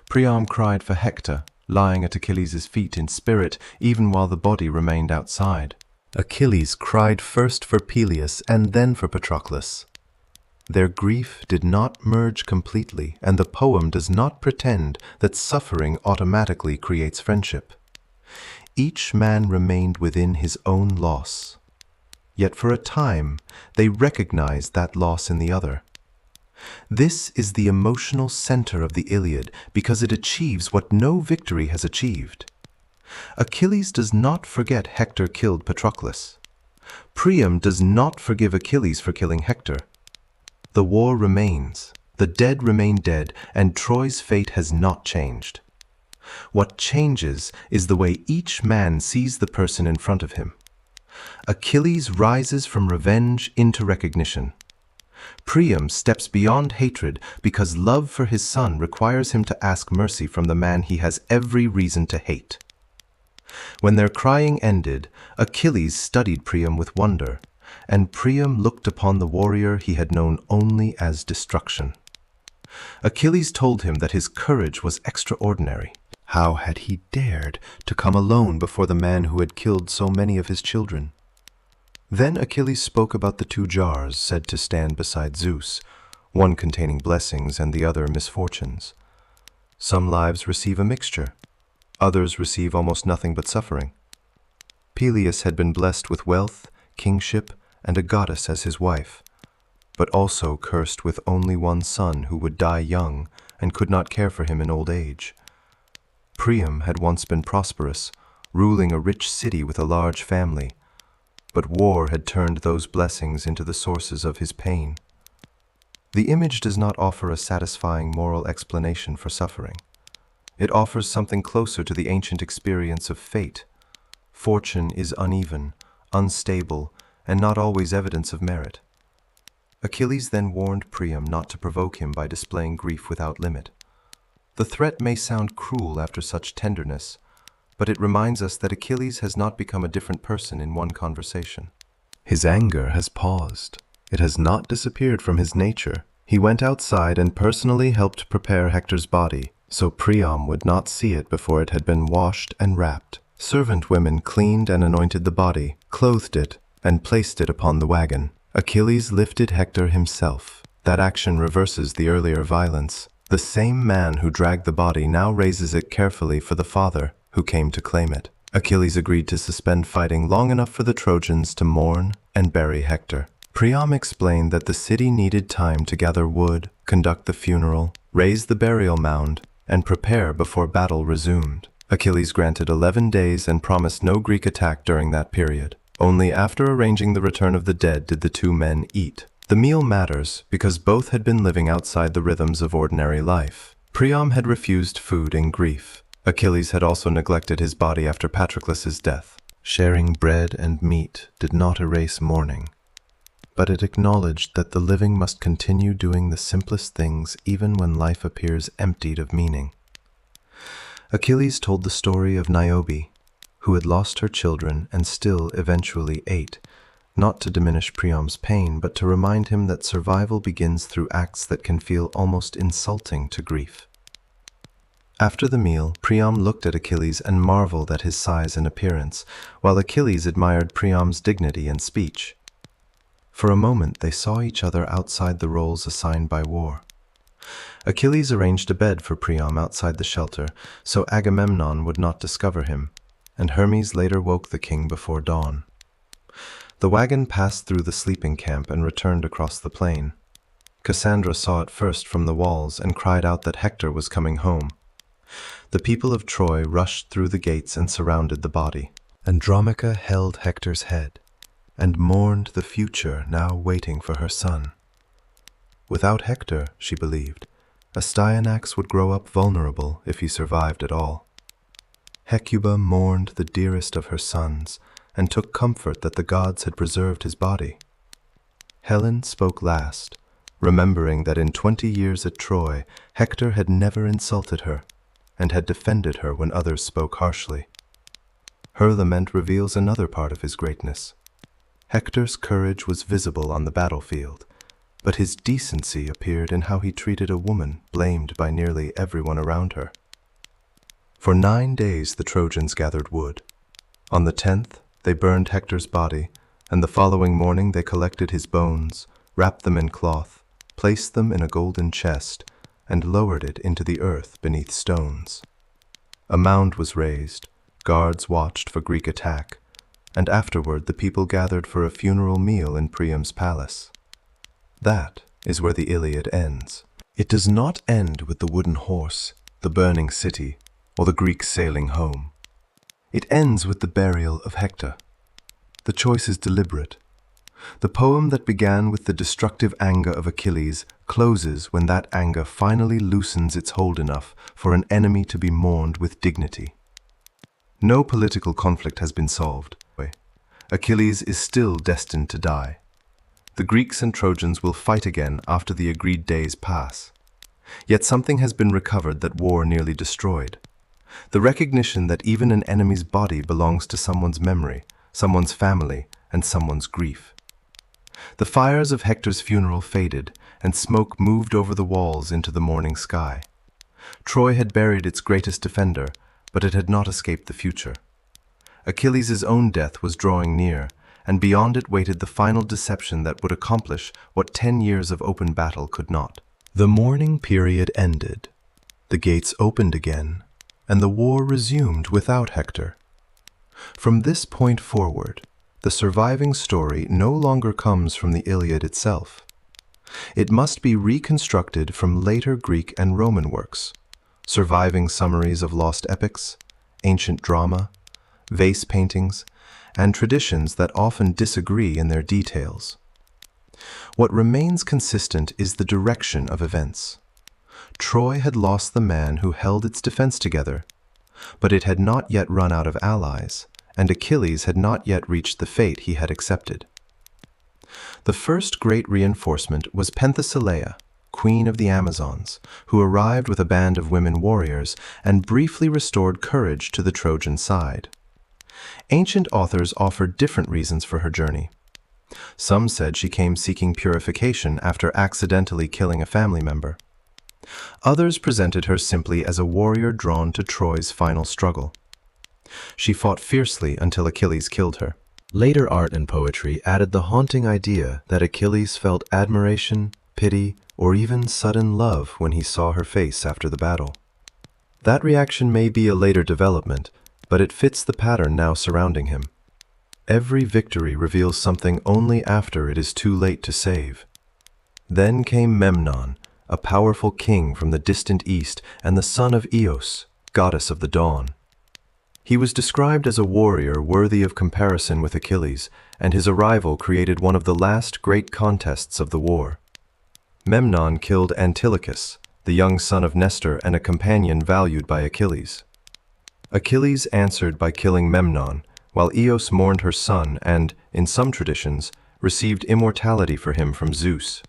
Priam cried for Hector, lying at Achilles' feet in spirit, even while the body remained outside. Achilles cried first for Peleus and then for Patroclus. Their grief did not merge completely, and the poem does not pretend that suffering automatically creates friendship. Each man remained within his own loss. Yet for a time, they recognized that loss in the other. This is the emotional center of the Iliad because it achieves what no victory has achieved. Achilles does not forget Hector killed Patroclus. Priam does not forgive Achilles for killing Hector. The war remains, the dead remain dead, and Troy's fate has not changed. What changes is the way each man sees the person in front of him. Achilles rises from revenge into recognition. Priam steps beyond hatred because love for his son requires him to ask mercy from the man he has every reason to hate. When their crying ended, Achilles studied Priam with wonder, and Priam looked upon the warrior he had known only as destruction. Achilles told him that his courage was extraordinary. How had he dared to come alone before the man who had killed so many of his children? Then Achilles spoke about the two jars said to stand beside Zeus, one containing blessings and the other misfortunes. Some lives receive a mixture, others receive almost nothing but suffering. Peleus had been blessed with wealth, kingship, and a goddess as his wife, but also cursed with only one son who would die young and could not care for him in old age. Priam had once been prosperous, ruling a rich city with a large family, but war had turned those blessings into the sources of his pain. The image does not offer a satisfying moral explanation for suffering. It offers something closer to the ancient experience of fate. Fortune is uneven, unstable, and not always evidence of merit. Achilles then warned Priam not to provoke him by displaying grief without limit. The threat may sound cruel after such tenderness, but it reminds us that Achilles has not become a different person in one conversation. His anger has paused. It has not disappeared from his nature. He went outside and personally helped prepare Hector's body, so Priam would not see it before it had been washed and wrapped. Servant women cleaned and anointed the body, clothed it, and placed it upon the wagon. Achilles lifted Hector himself. That action reverses the earlier violence. The same man who dragged the body now raises it carefully for the father who came to claim it. Achilles agreed to suspend fighting long enough for the Trojans to mourn and bury Hector. Priam explained that the city needed time to gather wood, conduct the funeral, raise the burial mound, and prepare before battle resumed. Achilles granted 11 days and promised no Greek attack during that period. Only after arranging the return of the dead did the two men eat. The meal matters because both had been living outside the rhythms of ordinary life. Priam had refused food in grief. Achilles had also neglected his body after Patroclus's death. Sharing bread and meat did not erase mourning, but it acknowledged that the living must continue doing the simplest things even when life appears emptied of meaning. Achilles told the story of Niobe, who had lost her children and still eventually ate, not to diminish Priam's pain, but to remind him that survival begins through acts that can feel almost insulting to grief. After the meal, Priam looked at Achilles and marveled at his size and appearance, while Achilles admired Priam's dignity and speech. For a moment they saw each other outside the roles assigned by war. Achilles arranged a bed for Priam outside the shelter, so Agamemnon would not discover him, and Hermes later woke the king before dawn. The wagon passed through the sleeping camp and returned across the plain. Cassandra saw it first from the walls and cried out that Hector was coming home. The people of Troy rushed through the gates and surrounded the body. Andromache held Hector's head and mourned the future now waiting for her son. Without Hector, she believed, Astyanax would grow up vulnerable if he survived at all. Hecuba mourned the dearest of her sons and took comfort that the gods had preserved his body. Helen spoke last, remembering that in 20 years at Troy, Hector had never insulted her and had defended her when others spoke harshly. Her lament reveals another part of his greatness. Hector's courage was visible on the battlefield, but his decency appeared in how he treated a woman blamed by nearly everyone around her. For 9 days the Trojans gathered wood. On the 10th, they burned Hector's body, and the following morning they collected his bones, wrapped them in cloth, placed them in a golden chest, and lowered it into the earth beneath stones. A mound was raised, guards watched for Greek attack, and afterward the people gathered for a funeral meal in Priam's palace. That is where the Iliad ends. It does not end with the wooden horse, the burning city, or the Greeks sailing home. It ends with the burial of Hector. The choice is deliberate. The poem that began with the destructive anger of Achilles closes when that anger finally loosens its hold enough for an enemy to be mourned with dignity. No political conflict has been solved. Achilles is still destined to die. The Greeks and Trojans will fight again after the agreed days pass. Yet something has been recovered that war nearly destroyed. The recognition that even an enemy's body belongs to someone's memory, someone's family, and someone's grief. The fires of Hector's funeral faded, and smoke moved over the walls into the morning sky. Troy had buried its greatest defender, but it had not escaped the future. Achilles' own death was drawing near, and beyond it waited the final deception that would accomplish what 10 years of open battle could not. The mourning period ended. The gates opened again, and the war resumed without Hector. From this point forward, the surviving story no longer comes from the Iliad itself. It must be reconstructed from later Greek and Roman works, surviving summaries of lost epics, ancient drama, vase paintings, and traditions that often disagree in their details. What remains consistent is the direction of events. Troy had lost the man who held its defense together, but it had not yet run out of allies, and Achilles had not yet reached the fate he had accepted. The first great reinforcement was Penthesilea, queen of the Amazons, who arrived with a band of women warriors and briefly restored courage to the Trojan side. Ancient authors offered different reasons for her journey. Some said she came seeking purification after accidentally killing a family member. Others presented her simply as a warrior drawn to Troy's final struggle. She fought fiercely until Achilles killed her. Later art and poetry added the haunting idea that Achilles felt admiration, pity, or even sudden love when he saw her face after the battle. That reaction may be a later development, but it fits the pattern now surrounding him. Every victory reveals something only after it is too late to save. Then came Memnon, a powerful king from the distant east and the son of Eos, goddess of the dawn. He was described as a warrior worthy of comparison with Achilles, and his arrival created one of the last great contests of the war. Memnon killed Antilochus, the young son of Nestor and a companion valued by Achilles. Achilles answered by killing Memnon, while Eos mourned her son and, in some traditions, received immortality for him from Zeus.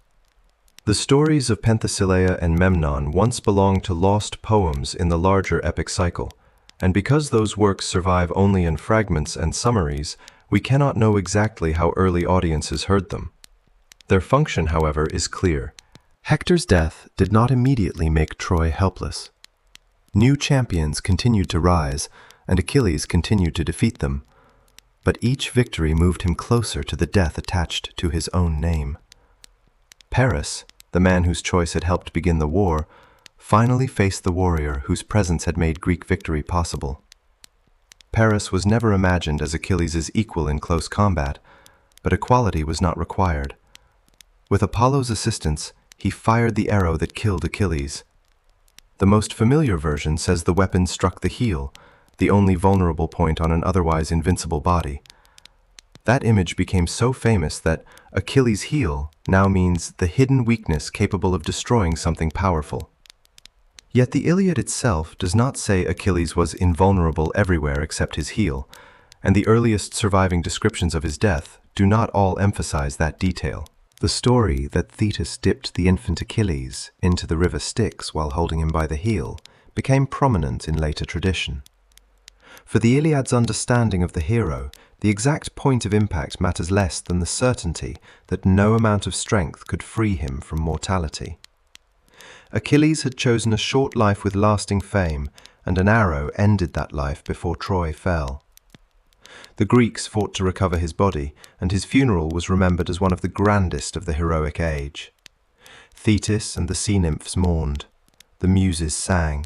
The stories of Penthesilea and Memnon once belonged to lost poems in the larger epic cycle, and because those works survive only in fragments and summaries, we cannot know exactly how early audiences heard them. Their function, however, is clear. Hector's death did not immediately make Troy helpless. New champions continued to rise, and Achilles continued to defeat them. But each victory moved him closer to the death attached to his own name. Paris, the man whose choice had helped begin the war, finally faced the warrior whose presence had made Greek victory possible. Paris was never imagined as Achilles' equal in close combat, but equality was not required. With Apollo's assistance, he fired the arrow that killed Achilles. The most familiar version says the weapon struck the heel, the only vulnerable point on an otherwise invincible body. That image became so famous that Achilles' heel now means the hidden weakness capable of destroying something powerful. Yet the Iliad itself does not say Achilles was invulnerable everywhere except his heel, and the earliest surviving descriptions of his death do not all emphasize that detail. The story that Thetis dipped the infant Achilles into the river Styx while holding him by the heel became prominent in later tradition. For the Iliad's understanding of the hero, the exact point of impact matters less than the certainty that no amount of strength could free him from mortality. Achilles had chosen a short life with lasting fame, and an arrow ended that life before Troy fell. The Greeks fought to recover his body, and his funeral was remembered as one of the grandest of the heroic age. Thetis and the sea nymphs mourned. The muses sang.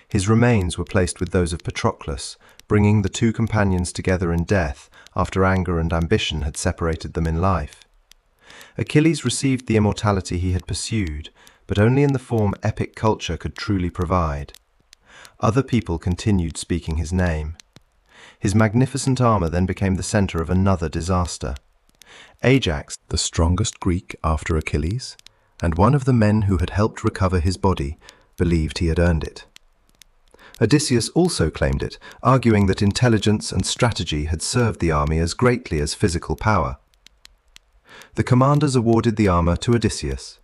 His remains were placed with those of Patroclus, bringing the two companions together in death after anger and ambition had separated them in life. Achilles received the immortality he had pursued, but only in the form epic culture could truly provide. Other people continued speaking his name. His magnificent armor then became the center of another disaster. Ajax, the strongest Greek after Achilles, and one of the men who had helped recover his body, believed he had earned it. Odysseus also claimed it, arguing that intelligence and strategy had served the army as greatly as physical power. The commanders awarded the armor to Odysseus.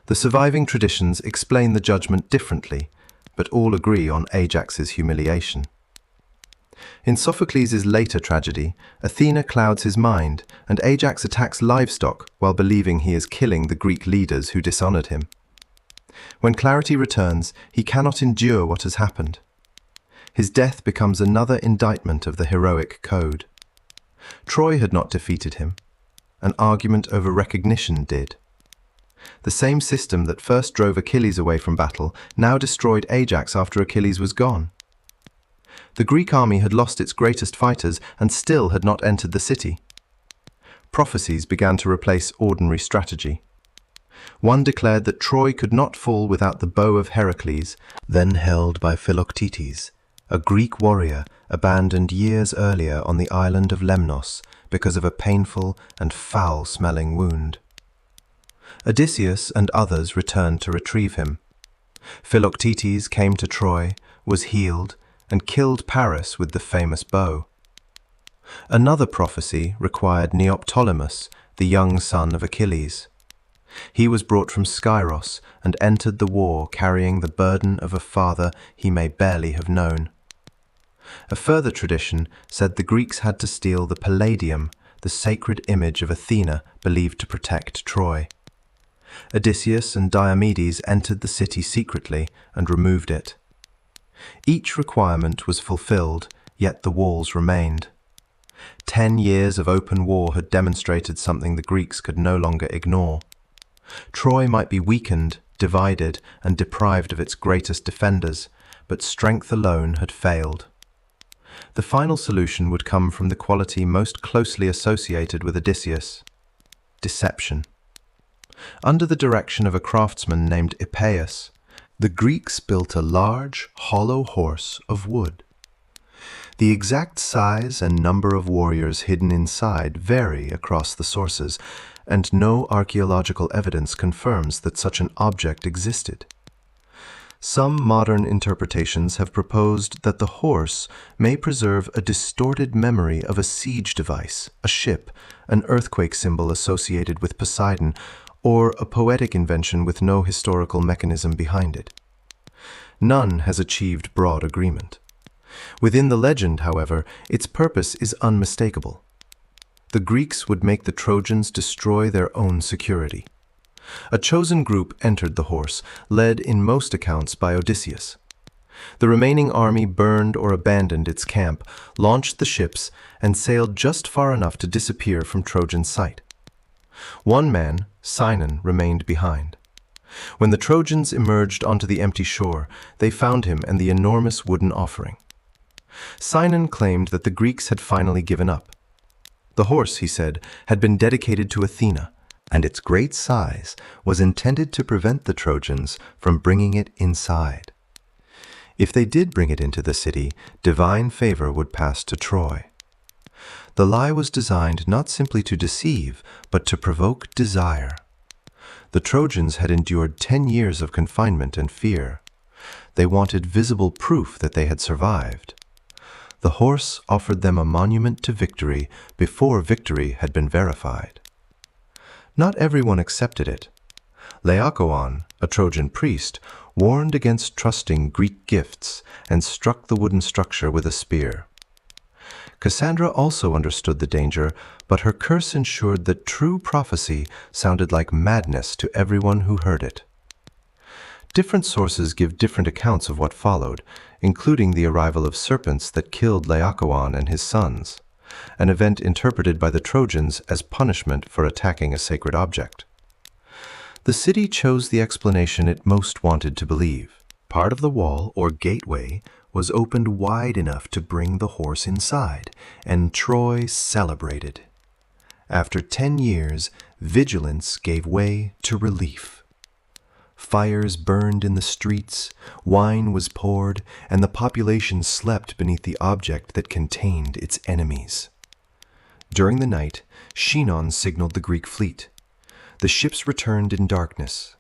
The surviving traditions explain the judgment differently, but all agree on Ajax's humiliation. In Sophocles' later tragedy, Athena clouds his mind, and Ajax attacks livestock while believing he is killing the Greek leaders who dishonored him. When clarity returns, he cannot endure what has happened. His death becomes another indictment of the heroic code. Troy had not defeated him. An argument over recognition did. The same system that first drove Achilles away from battle now destroyed Ajax after Achilles was gone. The Greek army had lost its greatest fighters and still had not entered the city. Prophecies began to replace ordinary strategy. One declared that Troy could not fall without the bow of Heracles, then held by Philoctetes, a Greek warrior abandoned years earlier on the island of Lemnos because of a painful and foul-smelling wound. Odysseus and others returned to retrieve him. Philoctetes came to Troy, was healed, and killed Paris with the famous bow. Another prophecy required Neoptolemus, the young son of Achilles. He was brought from Skyros and entered the war carrying the burden of a father he may barely have known. A further tradition said the Greeks had to steal the Palladium, the sacred image of Athena believed to protect Troy. Odysseus and Diomedes entered the city secretly and removed it. Each requirement was fulfilled, yet the walls remained. 10 years of open war had demonstrated something the Greeks could no longer ignore. Troy might be weakened, divided, and deprived of its greatest defenders, but strength alone had failed. The final solution would come from the quality most closely associated with Odysseus: deception. Under the direction of a craftsman named Epeius, the Greeks built a large, hollow horse of wood. The exact size and number of warriors hidden inside vary across the sources, and no archaeological evidence confirms that such an object existed. Some modern interpretations have proposed that the horse may preserve a distorted memory of a siege device, a ship, an earthquake symbol associated with Poseidon, or a poetic invention with no historical mechanism behind it. None has achieved broad agreement. Within the legend, however, its purpose is unmistakable. The Greeks would make the Trojans destroy their own security. A chosen group entered the horse, led in most accounts by Odysseus. The remaining army burned or abandoned its camp, launched the ships, and sailed just far enough to disappear from Trojan sight. One man, Sinon, remained behind. When the Trojans emerged onto the empty shore, they found him and the enormous wooden offering. Sinon claimed that the Greeks had finally given up. The horse, he said, had been dedicated to Athena, and its great size was intended to prevent the Trojans from bringing it inside. If they did bring it into the city, divine favor would pass to Troy. The lie was designed not simply to deceive, but to provoke desire. The Trojans had endured 10 years of confinement and fear. They wanted visible proof that they had survived. The horse offered them a monument to victory before victory had been verified. Not everyone accepted it. Laocoon, a Trojan priest, warned against trusting Greek gifts and struck the wooden structure with a spear. Cassandra also understood the danger, but her curse ensured that true prophecy sounded like madness to everyone who heard it. Different sources give different accounts of what followed, including the arrival of serpents that killed Laocoon and his sons, an event interpreted by the Trojans as punishment for attacking a sacred object. The city chose the explanation it most wanted to believe. Part of the wall, or gateway, was opened wide enough to bring the horse inside, and Troy celebrated. After 10 years, vigilance gave way to relief. Fires burned in the streets, wine was poured, and the population slept beneath the object that contained its enemies. During the night, Chinon signaled the Greek fleet. The ships returned in darkness.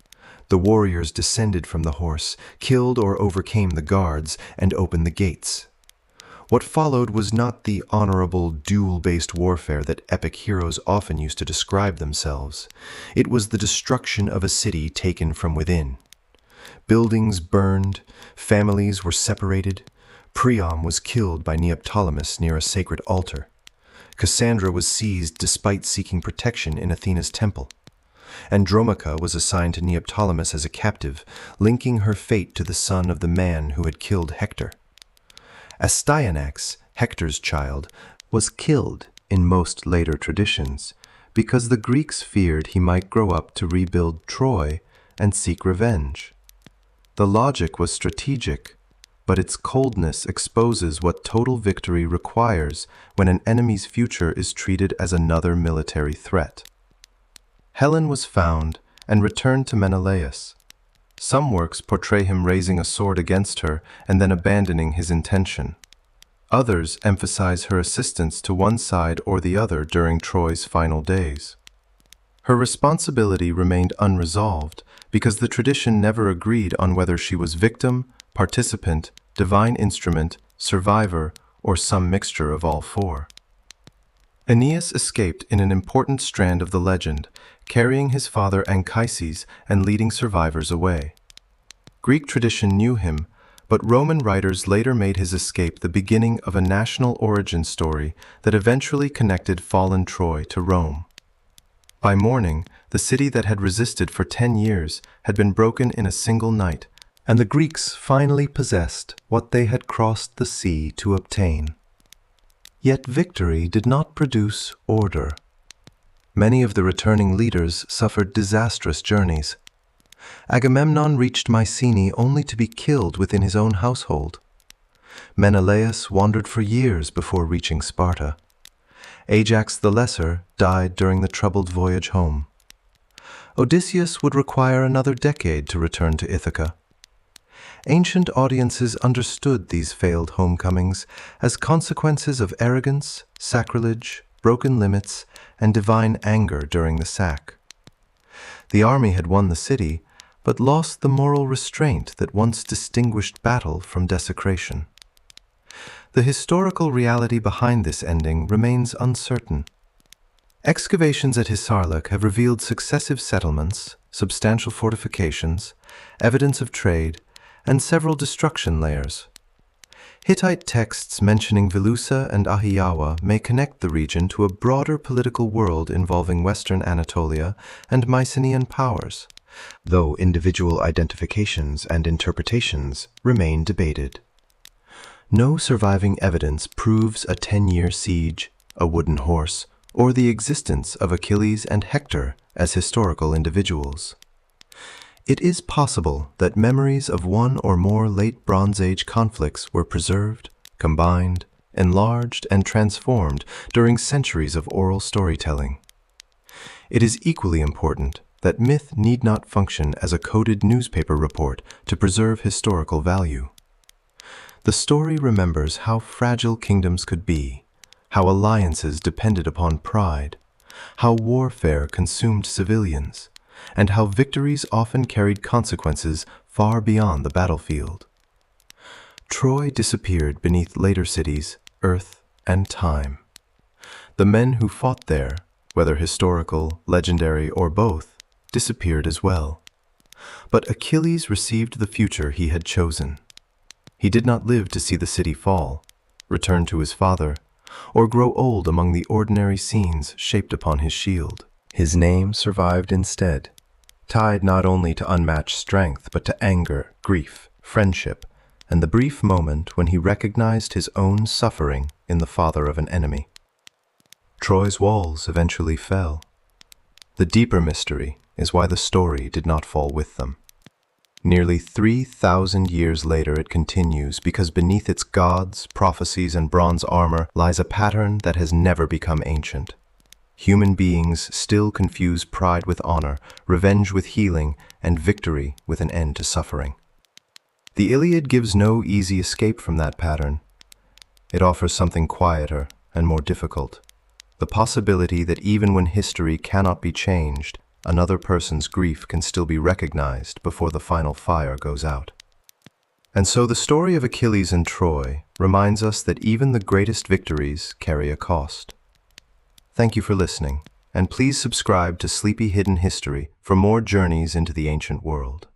The warriors descended from the horse, killed or overcame the guards, and opened the gates. What followed was not the honorable duel-based warfare that epic heroes often used to describe themselves. It was the destruction of a city taken from within. Buildings burned, families were separated. Priam was killed by Neoptolemus near a sacred altar. Cassandra was seized despite seeking protection in Athena's temple. Andromache was assigned to Neoptolemus as a captive, linking her fate to the son of the man who had killed Hector. Astyanax, Hector's child, was killed in most later traditions because the Greeks feared he might grow up to rebuild Troy and seek revenge. The logic was strategic, but its coldness exposes what total victory requires when an enemy's future is treated as another military threat. Helen was found and returned to Menelaus. Some works portray him raising a sword against her and then abandoning his intention. Others emphasize her assistance to one side or the other during Troy's final days. Her responsibility remained unresolved because the tradition never agreed on whether she was victim, participant, divine instrument, survivor, or some mixture of all four. Aeneas escaped in an important strand of the legend, carrying his father Anchises and leading survivors away. Greek tradition knew him, but Roman writers later made his escape the beginning of a national origin story that eventually connected fallen Troy to Rome. By morning, the city that had resisted for 10 years had been broken in a single night, and the Greeks finally possessed what they had crossed the sea to obtain. Yet victory did not produce order. Many of the returning leaders suffered disastrous journeys. Agamemnon reached Mycenae only to be killed within his own household. Menelaus wandered for years before reaching Sparta. Ajax the Lesser died during the troubled voyage home. Odysseus would require another decade to return to Ithaca. Ancient audiences understood these failed homecomings as consequences of arrogance, sacrilege, broken limits, and divine anger during the sack. The army had won the city, but lost the moral restraint that once distinguished battle from desecration. The historical reality behind this ending remains uncertain. Excavations at Hisarlık have revealed successive settlements, substantial fortifications, evidence of trade, and several destruction layers. Hittite texts mentioning Wilusa and Ahiyawa may connect the region to a broader political world involving Western Anatolia and Mycenaean powers, though individual identifications and interpretations remain debated. No surviving evidence proves a 10-year siege, a wooden horse, or the existence of Achilles and Hector as historical individuals. It is possible that memories of one or more late Bronze Age conflicts were preserved, combined, enlarged, and transformed during centuries of oral storytelling. It is equally important that myth need not function as a coded newspaper report to preserve historical value. The story remembers how fragile kingdoms could be, how alliances depended upon pride, how warfare consumed civilians, and how victories often carried consequences far beyond the battlefield. Troy disappeared beneath later cities, earth, and time. The men who fought there, whether historical, legendary, or both, disappeared as well. But Achilles received the future he had chosen. He did not live to see the city fall, return to his father, or grow old among the ordinary scenes shaped upon his shield. His name survived instead, tied not only to unmatched strength, but to anger, grief, friendship, and the brief moment when he recognized his own suffering in the father of an enemy. Troy's walls eventually fell. The deeper mystery is why the story did not fall with them. Nearly 3,000 years later it continues because beneath its gods, prophecies, and bronze armor lies a pattern that has never become ancient. Human beings still confuse pride with honor, revenge with healing, and victory with an end to suffering. The Iliad gives no easy escape from that pattern. It offers something quieter and more difficult: The possibility that even when history cannot be changed, another person's grief can still be recognized before the final fire goes out. And so the story of Achilles and Troy reminds us that even the greatest victories carry a cost. Thank you for listening, and please subscribe to Sleepy Hidden History for more journeys into the ancient world.